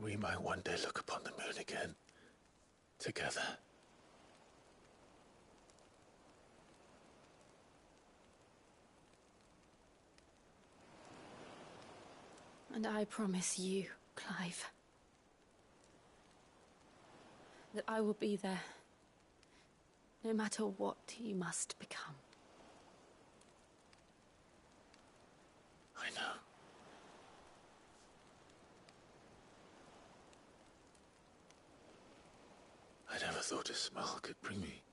S1: we might one day look upon the moon again, together.
S11: And I promise you, Clive, that I will be there, no matter what you must become.
S1: I know. I never thought a smile could bring me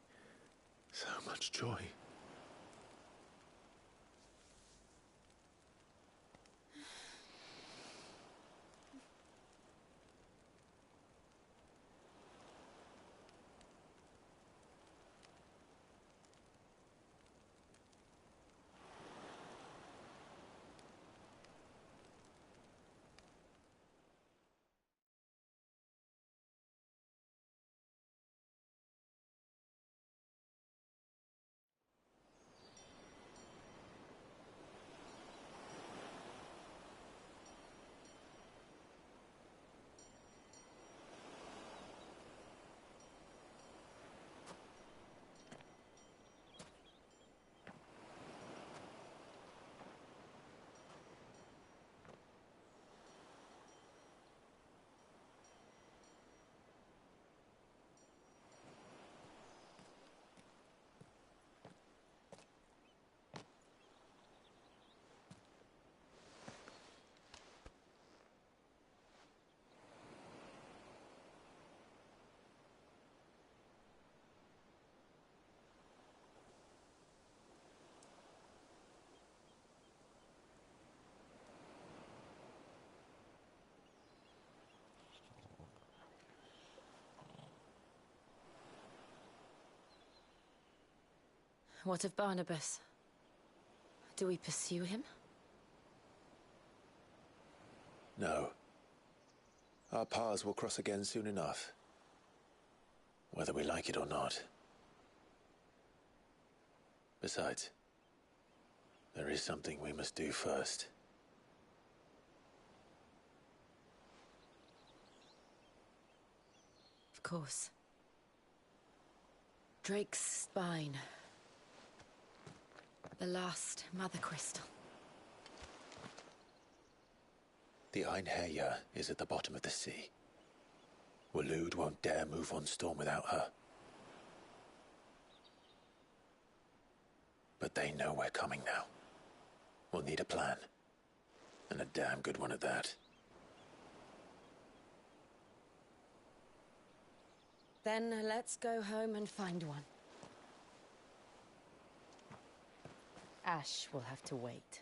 S1: so much joy.
S11: What of Barnabas? Do we pursue him?
S1: No. Our paths will cross again soon enough. Whether we like it or not. Besides, there is something we must do first.
S11: Of course. Drake's spine. The last Mother Crystal.
S1: The Einherja is at the bottom of the sea. Waloed won't dare move on Storm without her. But they know we're coming now. We'll need a plan. And a damn good one at that.
S11: Then let's go home and find one. Ash will have to wait.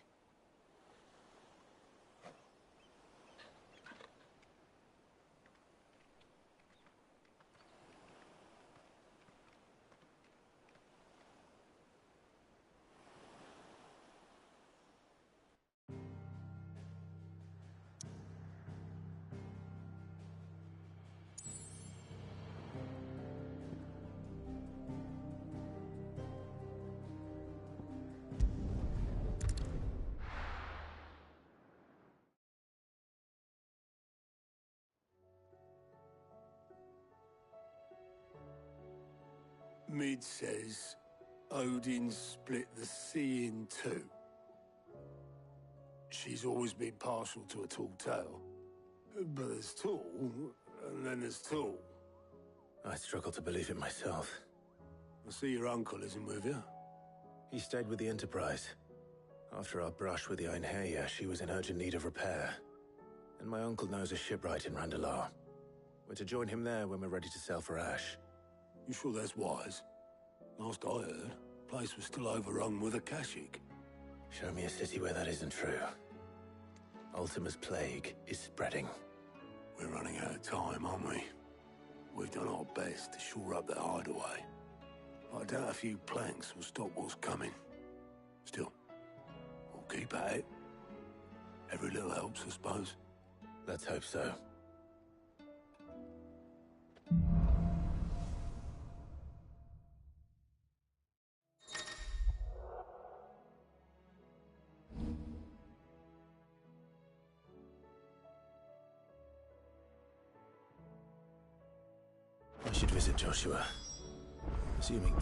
S18: Mid says Odin split the sea in two. She's always been partial to a tall tale. But there's tall, and then there's tall.
S1: I struggle to believe it myself.
S18: I see your uncle isn't with you.
S1: He stayed with the Enterprise. After our brush with the Einherja, she was in urgent need of repair. And my uncle knows a shipwright in Randalar. We're to join him there when we're ready to sail for Ash.
S18: You sure that's wise? Last I heard, the place was still overrun with Akashic.
S1: Show me a city where that isn't true. Ultima's plague is spreading.
S18: We're running out of time, aren't we? We've done our best to shore up that hideaway. I doubt a few planks will stop what's coming. Still, we'll keep at it. Every little helps, I suppose.
S1: Let's hope so. should visit Joshua. Assuming...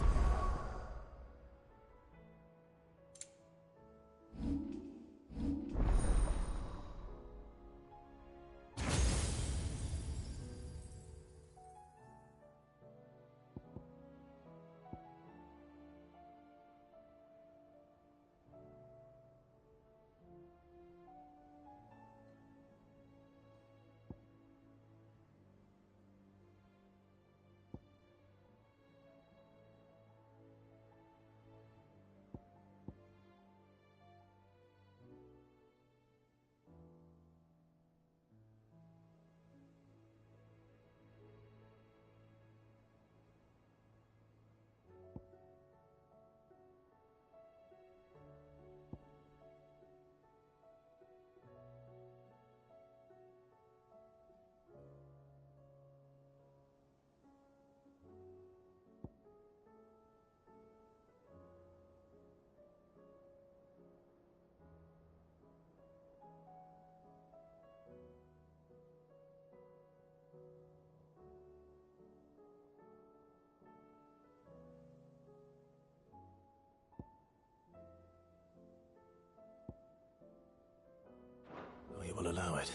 S1: Oh, you will allow it.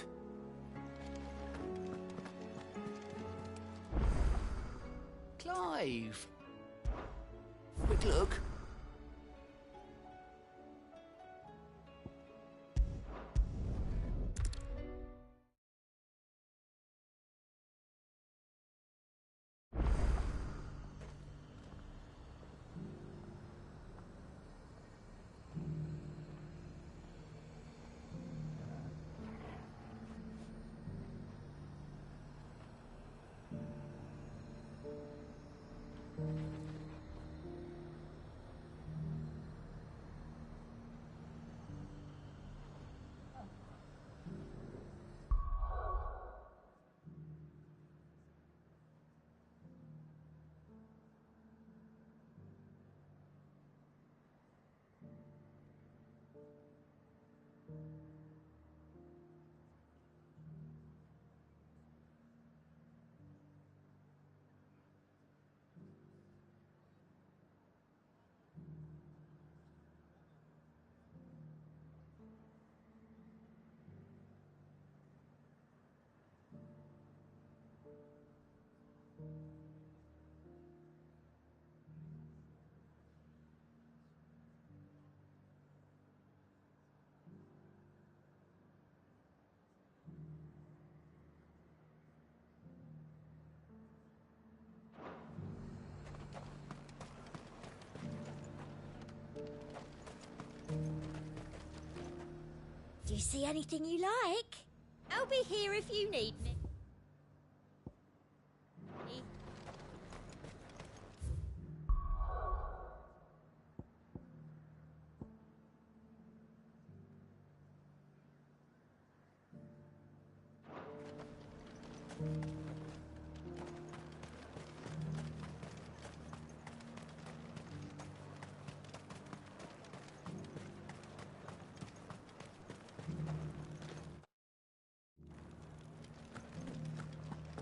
S10: Clive! Quick look.
S21: Do you see anything you like? I'll be here if you need me.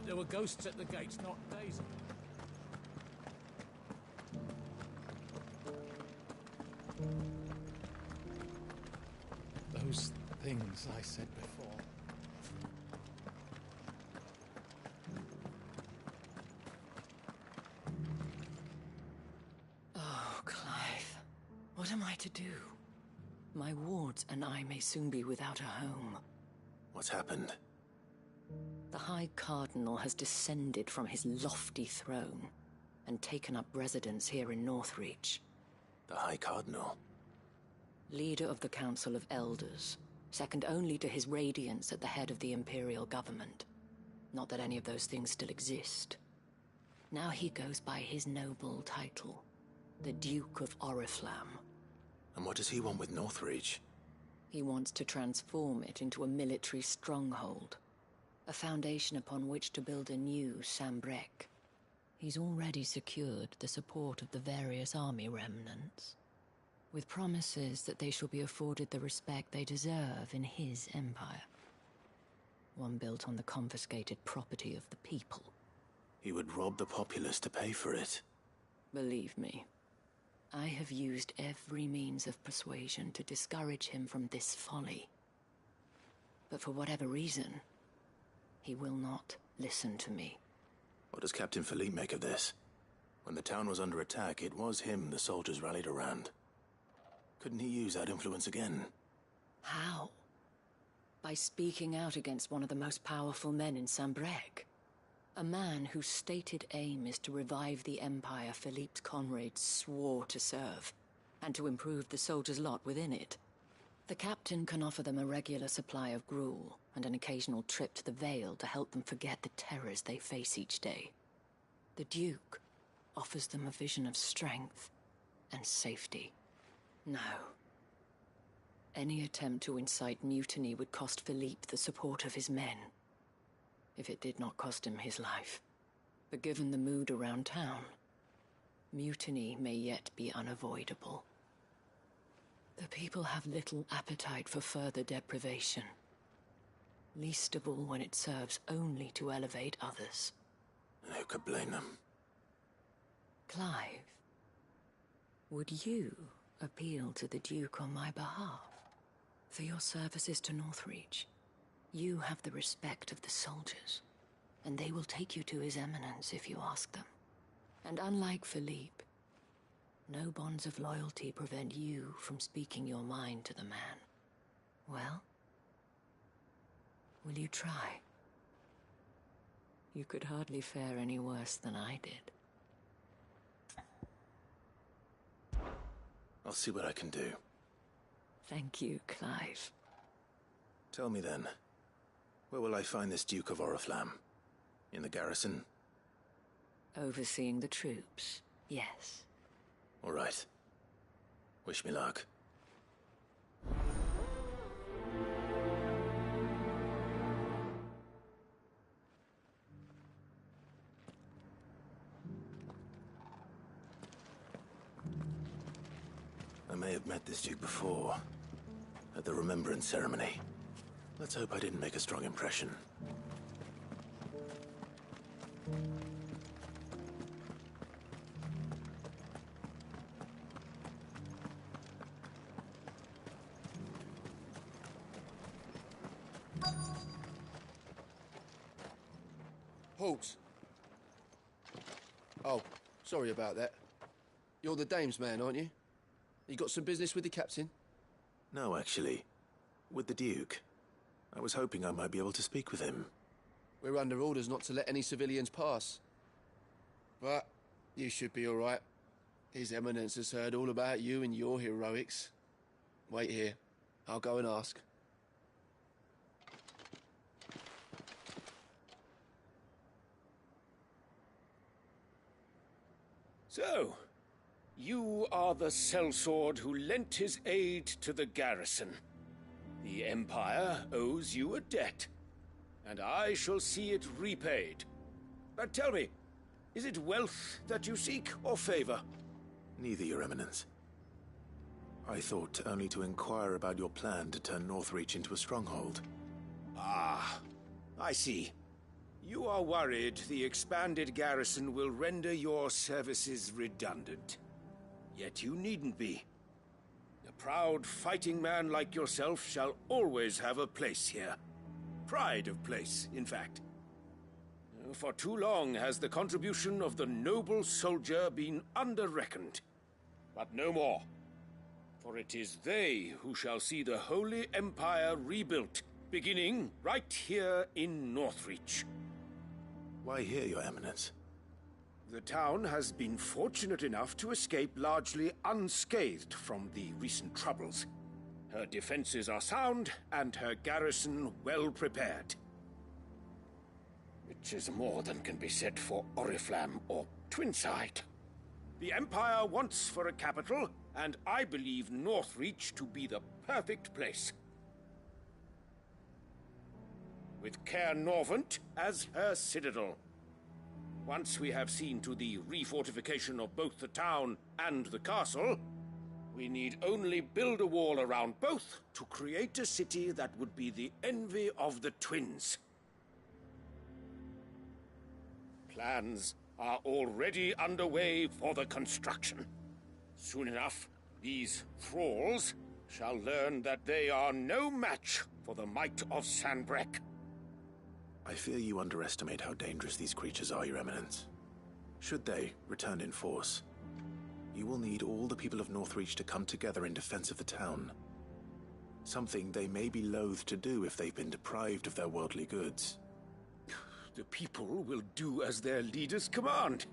S5: There were ghosts at the gates not days ago. Those things I said before.
S11: Oh, Clive. What am I to do? My wards and I may soon be without a home.
S1: What's happened?
S11: The High Cardinal has descended from his lofty throne and taken up residence here in Northreach.
S1: The High Cardinal?
S11: Leader of the Council of Elders, second only to his Radiance at the head of the Imperial government. Not that any of those things still exist. Now he goes by his noble title, the Duke of Oriflamme.
S1: And what does he want with Northreach?
S11: He wants to transform it into a military stronghold. A foundation upon which to build a new Sambrec. He's already secured the support of the various army remnants, with promises that they shall be afforded the respect they deserve in his empire. One built on the confiscated property of the people.
S1: He would rob the populace to pay for it.
S11: Believe me, I have used every means of persuasion to discourage him from this folly. But for whatever reason, he will not listen to me.
S1: What does Captain Philippe make of this? When the town was under attack, it was him the soldiers rallied around. Couldn't he use that influence again?
S11: How? By speaking out against one of the most powerful men in Sambrec. A man whose stated aim is to revive the empire Philippe's comrades swore to serve, and to improve the soldiers' lot within it. The captain can offer them a regular supply of gruel, and an occasional trip to the Vale to help them forget the terrors they face each day. The Duke offers them a vision of strength and safety. No. Any attempt to incite mutiny would cost Philippe the support of his men, if it did not cost him his life. But given the mood around town, mutiny may yet be unavoidable. The people have little appetite for further deprivation, least of all when it serves only to elevate others.
S1: Who could blame them?
S11: Clive, would you appeal to the Duke on my behalf? For your services to Northreach, you have the respect of the soldiers, and they will take you to His Eminence if you ask them. And unlike Philippe, no bonds of loyalty prevent you from speaking your mind to the man. Well, will you try? You could hardly fare any worse than I did.
S1: I'll see what I can do.
S11: Thank you, Clive.
S1: Tell me then, where will I find this Duke of Oriflamme? In the garrison?
S11: Overseeing the troops, yes.
S1: All right. Wish me luck. I may have met this Duke before, at the Remembrance Ceremony. Let's hope I didn't make a strong impression.
S19: Halt! Oh, sorry about that. You're the dame's man, aren't you? You got some business with the captain?
S1: No, actually. With the Duke. I was hoping I might be able to speak with him.
S19: We're under orders not to let any civilians pass. But you should be all right. His Eminence has heard all about you and your heroics. Wait here. I'll go and ask.
S7: So, you are the sellsword who lent his aid to the garrison. The Empire owes you a debt, and I shall see it repaid. But tell me, is it wealth that you seek, or favor?
S1: Neither, Your Eminence. I thought only to inquire about your plan to turn Northreach into a stronghold.
S7: Ah, I see. You are worried the expanded garrison will render your services redundant. Yet you needn't be. A proud fighting man like yourself shall always have a place here. Pride of place, in fact. For too long has the contribution of the noble soldier been under-reckoned. But no more. For it is they who shall see the Holy Empire rebuilt, beginning right here in Northreach.
S1: Why here, Your Eminence?
S7: The town has been fortunate enough to escape largely unscathed from the recent troubles. Her defenses are sound, and her garrison well prepared. Which is more than can be said for Oriflamme or Twinside. The Empire wants for a capital, and I believe Northreach to be the perfect place. With Caer Norvent as her citadel. Once we have seen to the refortification of both the town and the castle, we need only build a wall around both to create a city that would be the envy of the twins. Plans are already underway for the construction. Soon enough, these thralls shall learn that they are no match for the might of Sanbreque.
S1: I fear you underestimate how dangerous these creatures are, Your Eminence. Should they return in force, you will need all the people of Northreach to come together in defense of the town. Something they may be loath to do if they've been deprived of their worldly goods.
S7: The people will do as their leaders command.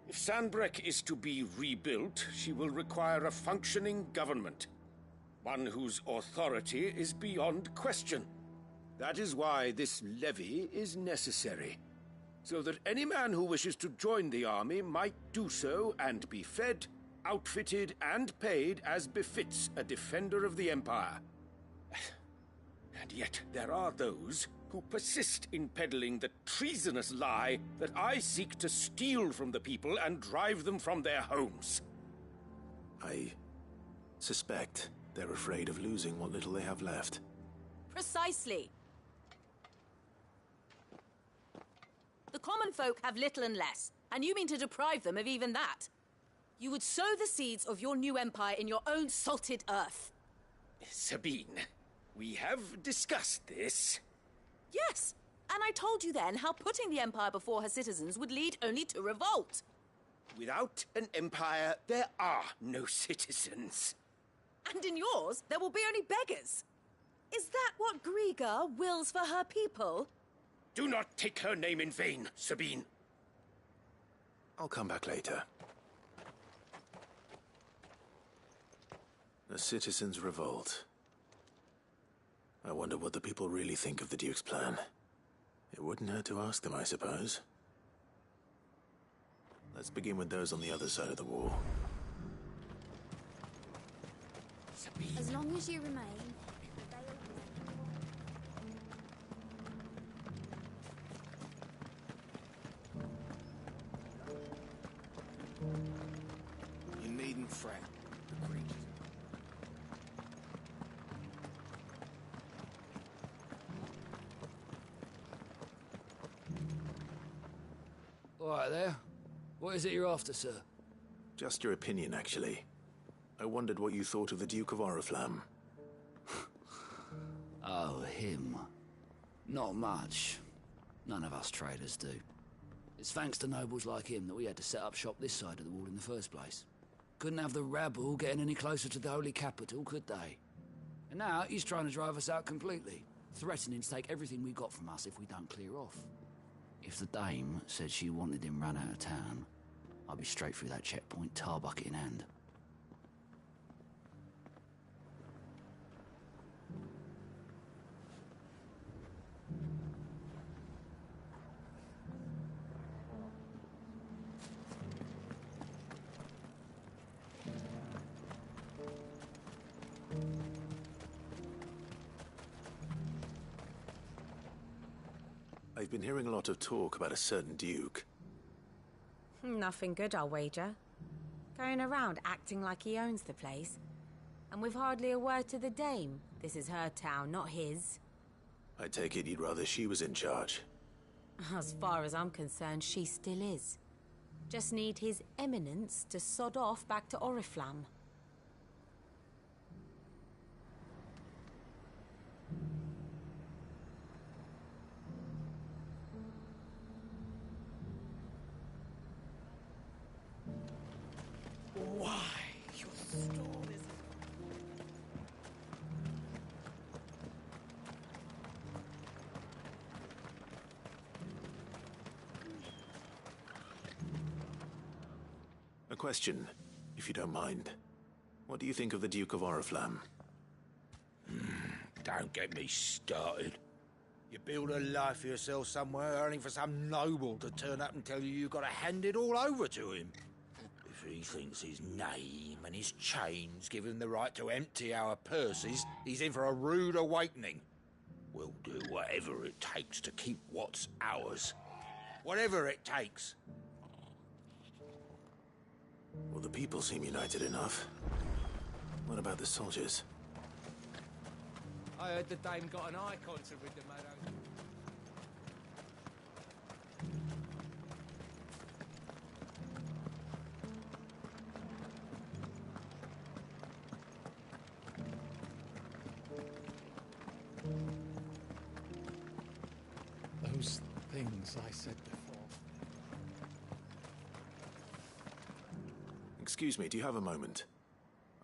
S7: If Sanbreque is to be rebuilt, she will require a functioning government. One whose authority is beyond question. That is why this levy is necessary. So that any man who wishes to join the army might do so and be fed, outfitted, and paid as befits a defender of the Empire. And yet there are those who persist in peddling the treasonous lie that I seek to steal from the people and drive them from their homes.
S1: I suspect they're afraid of losing what little they have left.
S4: Precisely. The common folk have little and less, and you mean to deprive them of even that. You would sow the seeds of your new empire in your own salted earth.
S7: Sabine, we have discussed this.
S4: Yes, and I told you then how putting the empire before her citizens would lead only to revolt.
S7: Without an empire, there are no citizens.
S4: And in yours, there will be only beggars. Is that what Griga wills for her people?
S7: Do not take her name in vain, Sabine.
S1: I'll come back later. The citizens revolt. I wonder what the people really think of the Duke's plan. It wouldn't hurt to ask them, I suppose. Let's begin with those on the other side of the wall.
S16: As long as you remain...
S6: You needn't fret. The creatures.
S20: All right there. What is it you're after, sir?
S1: Just your opinion, actually. I wondered what you thought of the Duke of Oriflamme.
S20: Oh, him. Not much. None of us traders do. It's thanks to nobles like him that we had to set up shop this side of the wall in the first place. Couldn't have the rabble getting any closer to the holy capital, could they? And now he's trying to drive us out completely, threatening to take everything we got from us if we don't clear off. If the dame said she wanted him run out of town, I'd be straight through that checkpoint, tar bucket in hand.
S1: I've been hearing a lot of talk about a certain Duke.
S22: Nothing good, I'll wager. Going around acting like he owns the place. And with hardly a word to the dame. This is her town, not his.
S1: I take it you'd rather she was in charge.
S22: As far as I'm concerned, she still is. Just need his eminence to sod off back to Oriflamme.
S6: Why? Your storm is...
S1: A question, if you don't mind. What do you think of the Duke of Oriflamme?
S6: Don't get me started. You build a life for yourself somewhere, only for some noble to turn up and tell you got to hand it all over to him. If he thinks his name and his chains give him the right to empty our purses, he's in for a rude awakening. We'll do whatever it takes to keep what's ours. Whatever it takes.
S1: Well, the people seem united enough. What about the soldiers?
S2: I heard the dame got an eye concert with the
S3: those things I said before.
S1: Excuse me, do you have a moment?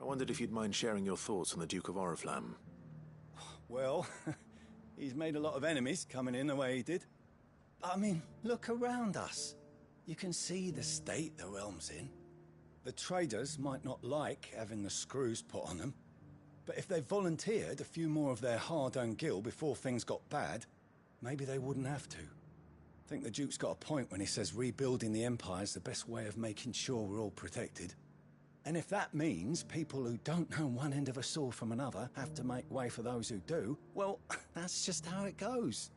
S1: I wondered if you'd mind sharing your thoughts on the Duke of Oriflamme.
S3: Well, he's made a lot of enemies coming in the way he did. I mean, look around us. You can see the state the realm's in. The traders might not like having the screws put on them, but if they volunteered a few more of their hard-earned gil before things got bad, maybe they wouldn't have to. I think the Duke's got a point when he says rebuilding the Empire's the best way of making sure we're all protected. And if that means people who don't know one end of a sword from another have to make way for those who do, well, that's just how it goes.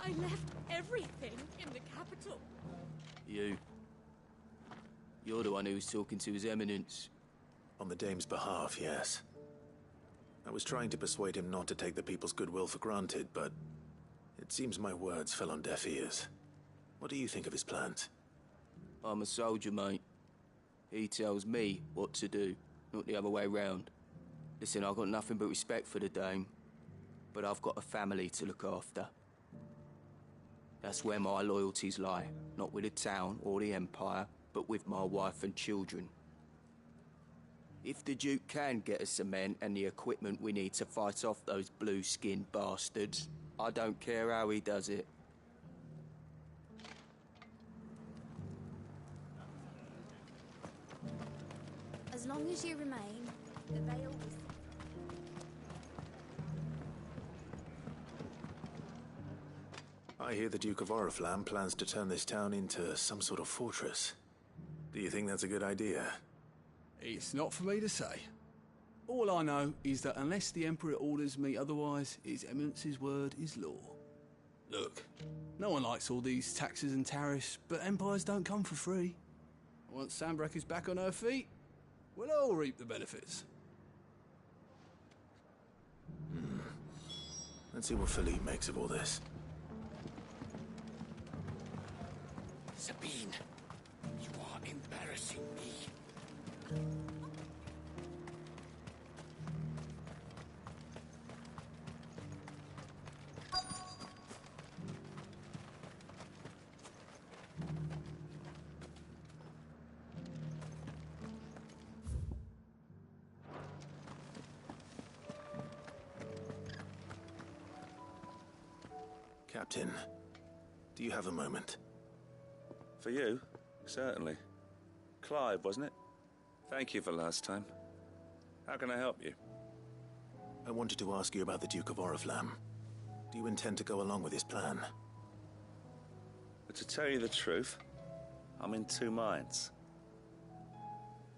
S8: I left everything in the capital.
S19: You're the one who was talking to His Eminence.
S1: On the Dame's behalf, yes. I was trying to persuade him not to take the people's goodwill for granted, but it seems my words fell on deaf ears. What do you think of his plans?
S19: I'm a soldier, mate. He tells me what to do, not the other way round. Listen, I've got nothing but respect for the Dame, but I've got a family to look after. That's where my loyalties lie, not with the town or the Empire, but with my wife and children. If the Duke can get us the men and the equipment we need to fight off those blue-skinned bastards, I don't care how he does it.
S21: As long as you remain, the veil will...
S1: I hear the Duke of Oriflamme plans to turn this town into some sort of fortress. Do you think that's a good idea?
S17: It's not for me to say. All I know is that unless the Emperor orders me otherwise, His Eminence's word is law. Look, no one likes all these taxes and tariffs, but empires don't come for free. Once Sanbreque is back on her feet, we'll all reap the benefits.
S1: Let's see what Philippe makes of all this.
S6: Sabine, you are embarrassing me.
S1: Captain, do you have a moment?
S24: For you? Certainly. Clive, wasn't it? Thank you for last time. How can I help you?
S1: I wanted to ask you about the Duke of Oriflamme. Do you intend to go along with his plan?
S24: But to tell you the truth, I'm in two minds.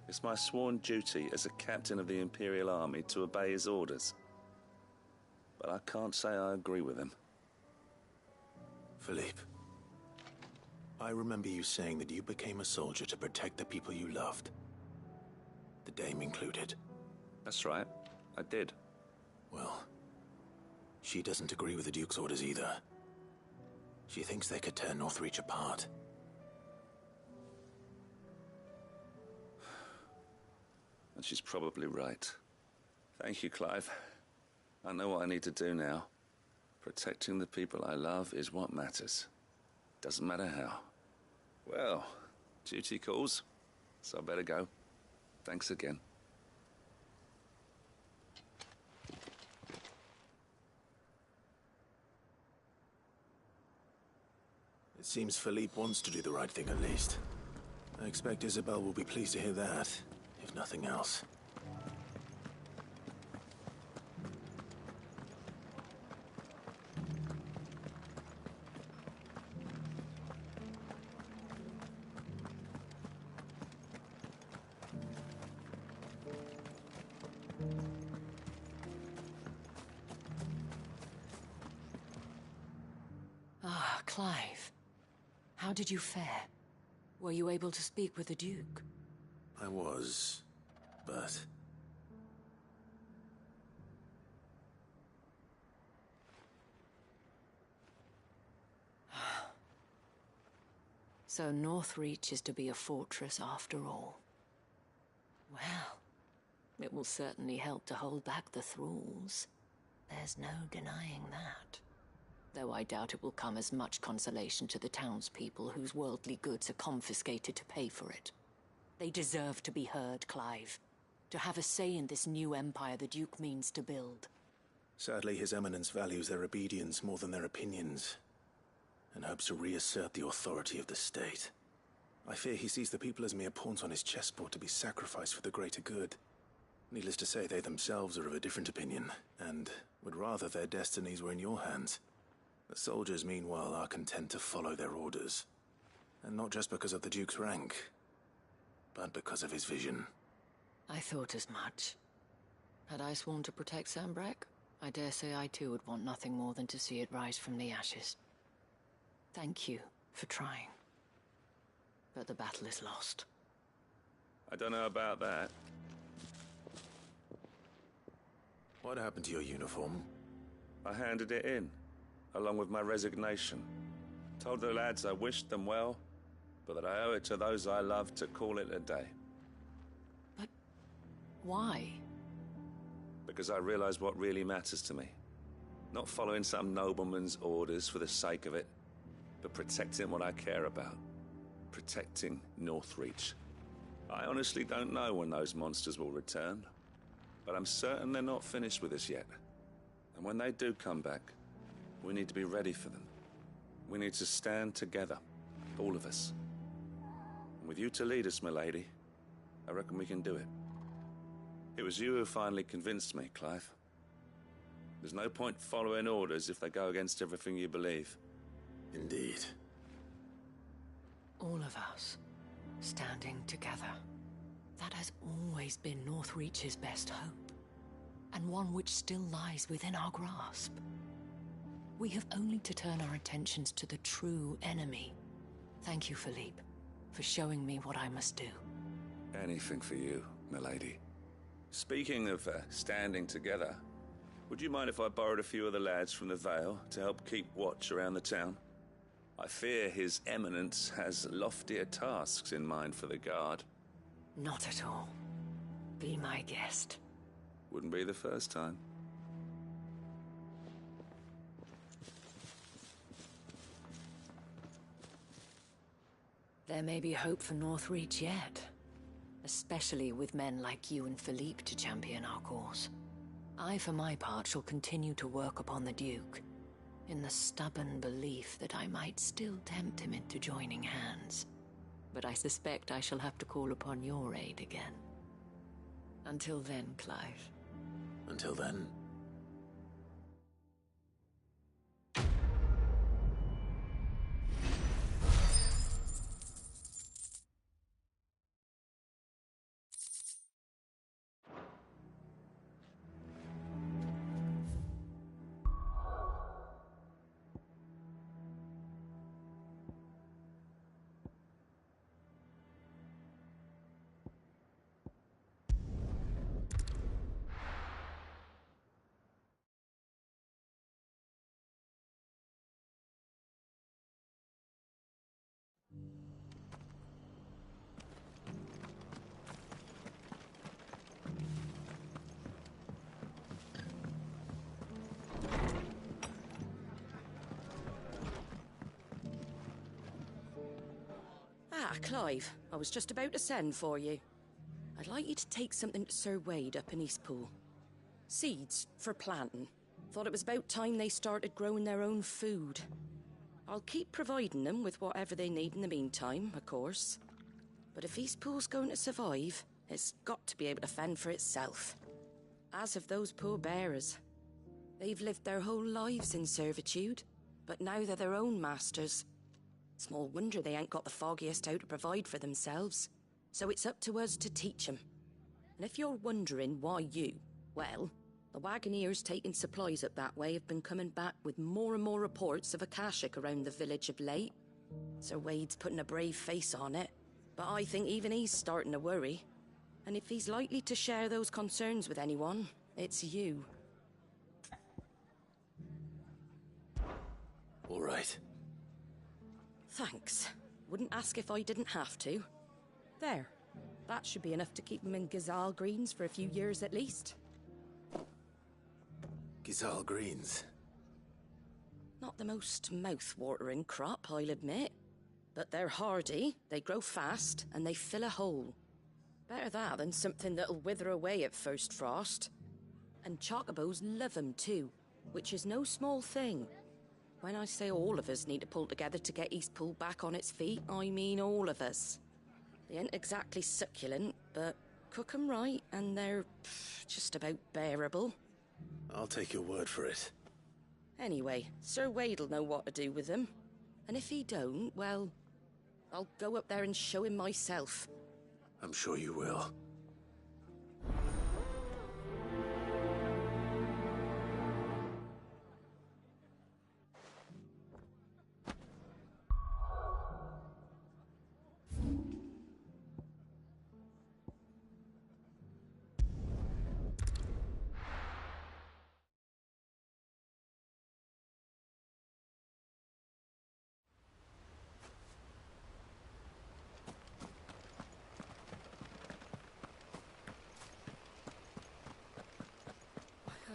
S24: It's my sworn duty as a captain of the Imperial Army to obey his orders. But I can't say I agree with him.
S1: Philippe, I remember you saying that you became a soldier to protect the people you loved. The Dame included.
S24: That's right, I did.
S1: Well, she doesn't agree with the Duke's orders either. She thinks they could tear Northreach apart.
S24: And she's probably right. Thank you, Clive. I know what I need to do now. Protecting the people I love is what matters. Doesn't matter how. Well, duty calls, so I better go. Thanks again.
S1: It seems Philippe wants to do the right thing at least. I expect Isabel will be pleased to hear that, if nothing else.
S11: Ah, Clive. How did you fare? Were you able to speak with the Duke?
S1: I was, but...
S11: So Northreach is to be a fortress after all. Well, it will certainly help to hold back the thralls. There's no denying that. Though I doubt it will come as much consolation to the townspeople whose worldly goods are confiscated to pay for it. They deserve to be heard, Clive. To have a say in this new empire the Duke means to build.
S1: Sadly, His Eminence values their obedience more than their opinions, and hopes to reassert the authority of the state. I fear he sees the people as mere pawns on his chessboard to be sacrificed for the greater good. Needless to say, they themselves are of a different opinion, and would rather their destinies were in your hands. The soldiers, meanwhile, are content to follow their orders. And not just because of the Duke's rank, but because of his vision.
S11: I thought as much. Had I sworn to protect Sambrek, I dare say I too would want nothing more than to see it rise from the ashes. Thank you for trying. But the battle is lost.
S24: I don't know about that.
S1: What happened to your uniform?
S24: I handed it in, along with my resignation. Told the lads I wished them well, but that I owe it to those I love to call it a day.
S11: But why?
S24: Because I realize what really matters to me. Not following some nobleman's orders for the sake of it, but protecting what I care about. Protecting Northreach. I honestly don't know when those monsters will return, but I'm certain they're not finished with us yet. And when they do come back, we need to be ready for them. We need to stand together, all of us. And with you to lead us, milady, I reckon we can do it. It was you who finally convinced me, Clive. There's no point following orders if they go against everything you believe.
S1: Indeed.
S11: All of us, standing together. That has always been Northreach's best hope, and one which still lies within our grasp. We have only to turn our attentions to the true enemy. Thank you, Philippe, for showing me what I must do.
S24: Anything for you, milady. Speaking of standing together, would you mind if I borrowed a few of the lads from the Vale to help keep watch around the town? I fear His Eminence has loftier tasks in mind for the guard.
S11: Not at all. Be my guest.
S24: Wouldn't be the first time.
S11: There may be hope for Northreach yet. Especially with men like you and Philippe to champion our cause. I, for my part, shall continue to work upon the Duke, in the stubborn belief that I might still tempt him into joining hands. But I suspect I shall have to call upon your aid again. Until then, Clive.
S1: Until then...
S9: Ah, Clive, I was just about to send for you. I'd like you to take something to Sir Wade up in Eastpool. Seeds for planting. Thought it was about time they started growing their own food. I'll keep providing them with whatever they need in the meantime, of course. But if Eastpool's going to survive, it's got to be able to fend for itself. As have those poor bearers. They've lived their whole lives in servitude, but now they're their own masters. Small wonder they ain't got the foggiest how to provide for themselves. So it's up to us to teach them. And if you're wondering why you, well, the wagoneers taking supplies up that way have been coming back with more and more reports of Akashic around the village of late. Sir Wade's putting a brave face on it, but I think even he's starting to worry. And if he's likely to share those concerns with anyone, it's you.
S1: All right.
S9: Thanks. Wouldn't ask if I didn't have to. There. That should be enough to keep him in Gazal Greens for a few years at least.
S1: Gazal Greens.
S9: Not the most mouth-watering crop, I'll admit. But they're hardy, they grow fast, and they fill a hole. Better that than something that'll wither away at first frost. And chocobos love 'em too, which is no small thing. When I say all of us need to pull together to get Eastpool back on its feet, I mean all of us. They ain't exactly succulent, but cook 'em right, and they're just about bearable.
S1: I'll take your word for it.
S9: Anyway, Sir Wade'll know what to do with them. And if he don't, well, I'll go up there and show him myself.
S1: I'm sure you will.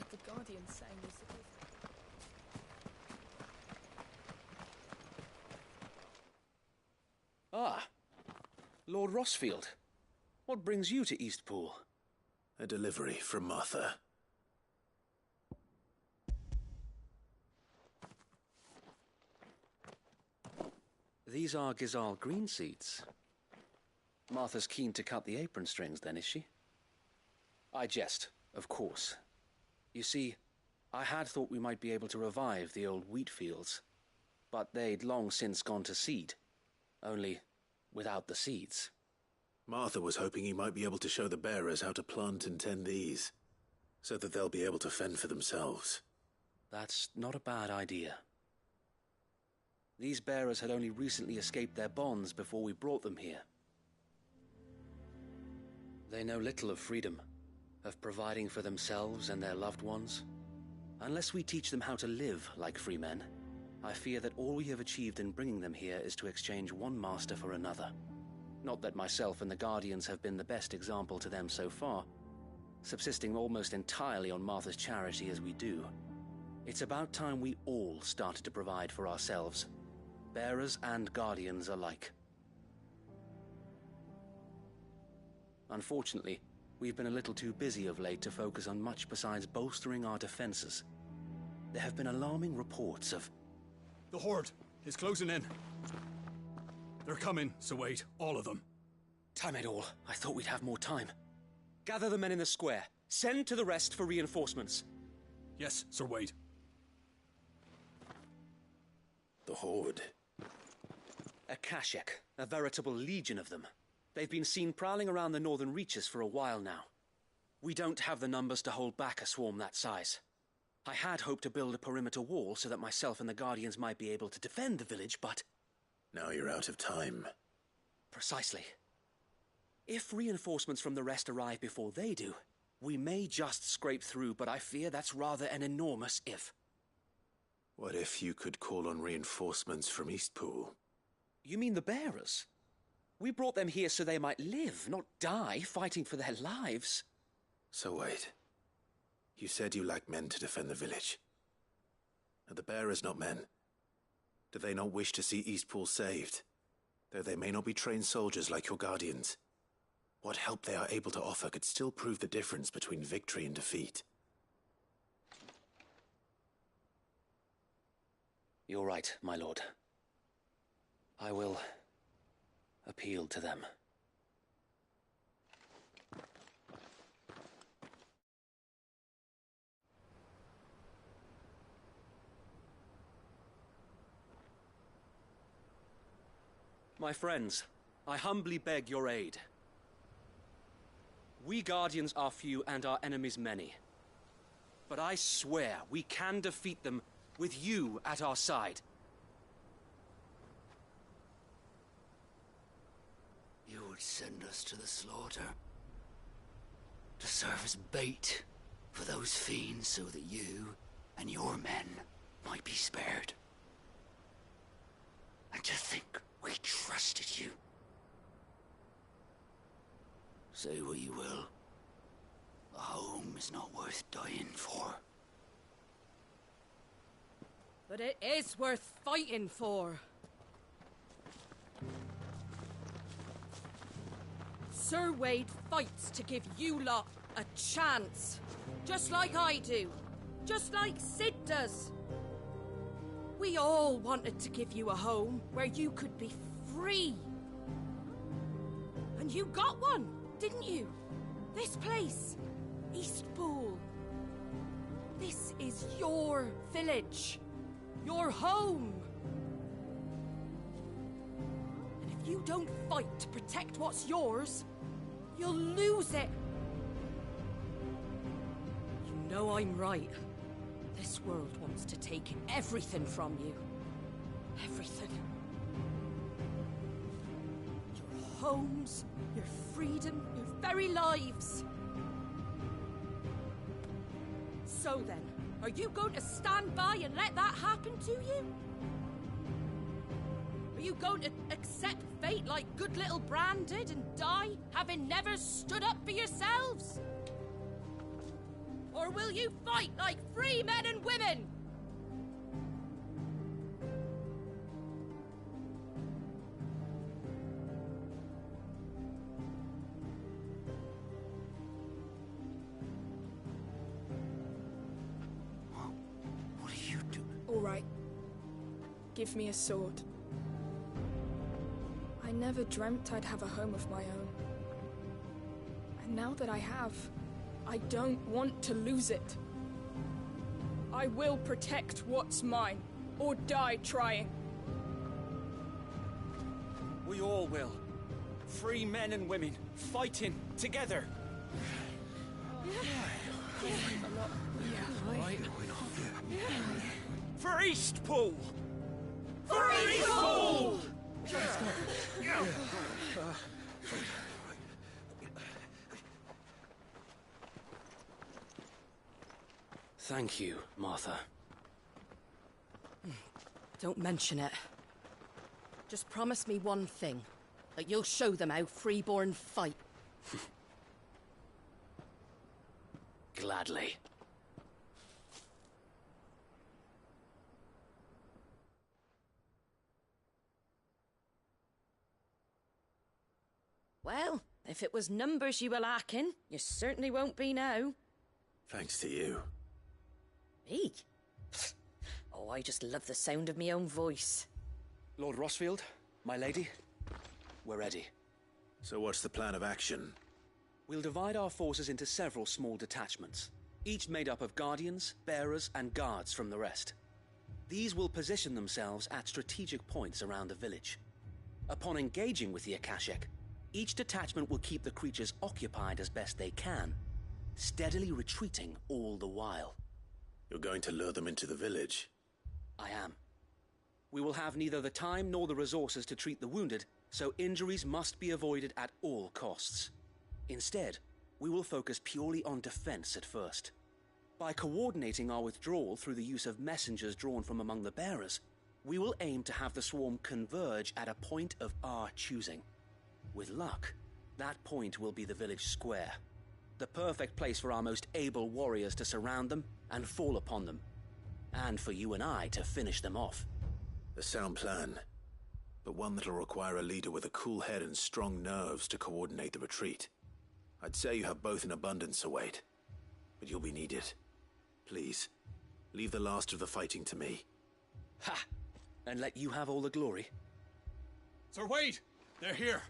S8: The Guardian's saying you're supposed to...
S13: Ah, Lord Rossfield. What brings you to Eastpool?
S1: A delivery from Martha.
S13: These are Gazal green seeds. Martha's keen to cut the apron strings, then, is she? I jest, of course. You see, I had thought we might be able to revive the old wheat fields, but they'd long since gone to seed, only without the seeds.
S1: Martha was hoping he might be able to show the bearers how to plant and tend these, so that they'll be able to fend for themselves.
S13: That's not a bad idea. These bearers had only recently escaped their bonds before we brought them here. They know little of freedom, of providing for themselves and their loved ones. Unless we teach them how to live like free men, I fear that all we have achieved in bringing them here is to exchange one master for another. Not that myself and the Guardians have been the best example to them so far, subsisting almost entirely on Martha's charity as we do. It's about time we all started to provide for ourselves, bearers and Guardians alike. Unfortunately, we've been a little too busy of late to focus on much besides bolstering our defenses. There have been alarming reports of...
S17: The Horde is closing in. They're coming, Sir Wade, all of them.
S13: Damn it all, I thought we'd have more time. Gather the men in the square. Send to the rest for reinforcements.
S17: Yes, Sir Wade.
S1: The Horde.
S13: A Kashek, a veritable legion of them. They've been seen prowling around the northern reaches for a while now. We don't have the numbers to hold back a swarm that size. I had hoped to build a perimeter wall so that myself and the Guardians might be able to defend the village, but...
S1: Now you're out of time.
S13: Precisely. If reinforcements from the rest arrive before they do, we may just scrape through, but I fear that's rather an enormous if.
S1: What if you could call on reinforcements from Eastpool?
S13: You mean the bearers? We brought them here so they might live, not die, fighting for their lives.
S1: So wait. You said you lack men to defend the village. Are the bearers not men? Do they not wish to see Eastpool saved? Though they may not be trained soldiers like your Guardians, what help they are able to offer could still prove the difference between victory and defeat.
S13: You're right, my lord. I will appeal to them. My friends, I humbly beg your aid. We Guardians are few and our enemies many. But I swear we can defeat them with you at our side.
S20: would send us to the slaughter. To serve as bait for those fiends so that you and your men might be spared. And to think we trusted you. Say what you will. A home is not worth dying for.
S9: But it is worth fighting for. Sir Wade fights to give you lot a chance. Just like I do. Just like Sid does. We all wanted to give you a home where you could be free. And you got one, didn't you? This place, Eastpool. This is your village. Your home. And if you don't fight to protect what's yours, you'll lose it. You know I'm right. This world wants to take everything from you. Everything. Your homes, your freedom, your very lives. So then, are you going to stand by and let that happen to you? Are you going to accept fate like good little Bran did and die, having never stood up for yourselves? Or will you fight like free men and women?
S20: What are you doing?
S12: All right. Give me a sword. I never dreamt I'd have a home of my own. And now that I have, I don't want to lose it. I will protect what's mine, or die trying.
S14: We all will. Free men and women, fighting together. For Eastpool! For Eastpool!
S13: Thank you, Martha.
S9: Don't mention it. Just promise me one thing. That you'll show them how freeborn fight.
S13: Gladly.
S9: Well, if it was numbers you were lacking, you certainly won't be now.
S1: Thanks to you.
S9: Me? Oh, I just love the sound of my own voice.
S13: Lord Rossfield, my lady, we're ready.
S1: So what's the plan of action?
S13: We'll divide our forces into several small detachments, each made up of guardians, bearers, and guards from the rest. These will position themselves at strategic points around the village. Upon engaging with the Akashic, each detachment will keep the creatures occupied as best they can, steadily retreating all the while.
S1: You're going to lure them into the village?
S13: I am. We will have neither the time nor the resources to treat the wounded, so injuries must be avoided at all costs. Instead, we will focus purely on defense at first. By coordinating our withdrawal through the use of messengers drawn from among the bearers, we will aim to have the swarm converge at a point of our choosing. With luck, that point will be the village square, the perfect place for our most able warriors to surround them and fall upon them, and for you and I to finish them off.
S1: A sound plan, but one that'll require a leader with a cool head and strong nerves to coordinate the retreat. I'd say you have both in abundance, Sir Wade, but you'll be needed. Please, leave the last of the fighting to me.
S13: Ha! And let you have all the glory.
S14: Sir Wade! They're here!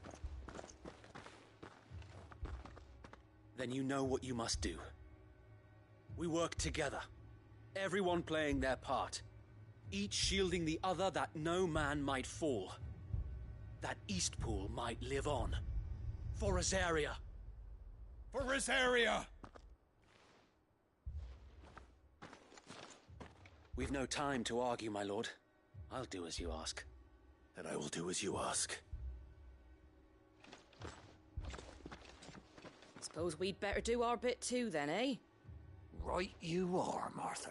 S13: Then you know what you must do. We work together, everyone playing their part, each shielding the other that no man might fall, that Eastpool might live on. For Rosaria!
S14: For Rosaria!
S13: We've no time to argue, my lord. I'll do as you ask.
S1: And I will do as you ask.
S9: Suppose we'd better do our bit too then, eh?
S7: Right you are, Martha.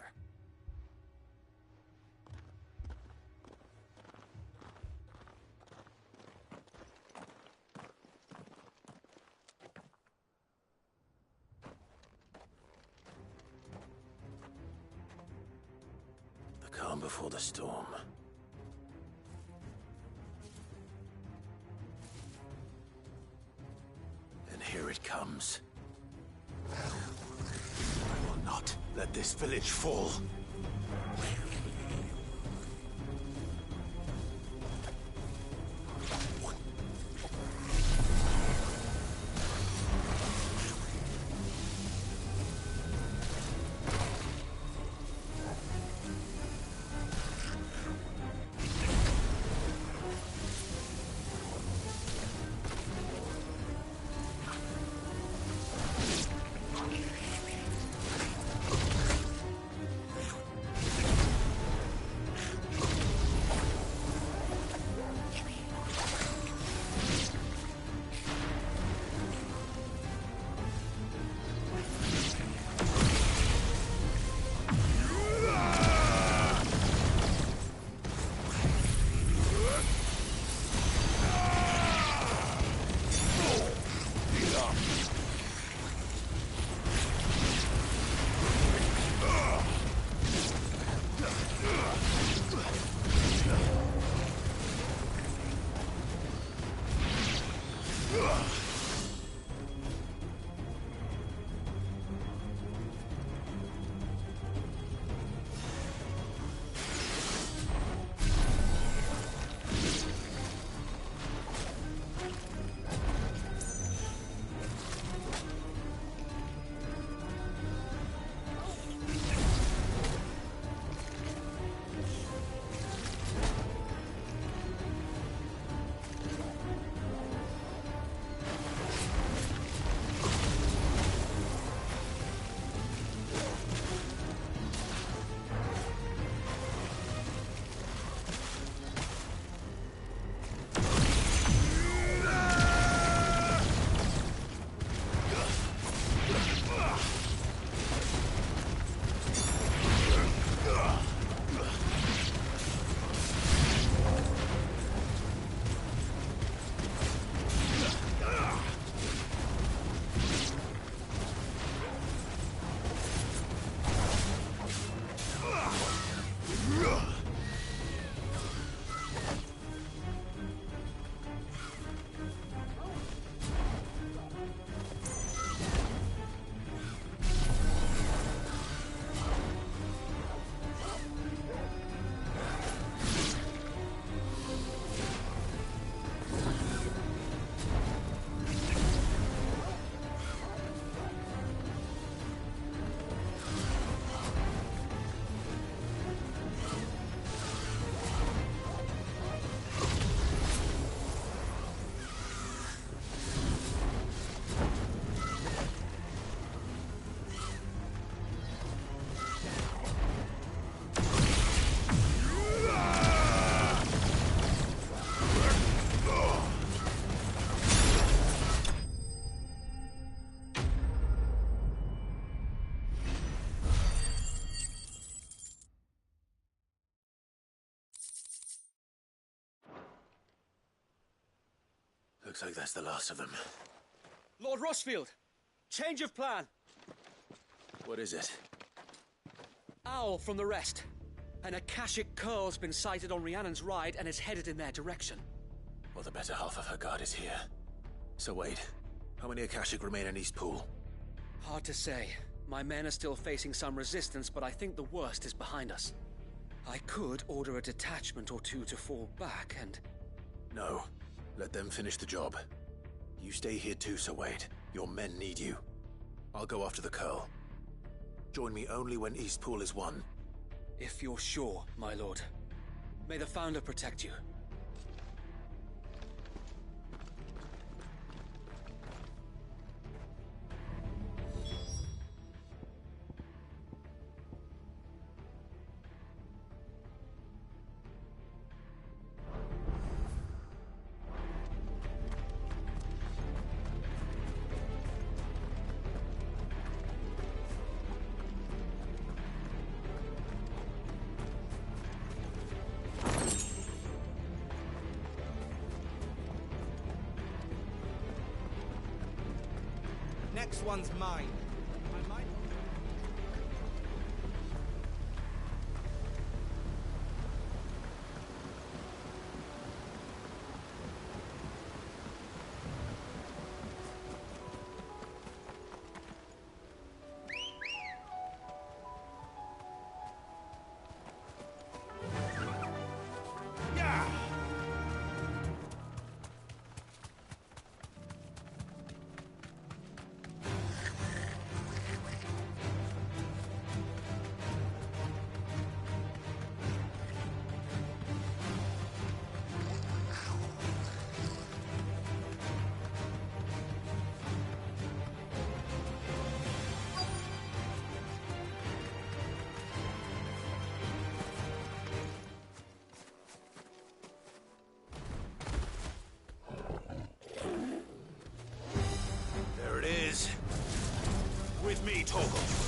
S1: The calm before the storm. And here it comes. I will not let this village fall. Looks like that's the last of them.
S14: Lord Rossfield! Change of plan!
S1: What is it?
S14: Owl from the rest. An Akashic Curl's been sighted on Rhiannon's ride and is headed in their direction.
S1: Well, the better half of her guard is here. So wait, how many Akashic remain in East Pool?
S14: Hard to say. My men are still facing some resistance, but I think the worst is behind us. I could order a detachment or two to fall back and...
S1: No. Let them finish the job. You stay here too, Sir Wade. Your men need you. I'll go after the Curl. Join me only when East Pool is won.
S14: If you're sure, my lord. May the Founder protect you.
S5: next one's mine. I might...
S1: There it is. With me, Torgal.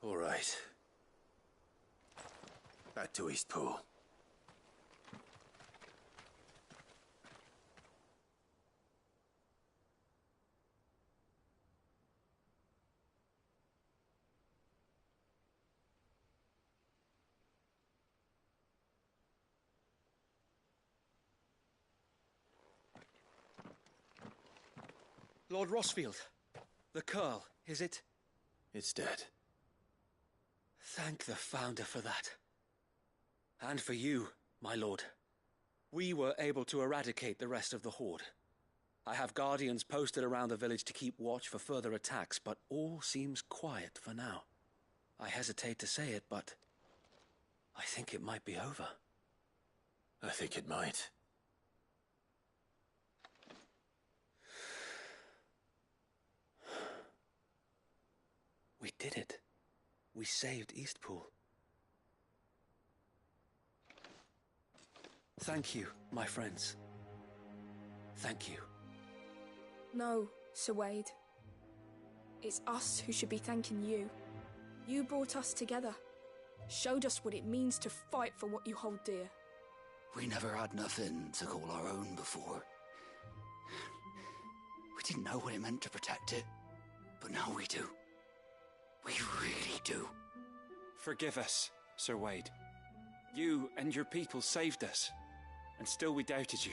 S1: All right. Back to Eastpool.
S14: Lord Rossfield, the Curl, is it?
S1: It's dead.
S14: Thank the Founder for that. And for you, my lord. We were able to eradicate the rest of the Horde. I have guardians posted around the village to keep watch for further attacks, but all seems quiet for now. I hesitate to say it, but I think it might be over.
S1: I think it might.
S14: We did it. We saved Eastpool. Thank you, my friends. Thank you.
S12: No, Sir Wade. It's us who should be thanking you. You brought us together. Showed us what it means to fight for what you hold dear.
S20: We never had nothing to call our own before. We didn't know what it meant to protect it, but now we do. We really do.
S5: Forgive us, Sir Wade. You and your people saved us, and still we doubted you.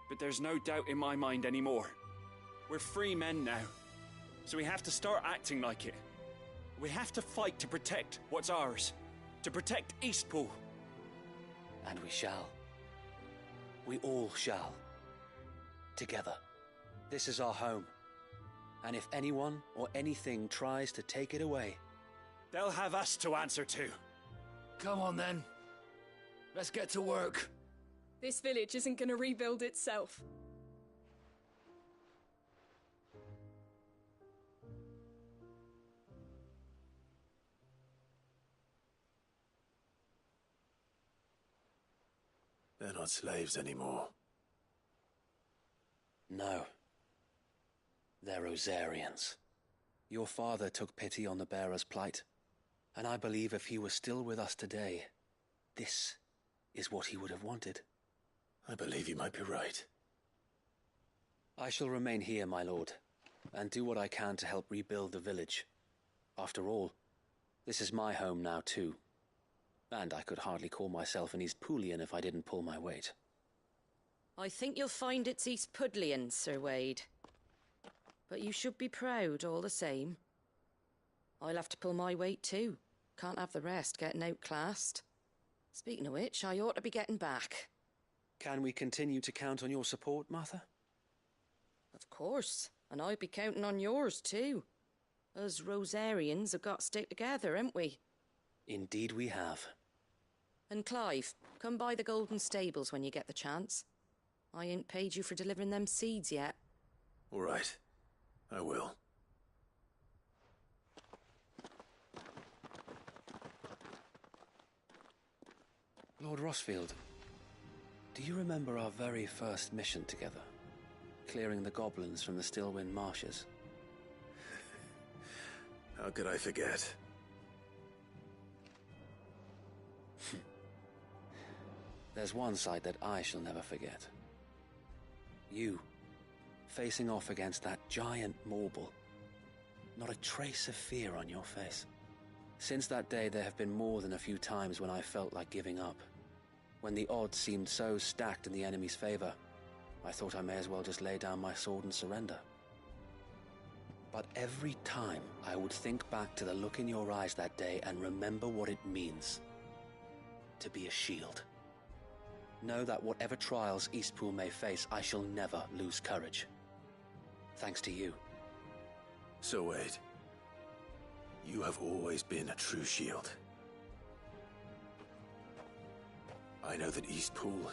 S5: But there's no doubt in my mind anymore. We're free men now, so we have to start acting like it. We have to fight to protect what's ours, to protect Eastpool.
S13: And we shall. We all shall. Together. This is our home. And if anyone or anything tries to take it away,
S5: they'll have us to answer to.
S20: Come on then. Let's get to work.
S12: This village isn't gonna rebuild itself.
S1: They're not slaves anymore.
S13: no. They're Rosarians. Your father took pity on the bearer's plight, and I believe if he was still with us today, this is what he would have wanted.
S1: I believe you might be right.
S13: I shall remain here, my lord, and do what I can to help rebuild the village. After all, this is my home now too, and I could hardly call myself an East Poolian if I didn't pull my weight.
S9: I think you'll find it's East Pudlian, Sir Wade. But you should be proud all the same. I'll have to pull my weight too. Can't have the rest getting outclassed. Speaking of which, I ought to be getting back.
S13: Can we continue to count on your support, Martha?
S9: Of course, and I'll be counting on yours too. Us Rosarians have got to stick together, haven't we?
S13: Indeed we have.
S9: And Clive, come by the Golden Stables when you get the chance. I ain't paid you for delivering them seeds yet.
S1: All right. I will.
S13: Lord Rossfield, do you remember our very first mission together? Clearing the goblins from the Stillwind marshes?
S1: How could I forget?
S13: There's one sight that I shall never forget. You, facing off against that giant Morble. Not a trace of fear on your face. Since that day, there have been more than a few times when I felt like giving up. When the odds seemed so stacked in the enemy's favor, I thought I may as well just lay down my sword and surrender. But every time I would think back to the look in your eyes that day and remember what it means to be a shield. Know that whatever trials Eastpool may face, I shall never lose courage. Thanks to you.
S1: So Wade, you have always been a true shield. I know that Eastpool,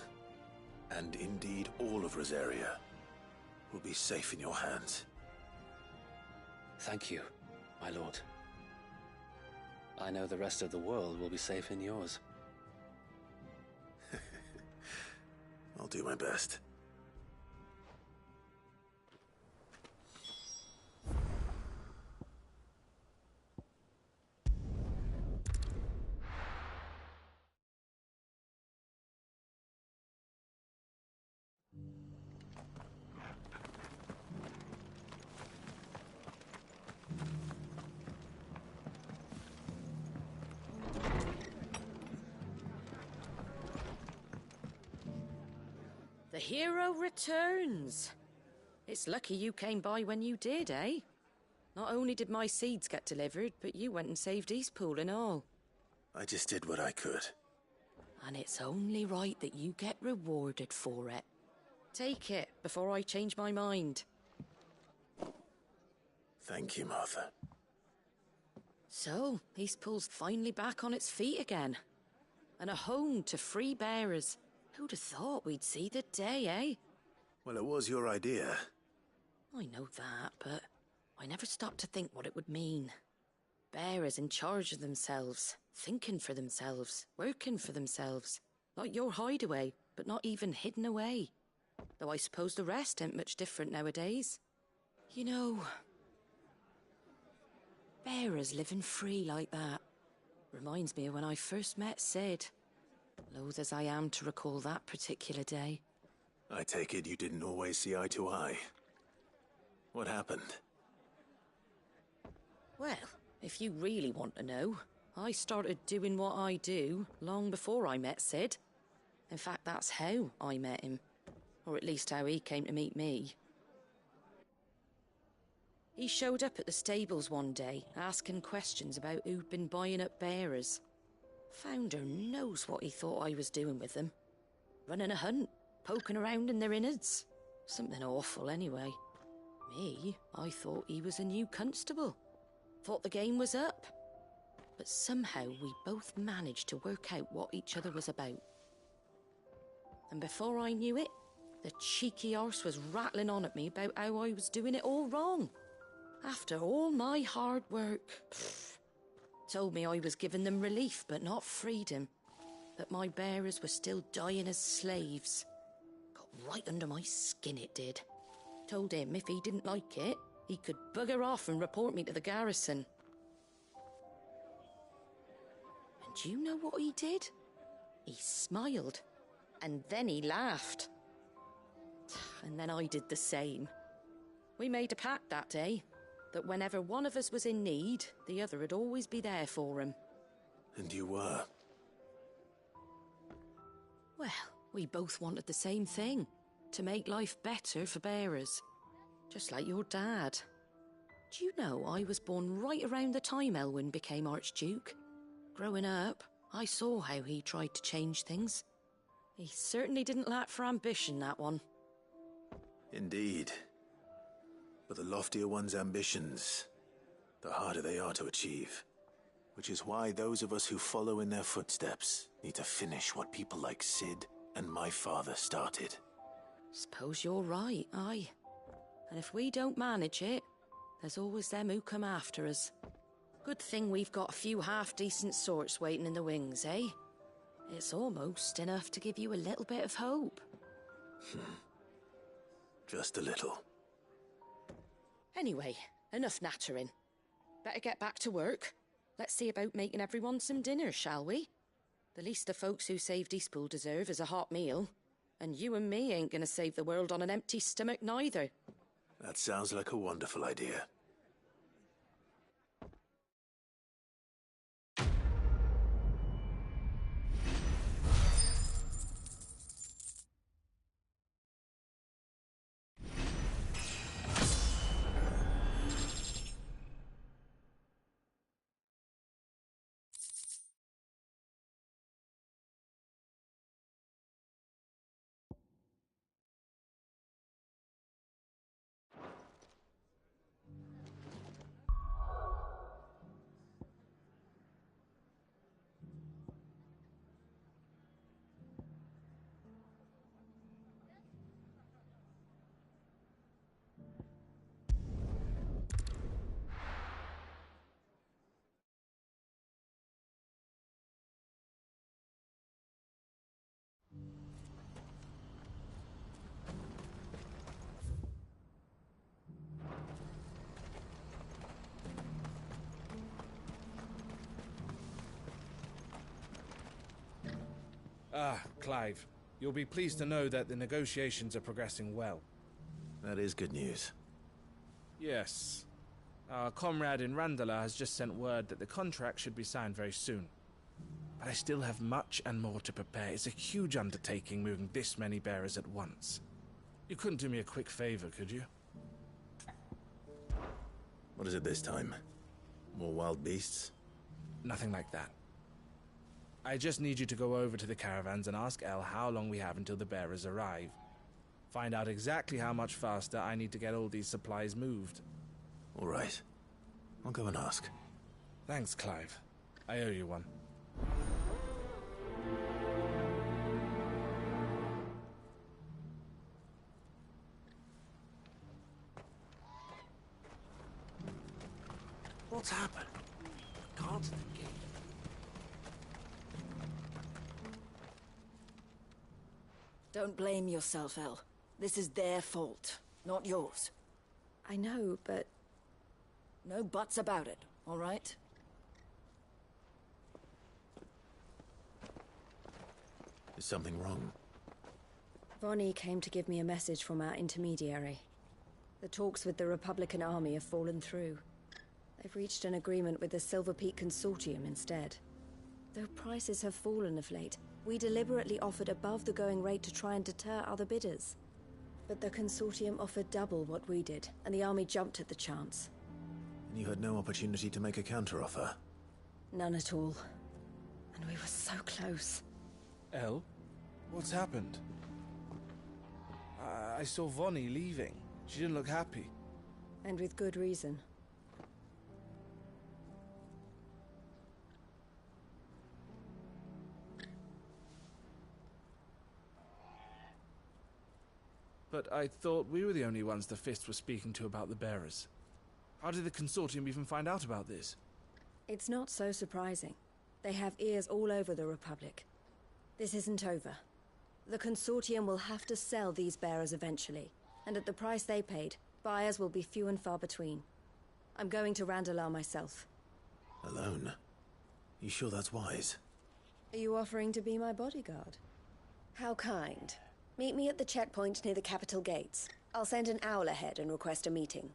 S1: and indeed all of Rosaria, will be safe in your hands.
S13: Thank you, my lord. I know the rest of the world will be safe in yours.
S1: I'll do my best.
S9: The hero returns. It's lucky you came by when you did, eh? Not only did my seeds get delivered, but you went and saved Eastpool and all.
S1: I just did what I could.
S9: And it's only right that you get rewarded for it. Take it before I change my mind.
S1: Thank you, Martha.
S9: So, Eastpool's finally back on its feet again. And a home to free bearers. Who'd have thought we'd see the day, eh?
S1: Well, it was your idea.
S9: I know that, but I never stopped to think what it would mean. Bearers in charge of themselves, thinking for themselves, working for themselves. Like your hideaway, but not even hidden away. Though I suppose the rest ain't much different nowadays. You know, bearers living free like that reminds me of when I first met Sid. Loath as I am to recall that particular day.
S1: I take it you didn't always see eye to eye. What happened?
S9: Well, if you really want to know, I started doing what I do long before I met Sid. In fact, that's how I met him. Or at least how he came to meet me. He showed up at the stables one day, asking questions about who'd been buying up bearers. Founder knows what he thought I was doing with them. Running a hunt, poking around in their innards. Something awful anyway. Me, I thought he was a new constable. Thought the game was up. But somehow we both managed to work out what each other was about. And before I knew it, the cheeky arse was rattling on at me about how I was doing it all wrong. After all my hard work. Told me I was giving them relief, but not freedom. That my bearers were still dying as slaves. Got right under my skin, it did. Told him if he didn't like it, he could bugger off and report me to the garrison. And do you know what he did? He smiled. And then he laughed. and then I did the same. We made a pact that day, that whenever one of us was in need, the other would always be there for him.
S1: And you were?
S9: Well, we both wanted the same thing, to make life better for bearers. Just like your dad. Do you know I was born right around the time Elwyn became Archduke? Growing up, I saw how he tried to change things. He certainly didn't lack for ambition, that one.
S1: Indeed. But the loftier one's ambitions, the harder they are to achieve. Which is why those of us who follow in their footsteps need to finish what people like Sid and my father started.
S9: Suppose you're right, aye. And if we don't manage it, there's always them who come after us. Good thing we've got a few half-decent sorts waiting in the wings, eh? It's almost enough to give you a little bit of hope.
S1: Just a little.
S9: Anyway, enough nattering. Better get back to work. Let's see about making everyone some dinner, shall we? The least the folks who saved Eastpool deserve is a hot meal. And you and me ain't gonna save the world on an empty stomach neither.
S1: That sounds like a wonderful idea.
S6: Clive, you'll be pleased to know that the negotiations are progressing well.
S1: That is good news.
S6: Yes. Our comrade in Randala has just sent word that the contract should be signed very soon. But I still have much and more to prepare. It's a huge undertaking moving this many bearers at once. You couldn't do me a quick favor, could you?
S1: What is it this time? More wild beasts?
S6: Nothing like that. I just need you to go over to the caravans and ask El how long we have until the bearers arrive. Find out exactly how much faster I need to get all these supplies moved.
S1: All right. I'll go and ask.
S6: Thanks, Clive. I owe you one. What's happened? Can't the gate.
S11: Don't blame yourself, El. This is their fault, not yours.
S12: I know, but...
S11: No buts about it, all right?
S1: Is something wrong?
S12: Vonnie came to give me a message from our intermediary. The talks with the Republican army have fallen through. They've reached an agreement with the Silver Peak Consortium instead. Though prices have fallen of late, we deliberately offered above the going rate to try and deter other bidders. But the Consortium offered double what we did, and the army jumped at the chance.
S1: And you had no opportunity to make a counteroffer?
S12: None at all. And we were so close.
S6: El? What's happened? I saw Vonnie leaving. She didn't look happy.
S12: And with good reason.
S6: But I thought we were the only ones the Fist were speaking to about the bearers. How did the Consortium even find out about this?
S12: It's not so surprising. They have ears all over the Republic. This isn't over. The Consortium will have to sell these bearers eventually, and at the price they paid, buyers will be few and far between. I'm going to Randalar myself.
S1: Alone? You sure that's wise?
S12: Are you offering to be my bodyguard? How kind.
S10: Meet me at the checkpoint near the capital gates. I'll send an owl ahead and request a meeting.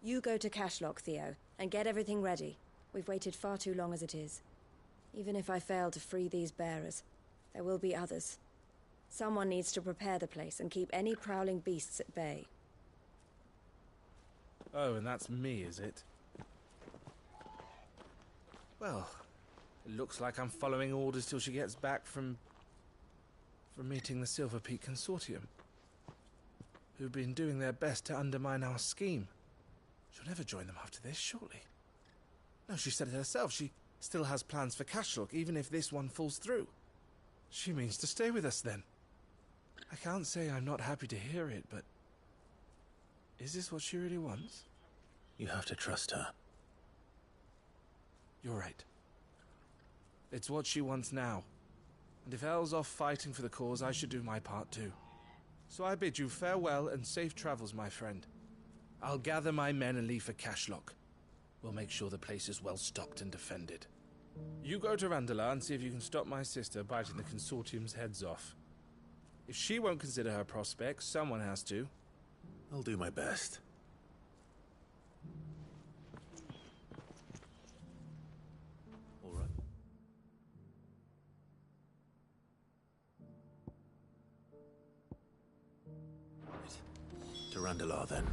S10: You go to Cashlock, Theo, and get everything ready. We've waited far too long as it is. Even if I fail to free these bearers, there will be others. Someone needs to prepare the place and keep any prowling beasts at bay.
S6: Oh, and that's me, is it? Well, it looks like I'm following orders till she gets back from meeting the Silver Peak Consortium, who've been doing their best to undermine our scheme. She'll never join them after this, surely. No, she said it herself. She still has plans for Cashlock, even if this one falls through. She means to stay with us, then. I can't say I'm not happy to hear it, but... is this what she really wants?
S1: You have to trust her.
S6: You're right. It's what she wants now. And if Elle's off fighting for the cause, I should do my part too. So I bid you farewell and safe travels, my friend. I'll gather my men and leave for Cashlock. We'll make sure the place is well stocked and defended. You go to Randalar and see if you can stop my sister biting the Consortium's heads off. If she won't consider her prospects, someone has to.
S1: I'll do my best. All right. To Randalar, then.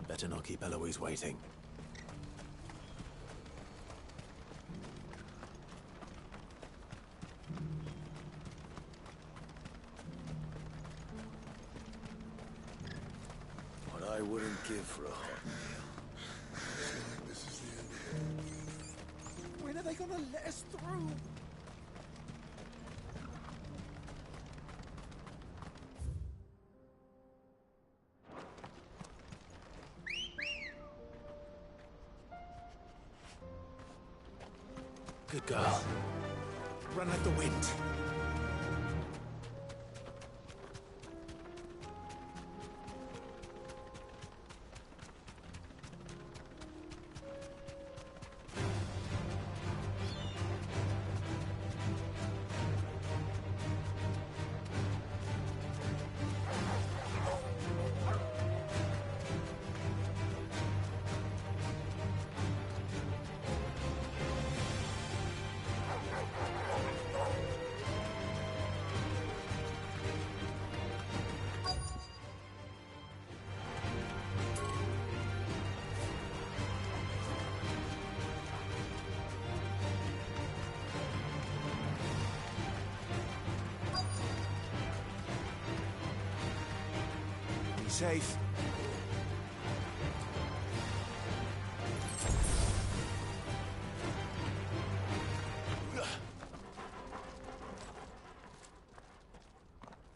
S1: Better not keep Eloise waiting.
S7: What I wouldn't give for a hot meal.
S15: This is the end of it.
S6: When are they gonna let us through?
S1: Good girl. Run like the wind.
S7: Safe.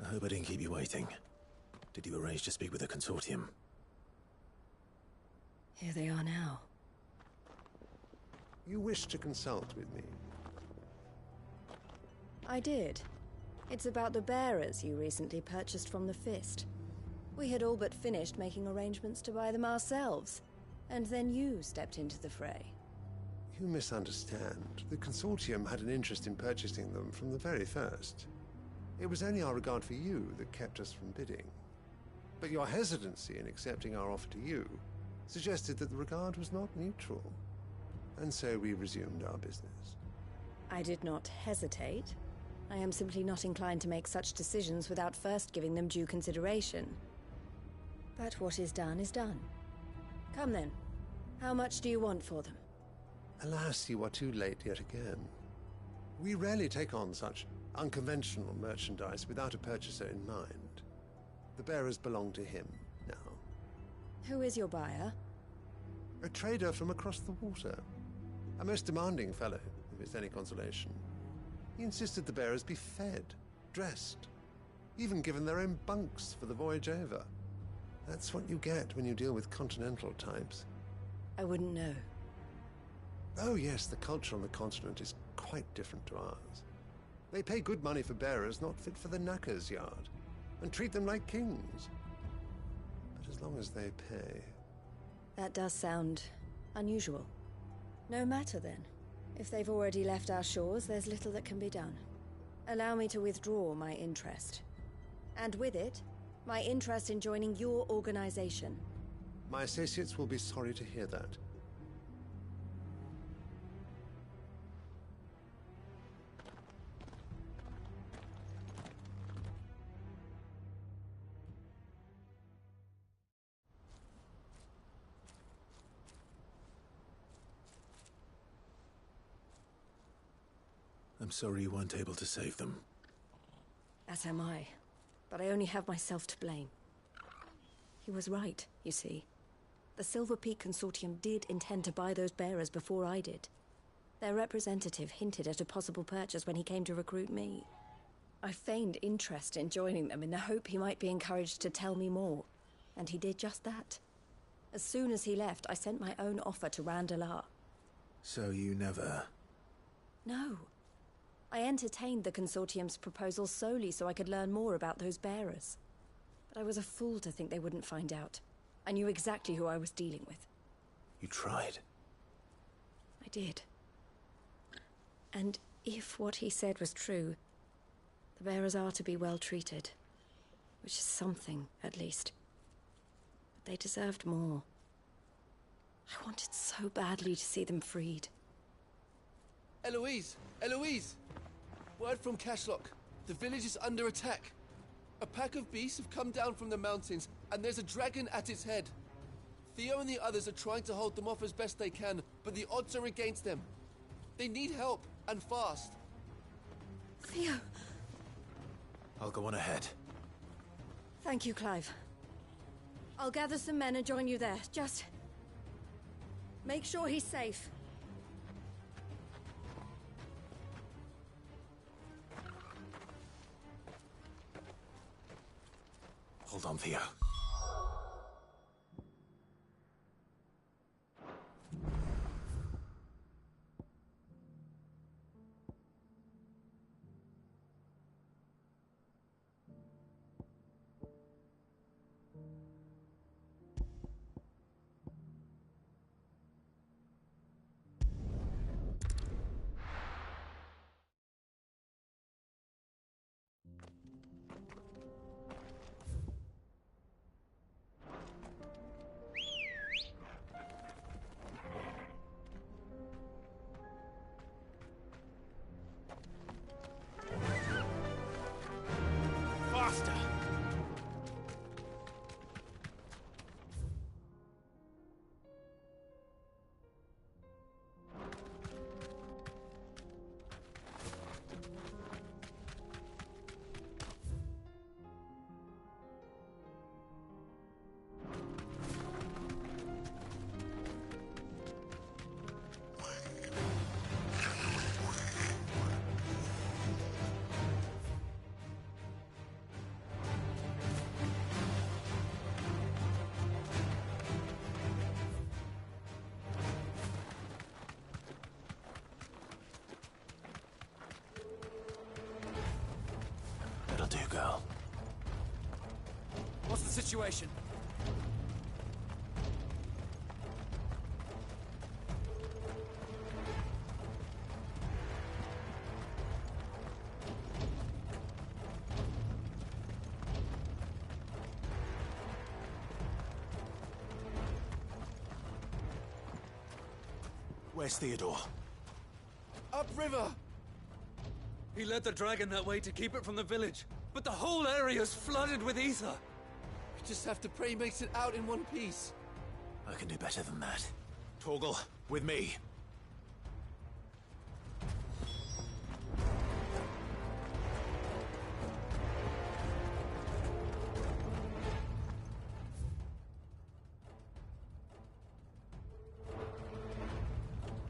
S1: I hope I didn't keep you waiting. Did you arrange to speak with the Consortium?
S10: Here they are now.
S15: You wish to consult with me?
S10: I did. It's about the bearers you recently purchased from the Fist. We had all but finished making arrangements to buy them ourselves, and then you stepped into the fray.
S15: You misunderstand. The Consortium had an interest in purchasing them from the very first. It was only our regard for you that kept us from bidding. But your hesitancy in accepting our offer to you suggested that the regard was not mutual. And so we resumed our business.
S10: I did not hesitate. I am simply not inclined to make such decisions without first giving them due consideration. But what is done is done. Come then. How much do you want for them?
S15: Alas, you are too late yet again. We rarely take on such unconventional merchandise without a purchaser in mind. The bearers belong to him now.
S10: Who is your buyer?
S15: A trader from across the water. A most demanding fellow, if it's any consolation. He insisted the bearers be fed, dressed, even given their own bunks for the voyage over. That's what you get when you deal with continental types.
S10: I wouldn't know.
S15: Oh yes, the culture on the continent is quite different to ours. They pay good money for bearers not fit for the knacker's yard, and treat them like kings. But as long as they pay...
S10: That does sound unusual. No matter then. If they've already left our shores, there's little that can be done. Allow me to withdraw my interest. And with it, my interest in joining your organization.
S15: My associates will be sorry to hear that.
S1: I'm sorry you weren't able to save them.
S10: As am I. But I only have myself to blame. He was right, you see. The Silver Peak Consortium did intend to buy those bearers before I did. Their representative hinted at a possible purchase when he came to recruit me. I feigned interest in joining them in the hope he might be encouraged to tell me more. And he did just that. As soon as he left, I sent my own offer to Randalar.
S1: So you never...
S10: No. I entertained the Consortium's proposal solely so I could learn more about those bearers. But I was a fool to think they wouldn't find out. I knew exactly who I was dealing with.
S1: You tried.
S10: I did. And if what he said was true, the bearers are to be well treated. Which is something, at least. But they deserved more. I wanted so badly to see them freed.
S19: Eloise! Eloise! Word from Cashlock. The village is under attack. A pack of beasts have come down from the mountains, and there's a dragon at its head. Theo and the others are trying to hold them off as best they can, but the odds are against them. They need help, and fast.
S10: Theo!
S1: I'll go on ahead.
S10: Thank you, Clive. I'll gather some men and join you there. Just... make sure he's safe.
S1: Hold on, Theo.
S6: Faster!
S1: That'll do, girl.
S14: What's the situation?
S1: Where's Theodore?
S19: Upriver!
S14: He led the dragon that way to keep it from the village, but the whole area's flooded with ether.
S19: We just have to pray he makes it out in one piece.
S1: I can do better than that. Torgal, with me.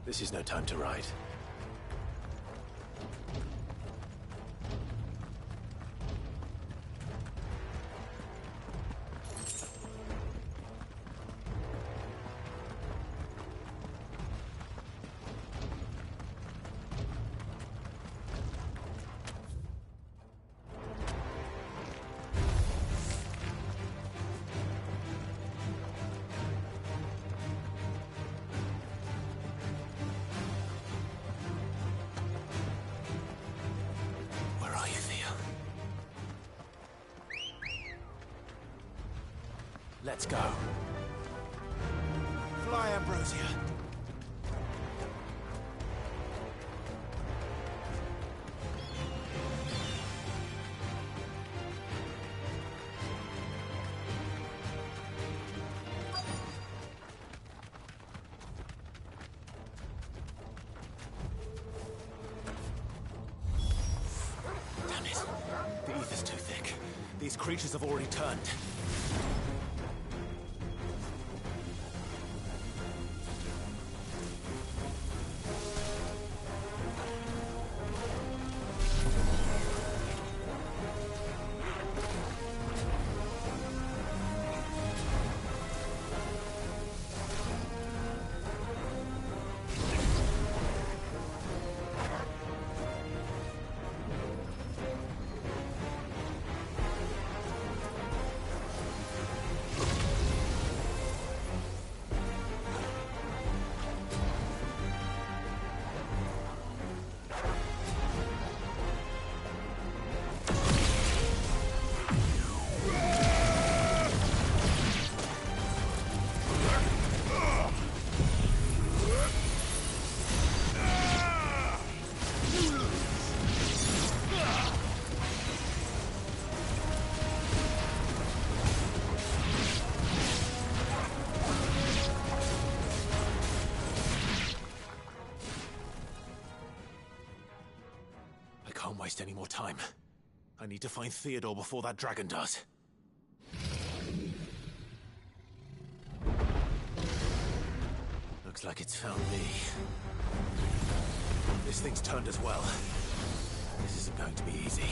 S1: This is no time to ride. Let's go. Fly, Ambrosia. Damn it. The ether's too thick. These creatures have already turned. Can't waste any more time. I need to find Theodore before that dragon does. Looks like it's found me. This thing's turned as well. This isn't going to be easy.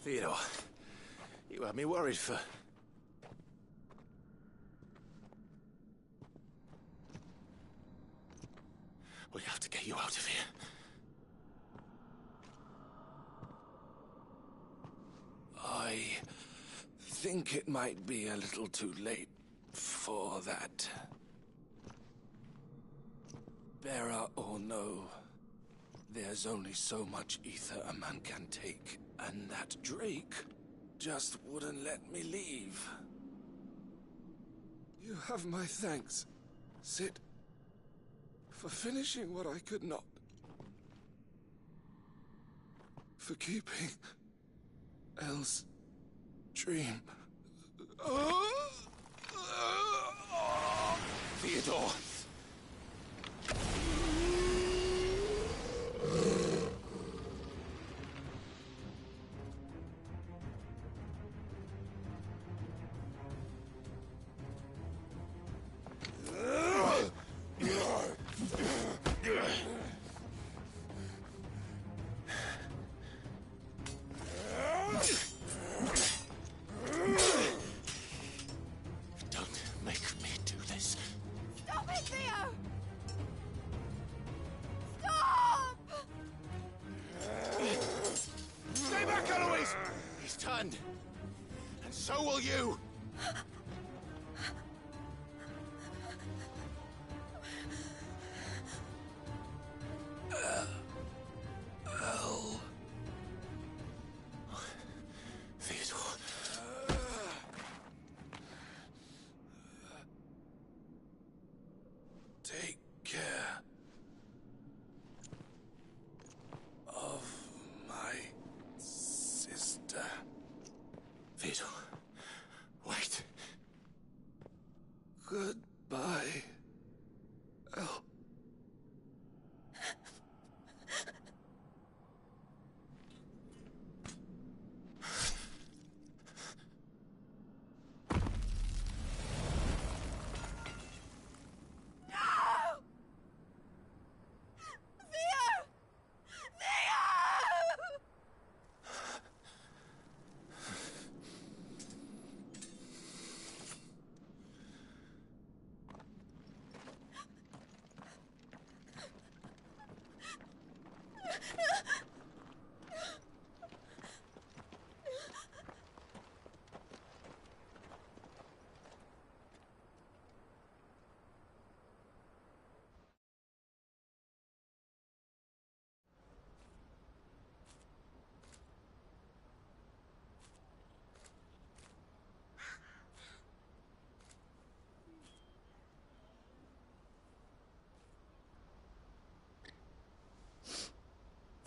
S1: Theodore, you had me worried for... We have to get you out of here.
S4: I think it might be a little too late for that. Bearer or no, there's only so much ether a man can take, and that Drake just wouldn't let me leave. You have my thanks, Sid, for finishing what I could not. For keeping Elle's dream.
S1: Theodore!
S6: And so will you!
S4: Elle.
S1: Theodore.
S4: Take care of my sister.
S1: Theodore, wait.
S4: Goodbye, Elle.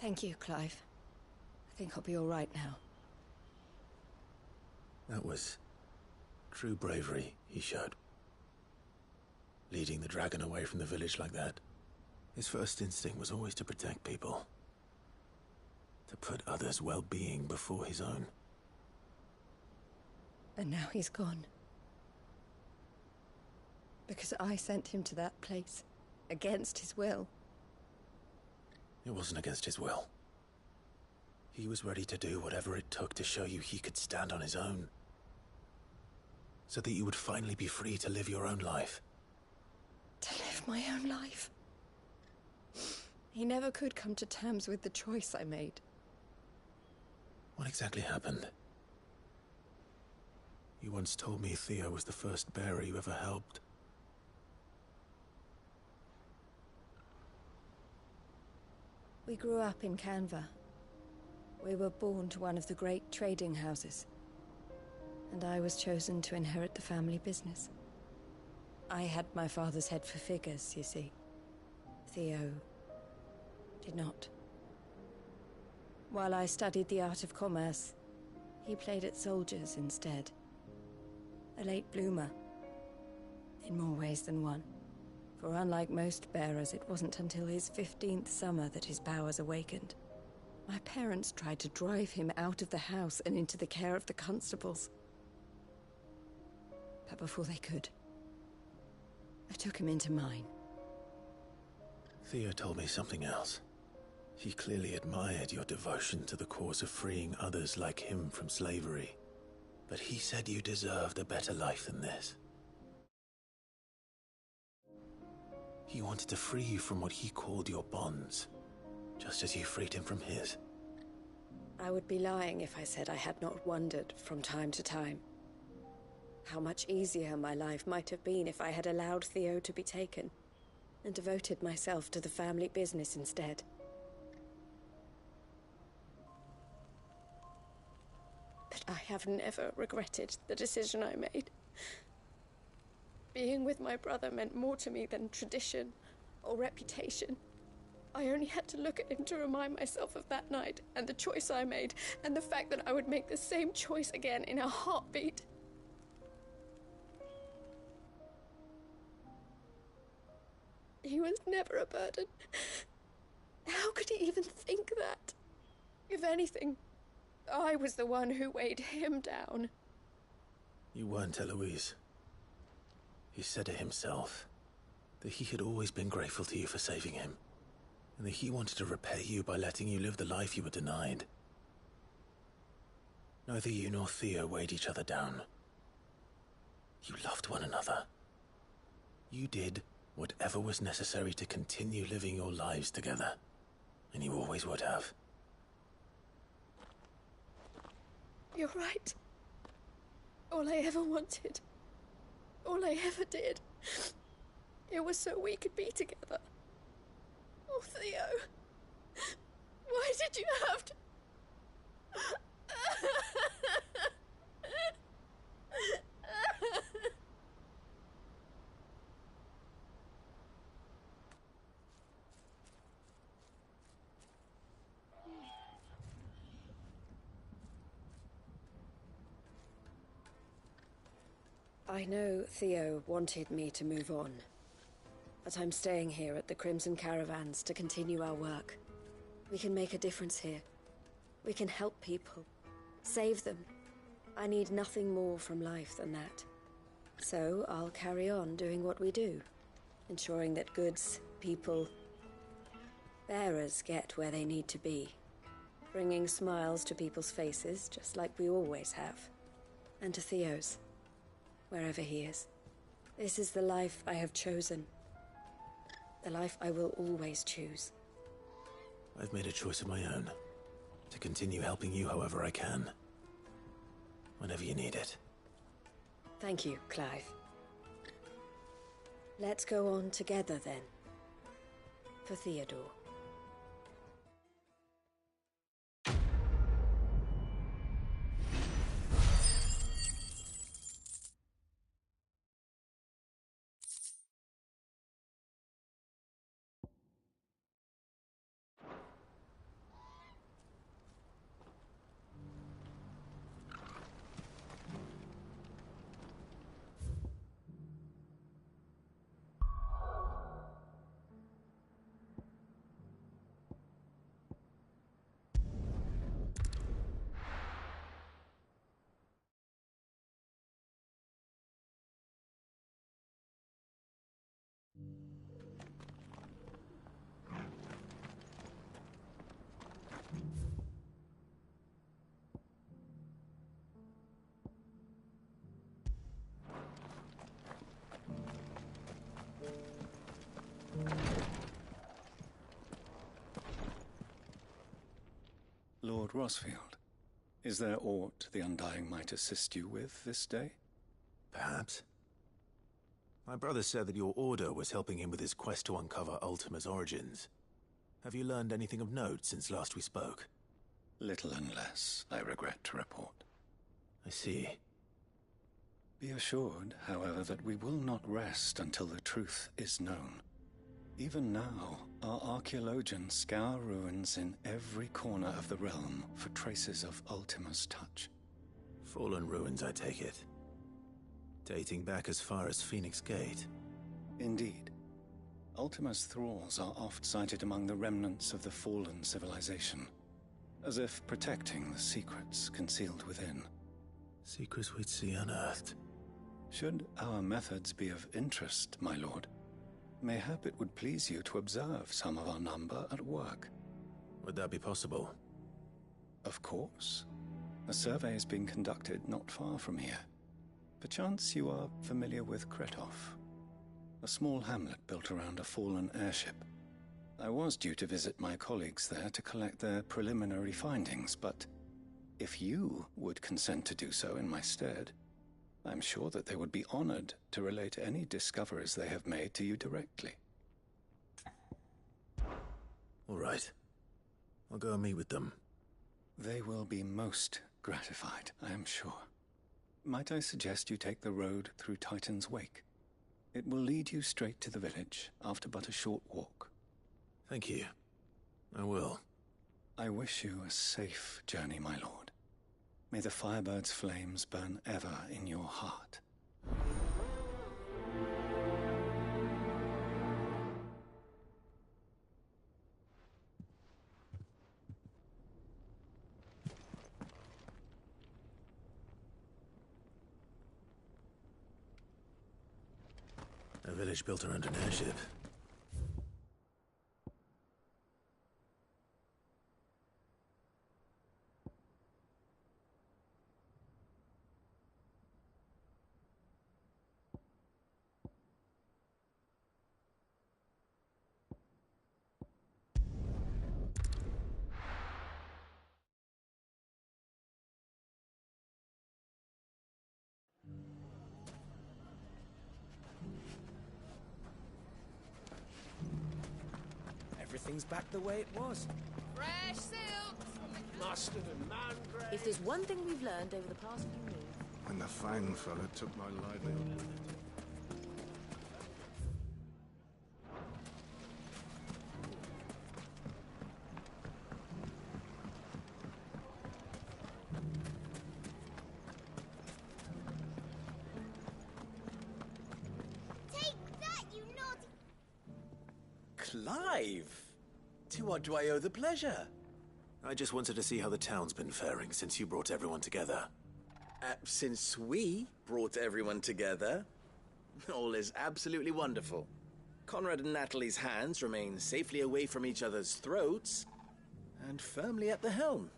S10: Thank you, Clive. I think I'll be all right now.
S1: That was true bravery he showed. Leading the dragon away from the village like that. His first instinct was always to protect people. To put others' well-being before his own.
S10: And now he's gone. Because I sent him to that place, against his will.
S1: It wasn't against his will. He was ready to do whatever it took to show you he could stand on his own. So that you would finally be free to live your own life.
S10: To live my own life. He never could come to terms with the choice I made.
S1: What exactly happened? You once told me Theo was the first bearer you ever helped.
S10: We grew up in Canva. We were born to one of the great trading houses. And I was chosen to inherit the family business. I had my father's head for figures, you see. Theo did not. While I studied the art of commerce, he played at soldiers instead. A late bloomer. In more ways than one. For unlike most bearers, it wasn't until his 15th summer that his powers awakened. My parents tried to drive him out of the house and into the care of the constables. But before they could, I took him into mine.
S1: Theo told me something else. He clearly admired your devotion to the cause of freeing others like him from slavery. But he said you deserved a better life than this. He wanted to free you from what he called your bonds, just as you freed him from his.
S10: I would be lying if I said I had not wondered from time to time how much easier my life might have been if I had allowed Theo to be taken and devoted myself to the family business instead. But I have never regretted the decision I made. Being with my brother meant more to me than tradition or reputation. I only had to look at him to remind myself of that night and the choice I made, and the fact that I would make the same choice again in a heartbeat. He was never a burden. How could he even think that? If anything, I was the one who weighed him down.
S1: You weren't, Eloise. He said it himself, that he had always been grateful to you for saving him, and that he wanted to repay you by letting you live the life you were denied. Neither you nor Theo weighed each other down. You loved one another. You did whatever was necessary to continue living your lives together, and you always would have.
S12: You're right. All I ever wanted, all I ever did, it was so we could be together. Oh, Theo, why did you have to...
S10: I know Theo wanted me to move on, but I'm staying here at the Crimson Caravans to continue our work. We can make a difference here. We can help people, save them. I need nothing more from life than that. So I'll carry on doing what we do, ensuring that goods, people, bearers get where they need to be, bringing smiles to people's faces just like we always have, and to Theo's. Wherever he is. This is the life I have chosen. The life I will always choose.
S1: I've made a choice of my own, to continue helping you however I can. Whenever you need it.
S10: Thank you, Clive. Let's go on together then. For Theodore.
S3: Lord Rosfield, is there aught the Undying might assist you with this day?
S1: Perhaps. My brother said that your order was helping him with his quest to uncover Ultima's origins. Have you learned anything of note since last we spoke?
S3: Little and less, I regret to report.
S1: I see.
S3: Be assured, however, that we will not rest until the truth is known. Even now, our archaeologians scour ruins in every corner of the realm for traces of Ultima's touch.
S1: Fallen ruins, I take it. Dating back as far as Phoenix Gate.
S3: Indeed. Ultima's thralls are oft sighted among the remnants of the fallen civilization, as if protecting the secrets concealed within.
S1: Secrets we'd see unearthed.
S3: Should our methods be of interest, my lord, mayhap it would please you to observe some of our number at work.
S1: Would that be possible?
S3: Of course. A survey is being conducted not far from here. Perchance you are familiar with Kretov, a small hamlet built around a fallen airship. I was due to visit my colleagues there to collect their preliminary findings, but if you would consent to do so in my stead, I'm sure that they would be honored to relate any discoveries they have made to you directly.
S1: All right. I'll go and meet with them.
S3: They will be most gratified, I am sure. Might I suggest you take the road through Titan's Wake? It will lead you straight to the village after but a short walk.
S1: Thank you. I will.
S3: I wish you a safe journey, my lord. May the Firebird's flames burn ever in your heart.
S1: A village built around an airship.
S7: Everything's back the way it was.
S8: Fresh silks from the
S7: Mustard and mandrake.
S10: If there's one thing we've learned over the past few moons...
S16: When the Fang fella took my livelihood with it.
S21: Take that, you naughty...
S18: Clive! To what do I owe the pleasure?
S1: I just wanted to see how the town's been faring since you brought everyone together.
S18: Since we brought everyone together, all is absolutely wonderful. Conrad and Natalie's hands remain safely away from each other's throats and firmly at the helm.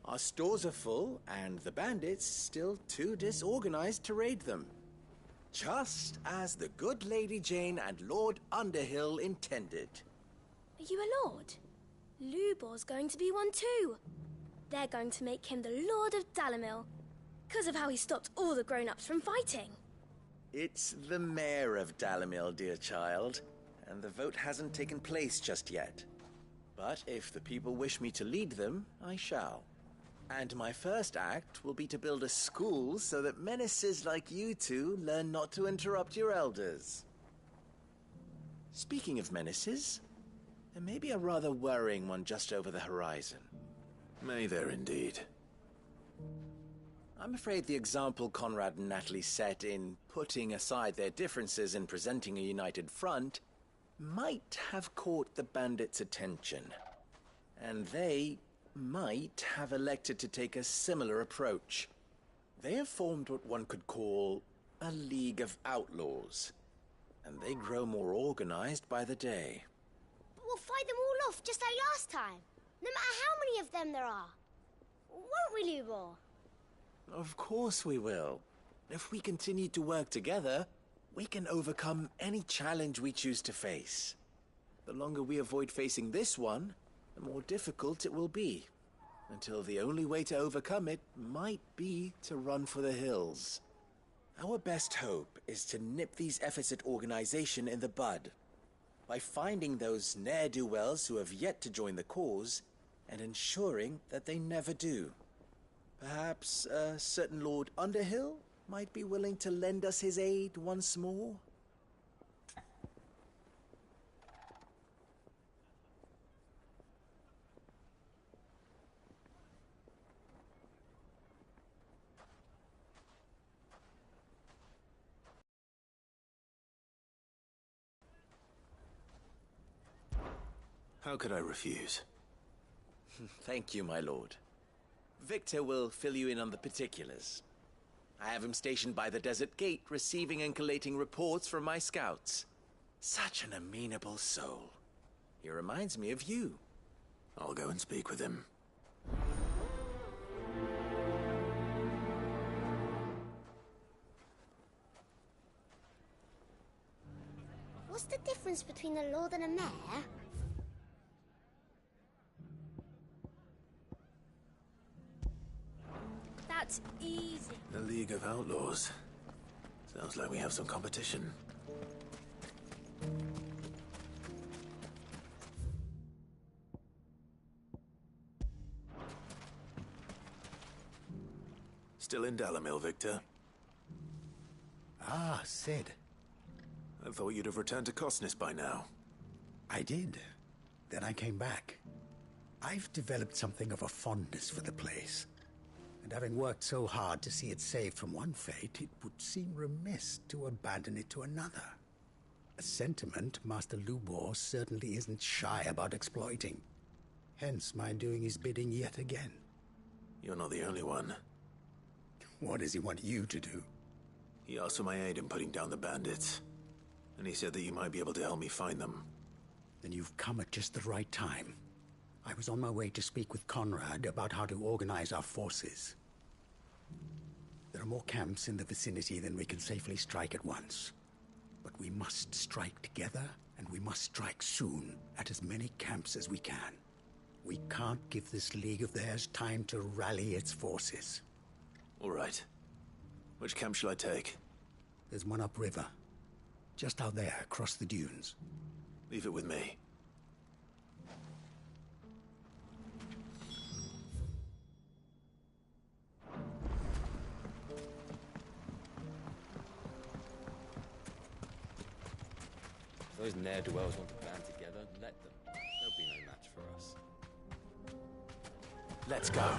S18: Our stores are full, and the bandits still too disorganized to raid them. Just as the good Lady Jane and Lord Underhill intended.
S22: Are you a lord? Lubor's going to be one too. They're going to make him the Lord of Dalimil, because of how he stopped all the grown-ups from fighting.
S18: It's the mayor of Dalimil, dear child, and the vote hasn't taken place just yet. But if the people wish me to lead them, I shall. And my first act will be to build a school so that menaces like you two learn not to interrupt your elders. Speaking of menaces, there may be a rather worrying one just over the horizon.
S1: May there indeed.
S18: I'm afraid the example Conrad and Natalie set in putting aside their differences and presenting a united front might have caught the bandits' attention. And they might have elected to take a similar approach. They have formed what one could call a League of Outlaws, and they grow more organized by the day.
S21: But we'll fight them all off just like last time, no matter how many of them there are. Won't we, Lubor?
S18: Of course we will. If we continue to work together, we can overcome any challenge we choose to face. The longer we avoid facing this one, the more difficult it will be, until the only way to overcome it might be to run for the hills. Our best hope is to nip these efforts at organization in the bud, by finding those ne'er-do-wells who have yet to join the cause, and ensuring that they never do. Perhaps a certain Lord Underhill might be willing to lend us his aid once more?
S1: How could I refuse?
S18: Thank you, my lord. Victor will fill you in on the particulars. I have him stationed by the desert gate, receiving and collating reports from my scouts. Such an amenable soul. He reminds me of you.
S1: I'll go and speak with him.
S21: What's the difference between a lord and a mayor? That's easy.
S1: The League of Outlaws. Sounds like we have some competition. Still in Dalamil, Victor?
S2: Ah, Sid.
S1: I thought you'd have returned to Cosnis by now.
S2: I did. Then I came back. I've developed something of a fondness for the place. And having worked so hard to see it saved from one fate, it would seem remiss to abandon it to another. A sentiment Master Lubor certainly isn't shy about exploiting. Hence my doing his bidding yet again.
S1: You're not the only one.
S2: What does he want you to do?
S1: He asked for my aid in putting down the bandits. And he said that you might be able to help me find them.
S2: Then you've come at just the right time. I was on my way to speak with Conrad about how to organize our forces. There are more camps in the vicinity than we can safely strike at once. But we must strike together, and we must strike soon at as many camps as we can. We can't give this league of theirs time to rally its forces.
S1: All right. Which camp shall I take?
S2: There's one upriver. Just out there, across the dunes.
S1: Leave it with me.
S13: If those ne'er-do-wells want to band together, let them. There'll be no match for us.
S1: Let's go.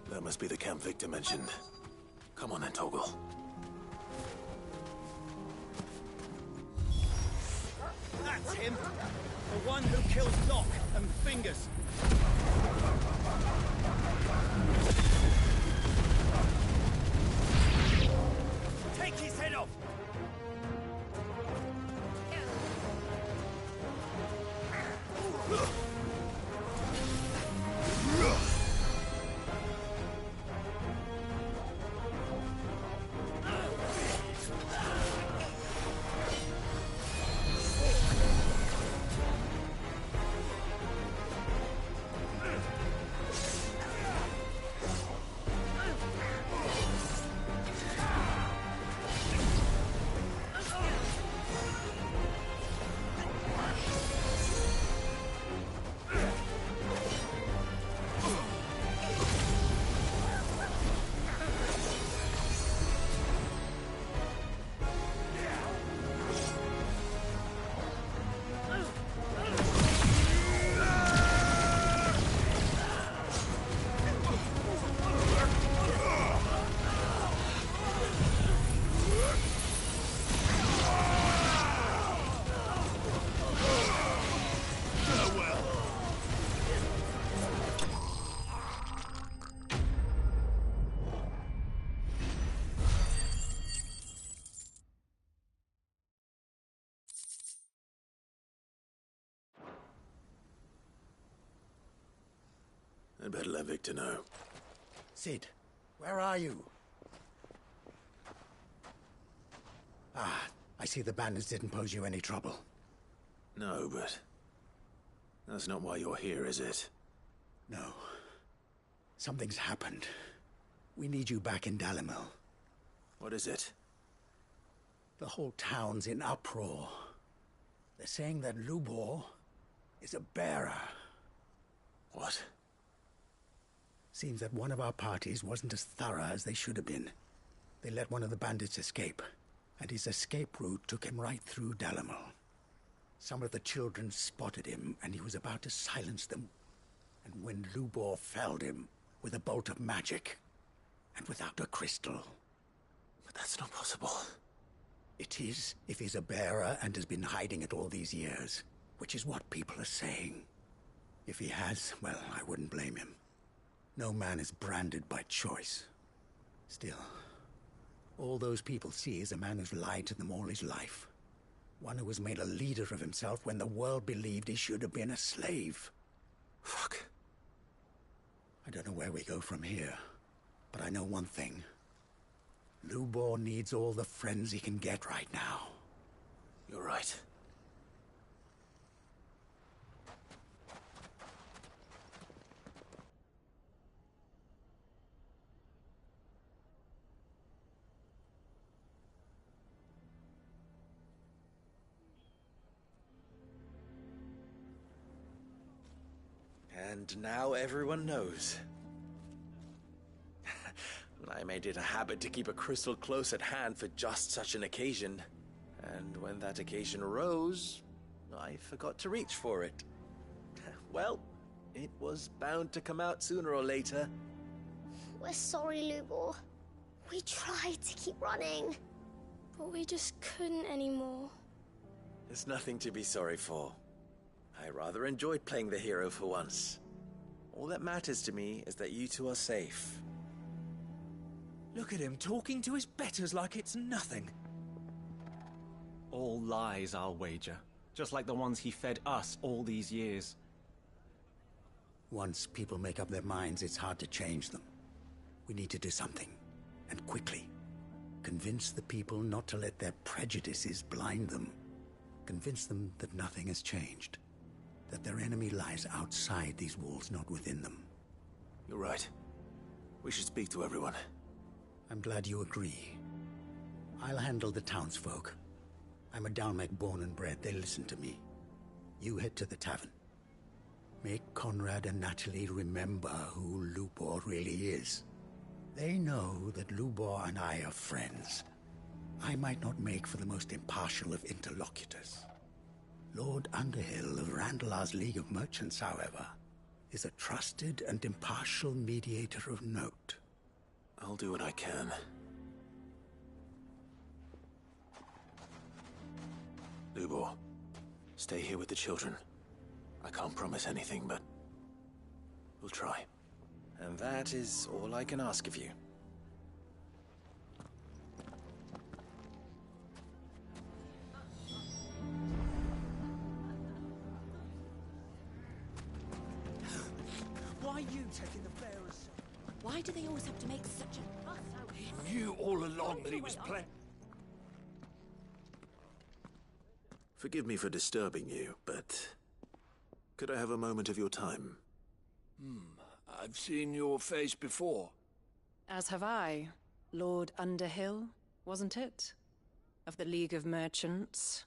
S1: That must be the camp Victor mentioned. Come on then, Toggle.
S3: That's him! The one who kills Locke and Fingers! Take his head off!
S1: I'd better let Victor know.
S2: Sid, where are you? Ah, I see the bandits didn't pose you any trouble.
S1: No, but that's not why you're here, is it?
S2: No. Something's happened. We need you back in Dalamil.
S1: What is it?
S2: The whole town's in uproar. They're saying that Lubor is a bearer.
S1: What?
S2: Seems that one of our parties wasn't as thorough as they should have been. They let one of the bandits escape, and his escape route took him right through Dalamil. Some of the children spotted him, and he was about to silence them. And when Lubor felled him with a bolt of magic, and without a crystal.
S1: But that's not possible.
S2: It is, if he's a bearer and has been hiding it all these years, which is what people are saying. If he has, well, I wouldn't blame him. No man is branded by choice. Still, all those people see is a man who's lied to them all his life. One who was made a leader of himself when the world believed he should have been a slave.
S1: Fuck.
S2: I don't know where we go from here, but I know one thing. Lubor needs all the friends he can get right now.
S1: You're right.
S18: And now everyone knows. I made it a habit to keep a crystal close at hand for just such an occasion. And when that occasion arose, I forgot to reach for it. Well, it was bound to come out sooner or later.
S21: We're sorry, Lubor. We tried to keep running.
S22: But we just couldn't anymore.
S18: There's nothing to be sorry for. I rather enjoyed playing the hero for once. All that matters to me is that you two are safe.
S5: Look at him talking to his betters like it's nothing. All lies, I'll wager. Just like the ones he fed us all these years.
S2: Once people make up their minds, it's hard to change them. We need to do something, and quickly. Convince the people not to let their prejudices blind them. Convince them that nothing has changed. That their enemy lies outside these walls, not within them.
S1: You're right. We should speak to everyone.
S2: I'm glad you agree. I'll handle the townsfolk. I'm a Dalmec born and bred. They listen to me. You head to the tavern. Make Conrad and Natalie remember who Lubor really is. They know that Lubor and I are friends. I might not make for the most impartial of interlocutors. Lord Underhill of Randalar's League of Merchants, however, is a trusted and impartial mediator of note.
S1: I'll do what I can. Lubor, stay here with the children. I can't promise anything, but we'll try.
S18: And that is all I can ask of you.
S6: Why are you taking the bearers?
S9: Why do they always have to make such a fuss out here?
S6: He knew all along that he was playing.
S1: Forgive me for disturbing you, but could I have a moment of your time?
S6: I've seen your face before.
S11: As have I. Lord Underhill, wasn't it? Of the League of Merchants.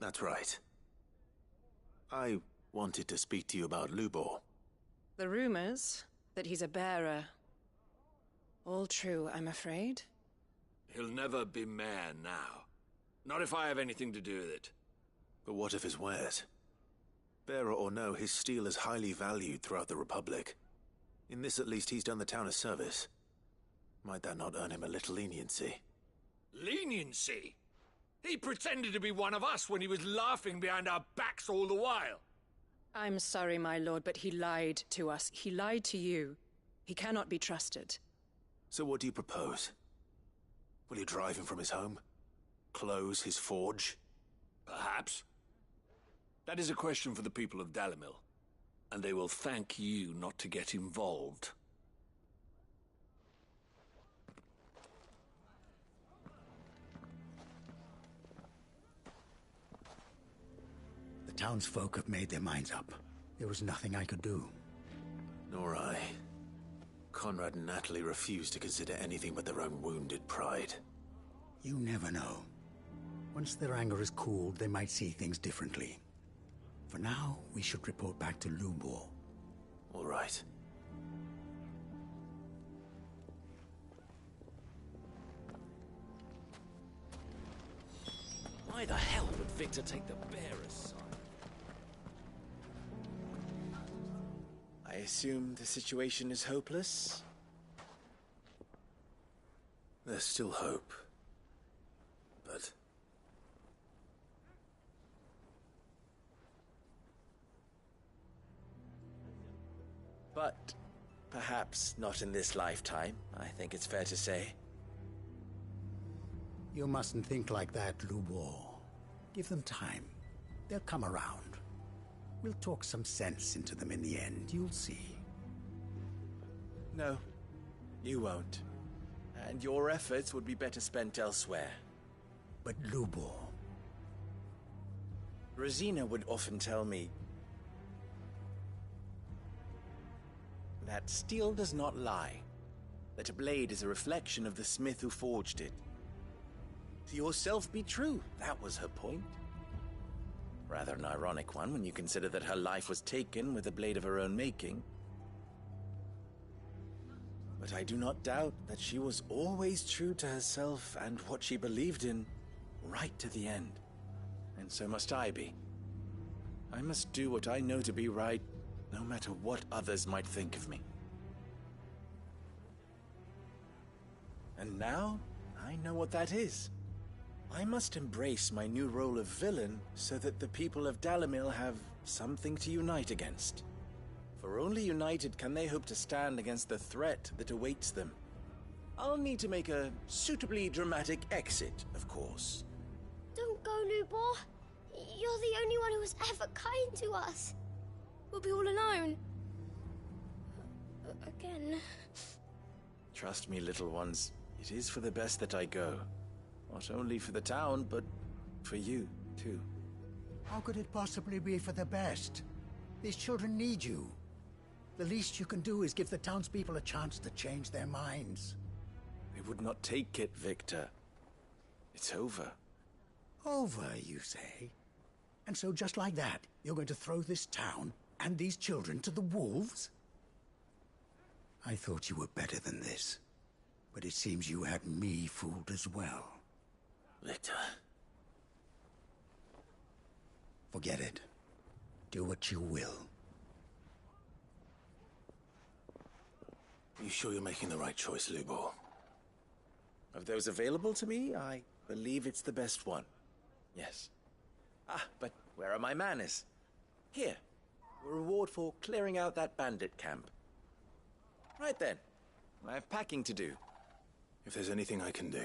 S1: That's right. I wanted to speak to you about Lubor.
S11: The rumors that he's a bearer. All true, I'm afraid.
S6: He'll never be mayor now. Not if I have anything to do with it.
S1: But what of his wares? Bearer or no, his steel is highly valued throughout the Republic. In this at least he's done the town a service. Might that not earn him a little leniency?
S6: Leniency? He pretended to be one of us when he was laughing behind our backs all the while.
S11: I'm sorry, my lord, but he lied to us. He lied to you. He cannot be trusted.
S1: So what do you propose? Will you drive him from his home? Close his forge?
S6: Perhaps. That is a question for the people of Dalimil, and they will thank you not to get involved.
S2: The townsfolk have made their minds up. There was nothing I could do.
S1: Nor I. Conrad and Natalie refused to consider anything but their own wounded pride.
S2: You never know. Once their anger is cooled, they might see things differently. For now, we should report back to Lubor.
S1: All right.
S14: Why the hell would Victor take the bearer's side?
S18: I assume the situation is hopeless?
S1: There's still hope. But...
S18: But perhaps not in this lifetime, I think it's fair to say.
S2: You mustn't think like that, Lubor. Give them time. They'll come around. We'll talk some sense into them in the end, you'll see.
S18: No, you won't. And your efforts would be better spent elsewhere.
S2: But Lubor...
S18: Rosina would often tell me that steel does not lie, that a blade is a reflection of the smith who forged it. To yourself be true, that was her point. Rather an ironic one when you consider that her life was taken with a blade of her own making. But I do not doubt that she was always true to herself and what she believed in, right to the end. And so must I be. I must do what I know to be right, no matter what others might think of me. And now, I know what that is. I must embrace my new role of villain so that the people of Dalimil have something to unite against. For only united can they hope to stand against the threat that awaits them. I'll need to make a suitably dramatic exit, of course.
S21: Don't go, Lubor. You're the only one who was ever kind to us.
S12: We'll be all alone. Again.
S18: Trust me, little ones. It is for the best that I go. Not only for the town, but for you, too.
S2: How could it possibly be for the best? These children need you. The least you can do is give the townspeople a chance to change their minds.
S18: They would not take it, Victor. It's over.
S2: Over, you say? And so just like that, you're going to throw this town and these children to the wolves? I thought you were better than this. But it seems you had me fooled as well.
S1: Victor.
S2: Forget it. Do what you will.
S1: You sure you're making the right choice, Lubor?
S18: Of those available to me, I believe it's the best one. Yes. Ah, but where are my manners? Here. A reward for clearing out that bandit camp. Right then. I have packing to do.
S1: If there's anything I can do.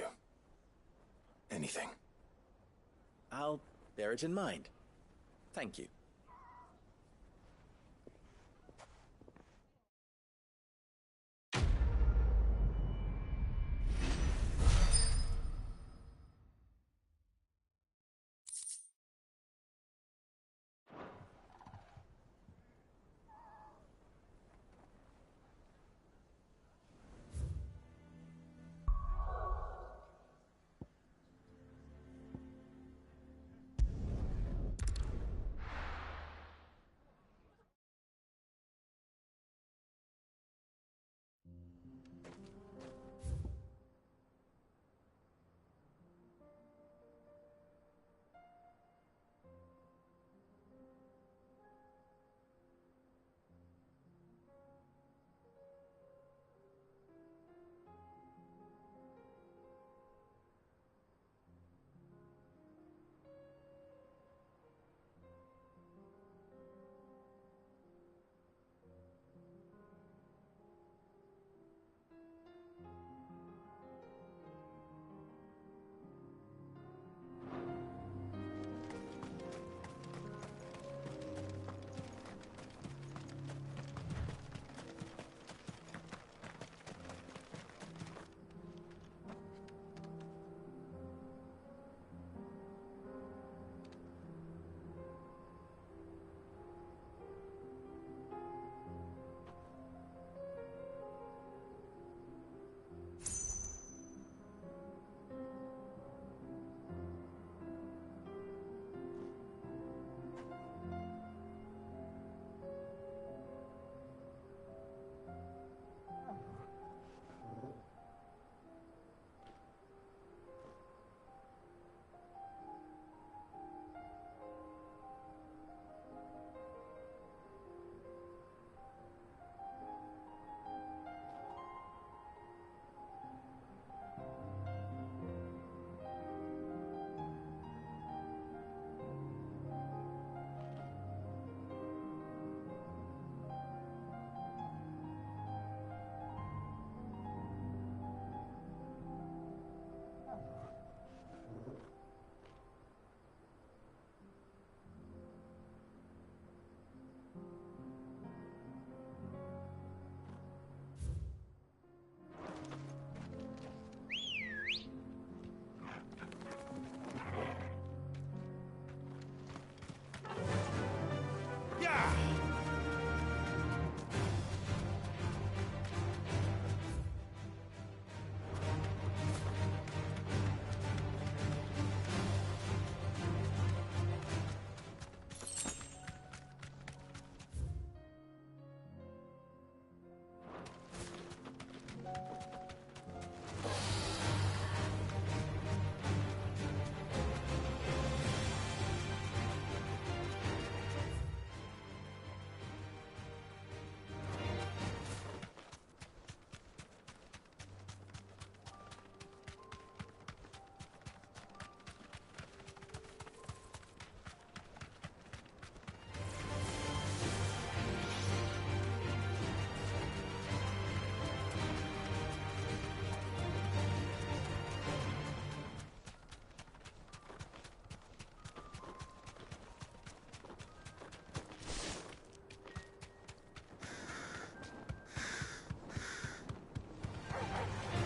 S1: Anything.
S18: I'll bear it in mind. Thank you.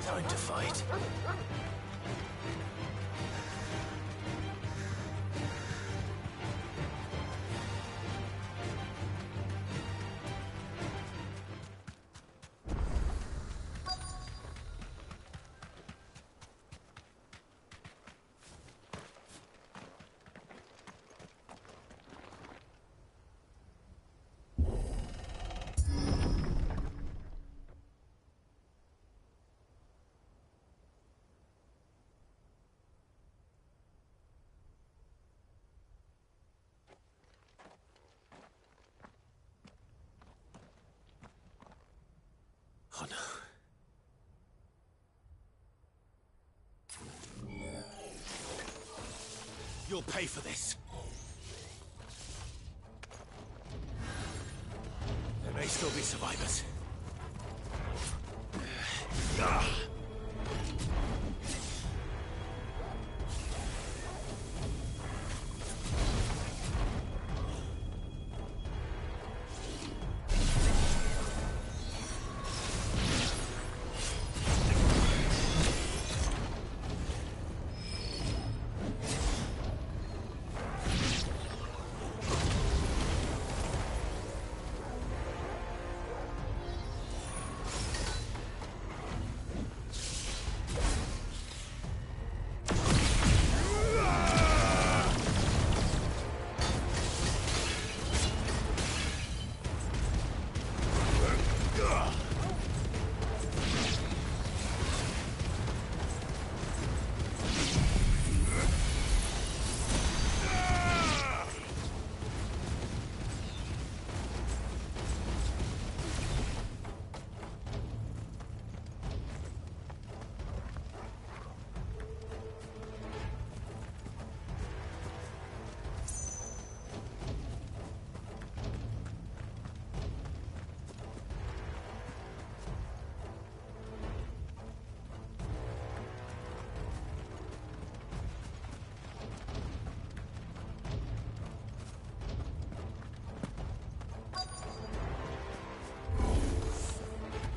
S1: Time to fight. Oh no. You'll pay for this. There may still be survivors.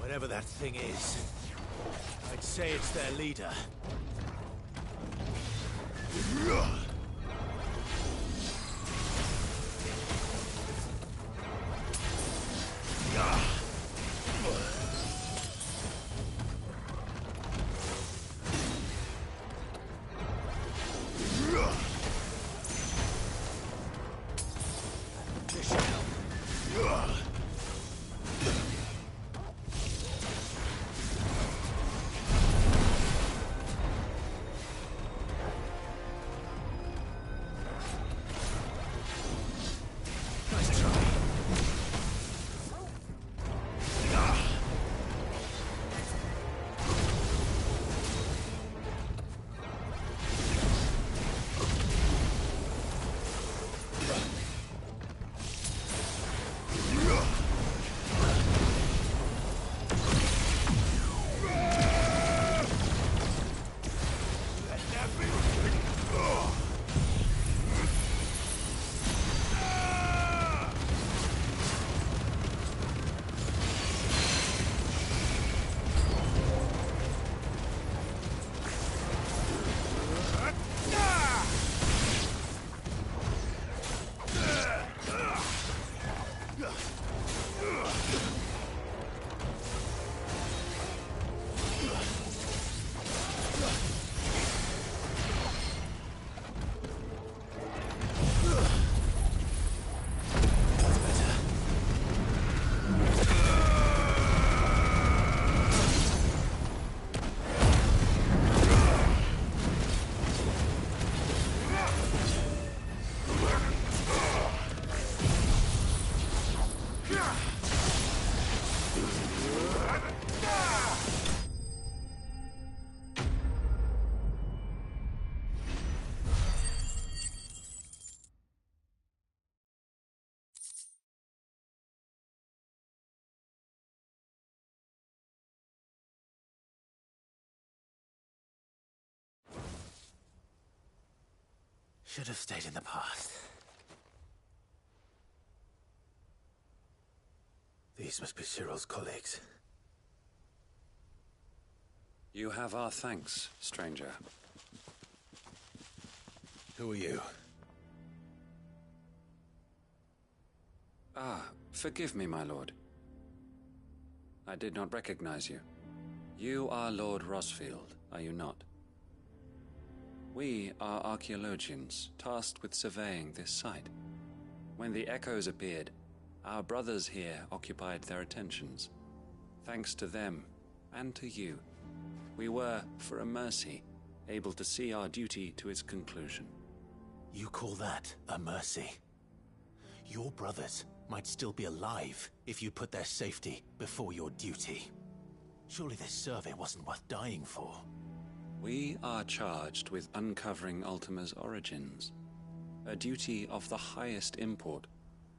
S1: Whatever that thing is, I'd say it's their leader. Should have stayed in the past. These must be Cyril's colleagues.
S17: You have our thanks, stranger.
S1: Who are you?
S17: Ah, forgive me, my lord. I did not recognize you. You are Lord Rosfield, are you not? We are archaeologians, tasked with surveying this site. When the echoes appeared, our brothers here occupied their attentions. Thanks to them, and to you, we were, for a mercy, able to see our duty to its conclusion.
S1: You call that a mercy? Your brothers might still be alive if you put their safety before your duty. Surely this survey wasn't worth dying for.
S17: We are charged with uncovering Ultima's origins. A duty of the highest import,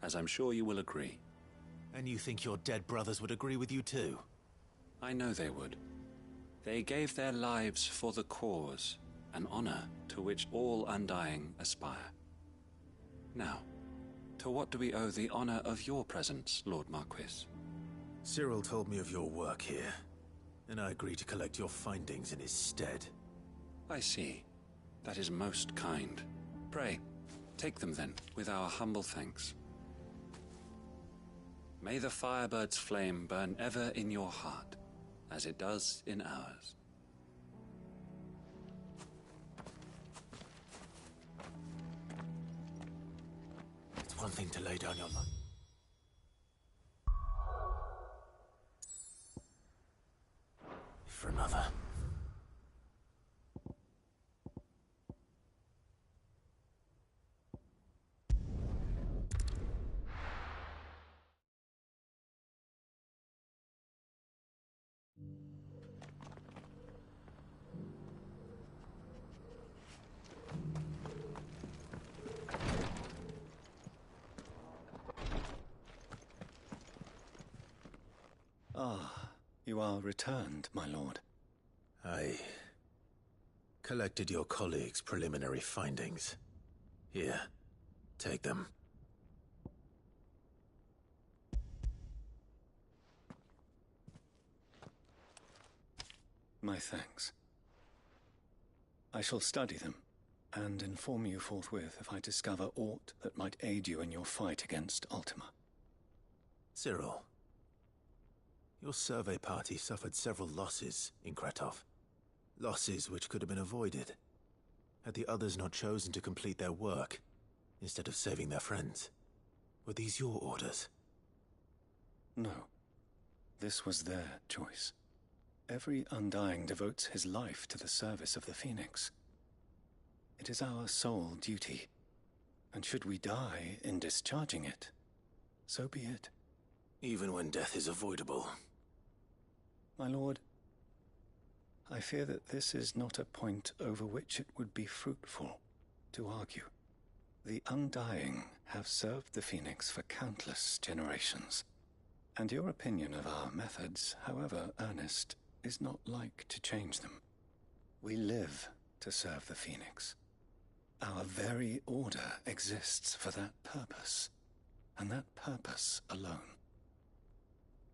S17: as I'm sure you will agree.
S1: And you think your dead brothers would agree with you too?
S17: I know they would. They gave their lives for the cause, an honor to which all Undying aspire. Now, to what do we owe the honor of your presence, Lord Marquis?
S1: Cyril told me of your work here, and I agreed to collect your findings in his stead.
S17: I see. That is most kind. Pray, take them then, with our humble thanks. May the Firebird's flame burn ever in your heart, as it does in ours.
S1: It's one thing to lay down your life. For another.
S3: Ah, you are returned, my lord.
S1: I collected your colleagues' preliminary findings. Here, take them.
S3: My thanks. I shall study them, and inform you forthwith if I discover aught that might aid you in your fight against Ultima.
S1: Cyril, your survey party suffered several losses in Kretov. Losses which could have been avoided, had the others not chosen to complete their work, instead of saving their friends. Were these your orders?
S3: No. This was their choice. Every Undying devotes his life to the service of the Phoenix. It is our sole duty, and should we die in discharging it, so be it.
S1: Even when death is avoidable.
S3: My lord, I fear that this is not a point over which it would be fruitful to argue. The Undying have served the Phoenix for countless generations, and your opinion of our methods, however earnest, is not like to change them. We live to serve the Phoenix. Our very order exists for that purpose, and that purpose alone.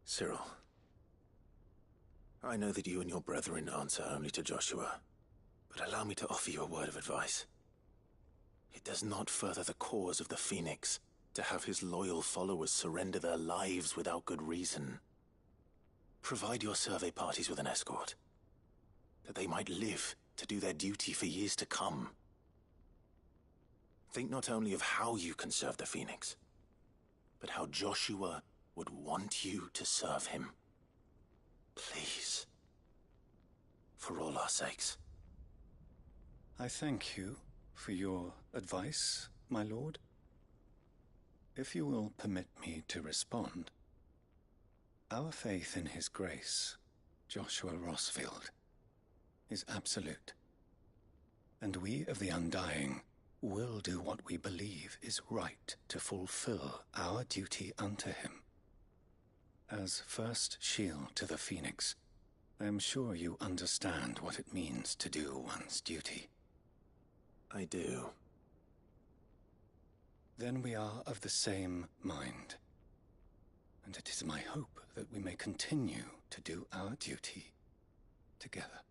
S1: Cyril, I know that you and your brethren answer only to Joshua, but allow me to offer you a word of advice. It does not further the cause of the Phoenix to have his loyal followers surrender their lives without good reason. Provide your survey parties with an escort, that they might live to do their duty for years to come. Think not only of how you can serve the Phoenix, but how Joshua would want you to serve him. Please. For all our sakes.
S3: I thank you for your advice, my lord. If you will permit me to respond, our faith in his grace, Joshua Rosfield, is absolute. And we of the Undying will do what we believe is right to fulfill our duty unto him. As first shield to the Phoenix, I am sure you understand what it means to do one's duty.
S1: I do.
S3: Then we are of the same mind. And it is my hope that we may continue to do our duty together.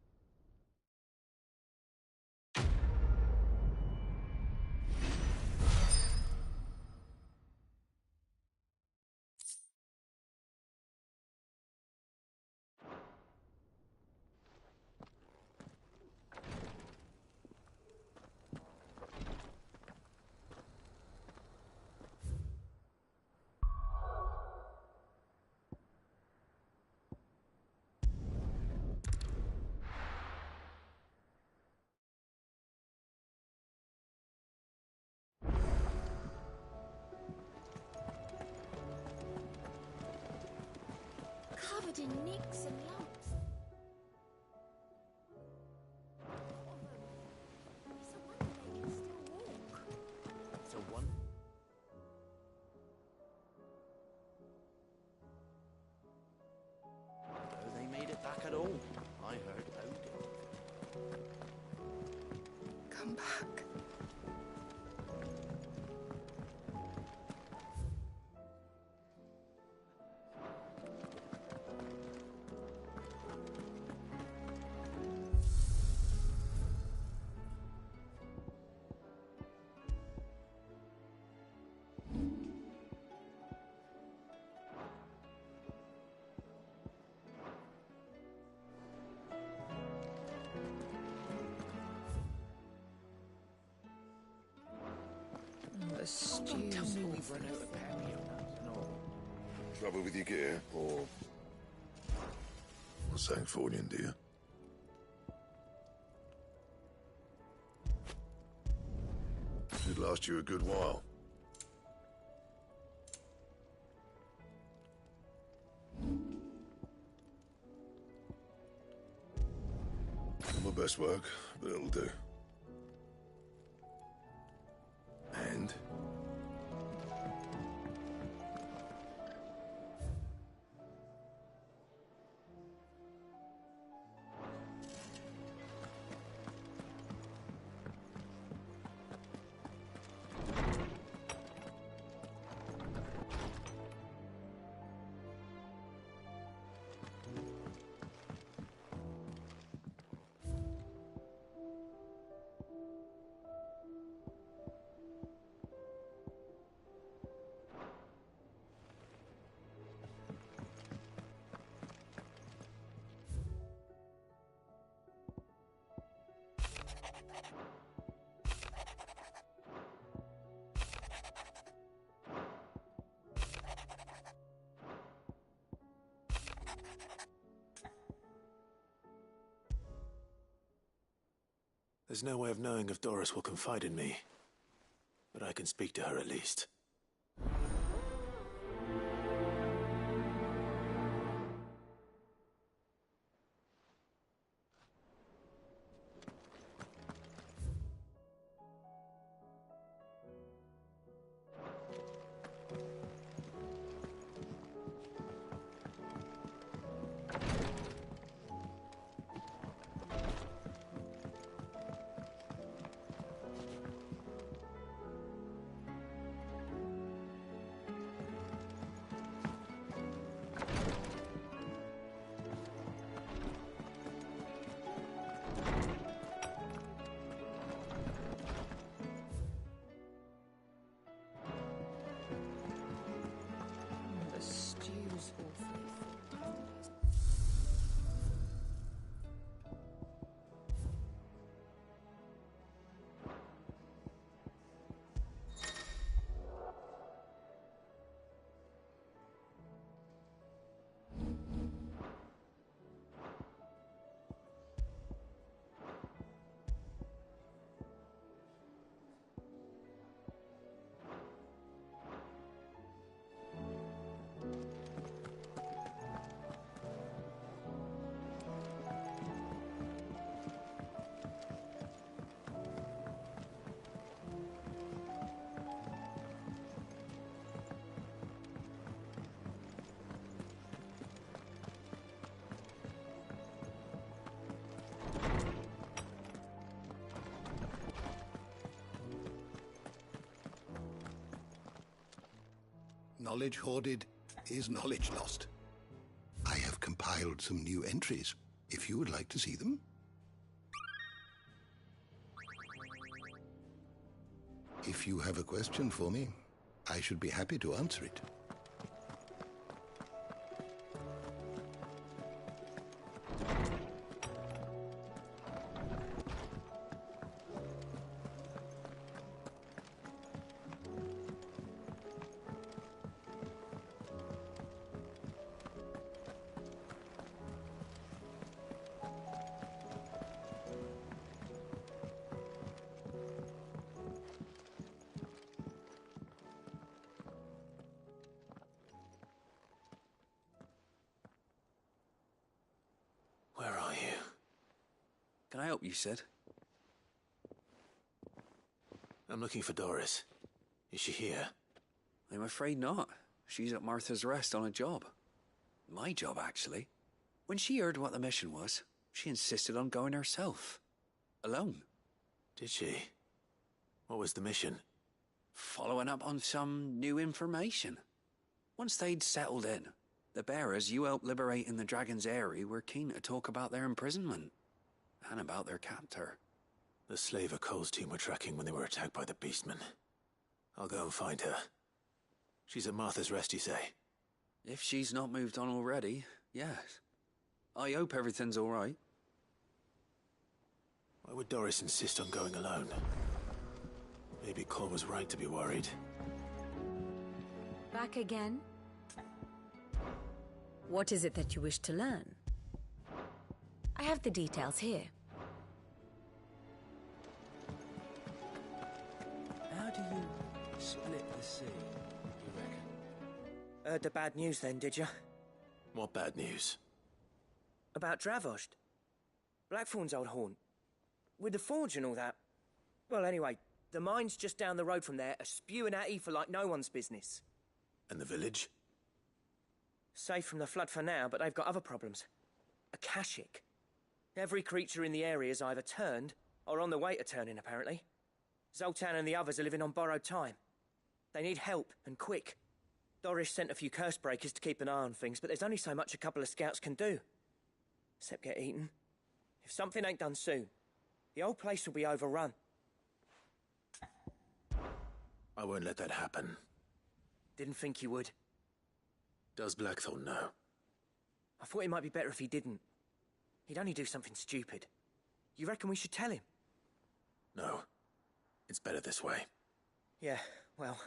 S22: covered in nicks and lumps. It's a wonder they can still walk.
S18: It's a one. No, they made it back at all. I heard Odin.
S12: Come back.
S11: The stew's
S18: Tell me we've
S11: awful.
S18: run out of patio and all.
S15: Trouble with your gear, or something falling, do you? Should last you a good while. Not my best work, but it'll do. And?
S1: There's no way of knowing if Doris will confide in me, but I can speak to her at least.
S11: The stew's awfully full.
S20: Knowledge hoarded is knowledge lost. I have compiled some new entries, if you would like to see them. If you have a question for me, I should be happy to answer it.
S14: Can I help you, Sid?
S1: I'm looking for Doris. Is she here?
S14: I'm afraid not. She's at Martha's Rest on a job. My job, actually. When she heard what the mission was, she insisted on going herself. Alone.
S1: Did she? What was the mission?
S14: Following up on some new information. Once they'd settled in, the bearers you helped liberate in the Dragon's Eyrie were keen to talk about their imprisonment. And about their captor.
S1: The slaver Cole's team were tracking when they were attacked by the Beastmen. I'll go and find her. She's at Martha's Rest, you say?
S14: If she's not moved on already, yes. I hope everything's all right.
S1: Why would Doris insist on going alone? Maybe Cole was right to be worried.
S10: Back again? What is it that you wish to learn? I have the details here.
S5: How do you split the sea, you reckon? Heard the bad news then, did you?
S1: What bad news?
S5: About Dravost. Blackthorn's old haunt. With the forge and all that. Well, anyway, the mines just down the road from there are spewing out ether like no one's business.
S1: And the village?
S5: Safe from the flood for now, but they've got other problems. Akashic. Every creature in the area's either turned, or on the way to turning, apparently. Zoltan and the others are living on borrowed time. They need help, and quick. Doris sent a few curse breakers to keep an eye on things, but there's only so much a couple of scouts can do. Except get eaten. If something ain't done soon, the old place will be overrun.
S1: I won't let that happen.
S5: Didn't think you would.
S1: Does Blackthorn know?
S5: I thought it might be better if he didn't. He'd only do something stupid. You reckon we should tell him?
S1: No. It's better this way.
S5: Yeah, well,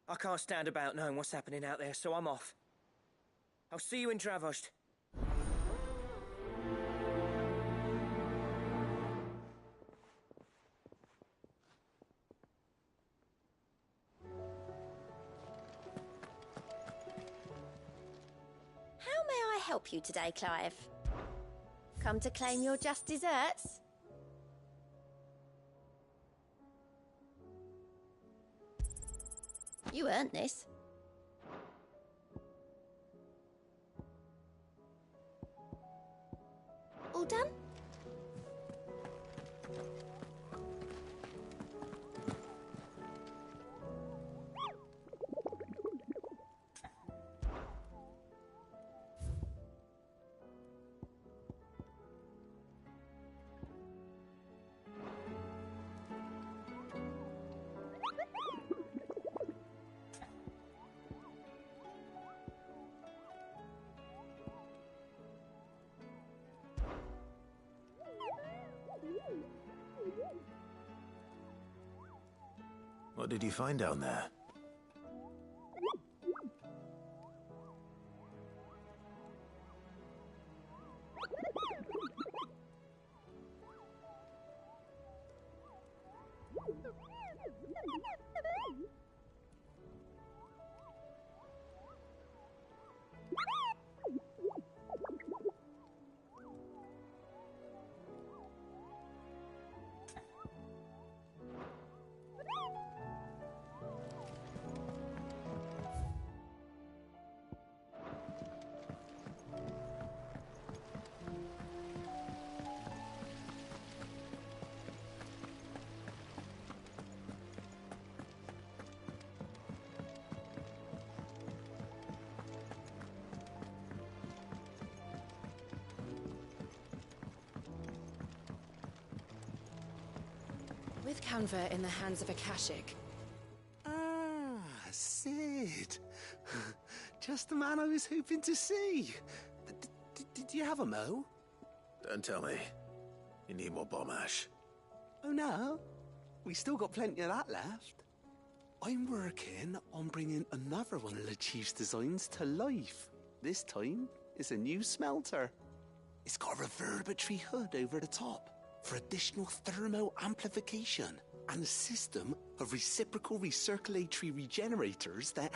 S5: I can't stand about knowing what's happening out there, so I'm off. I'll see you in Dravost.
S21: How may I help you today, Clive? Come to claim your just desserts? You earned this. All done?
S1: What did you find down there?
S9: With Canva in the hands of Akashic.
S18: Ah, Sid. Just the man I was hoping to see. Did you have a mo?
S1: Don't tell me. You need more bomb ash.
S18: Oh no, we still got plenty of that left. I'm working on bringing another one of the Chief's designs to life. This time, it's a new smelter. It's got a reverberatory hood over the top for additional thermal amplification and a system of reciprocal recirculatory regenerators that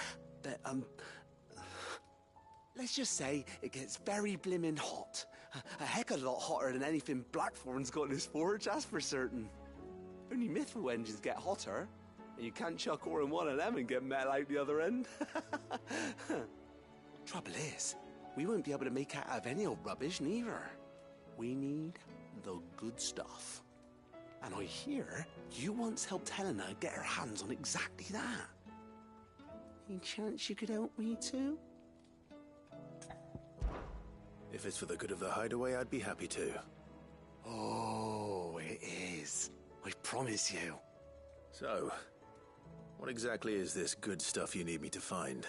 S14: Let's just say it gets very blimmin' hot. A heck of a lot hotter than anything Blackthorn's got in his forge, that's for certain. Only Mithril engines get hotter, and you can't chuck ore in one of them and get metal out the other end. Trouble is, we won't be able to make out of any old rubbish, neither. We need the good stuff. And I hear you once helped Helena get her hands on exactly that. Any chance you could help me too?
S1: If it's for the good of the hideaway, I'd be happy to.
S14: Oh, it is. I promise you.
S1: So, what exactly is this good stuff you need me to find?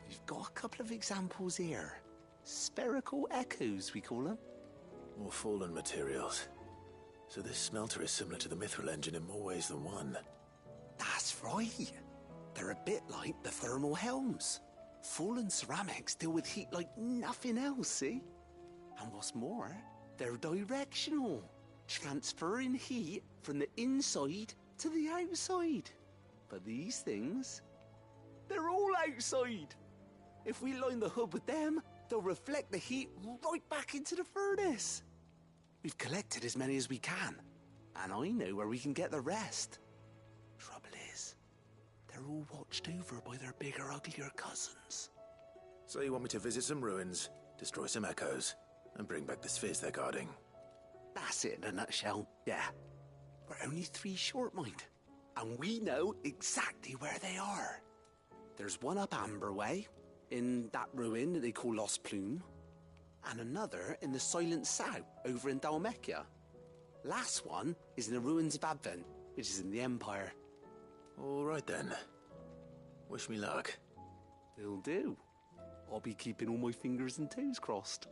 S14: We've got a couple of examples here. Spherical echoes, we call them.
S1: More fallen materials. So this smelter is similar to the Mithril engine in more ways than one.
S14: That's right. They're a bit like the thermal helms. Fallen ceramics deal with heat like nothing else, see? And what's more, they're directional, transferring heat from the inside to the outside. But these things, they're all outside. If we line the hood with them, they'll reflect the heat right back into the furnace. We've collected as many as we can, and I know where we can get the rest. Trouble is, they're all watched over by their bigger, uglier cousins.
S1: So you want me to visit some ruins, destroy some echoes, and bring back the spheres they're guarding?
S14: That's it in a nutshell, yeah. We're only 3 short, mind, and we know exactly where they are. There's one up Amber Way, in that ruin that they call Lost Plume, and another in the Silent South, over in Dalmekia. Last one is in the ruins of Advent, which is in the Empire.
S1: All right then. Wish me luck.
S14: Will do. I'll be keeping all my fingers and toes crossed.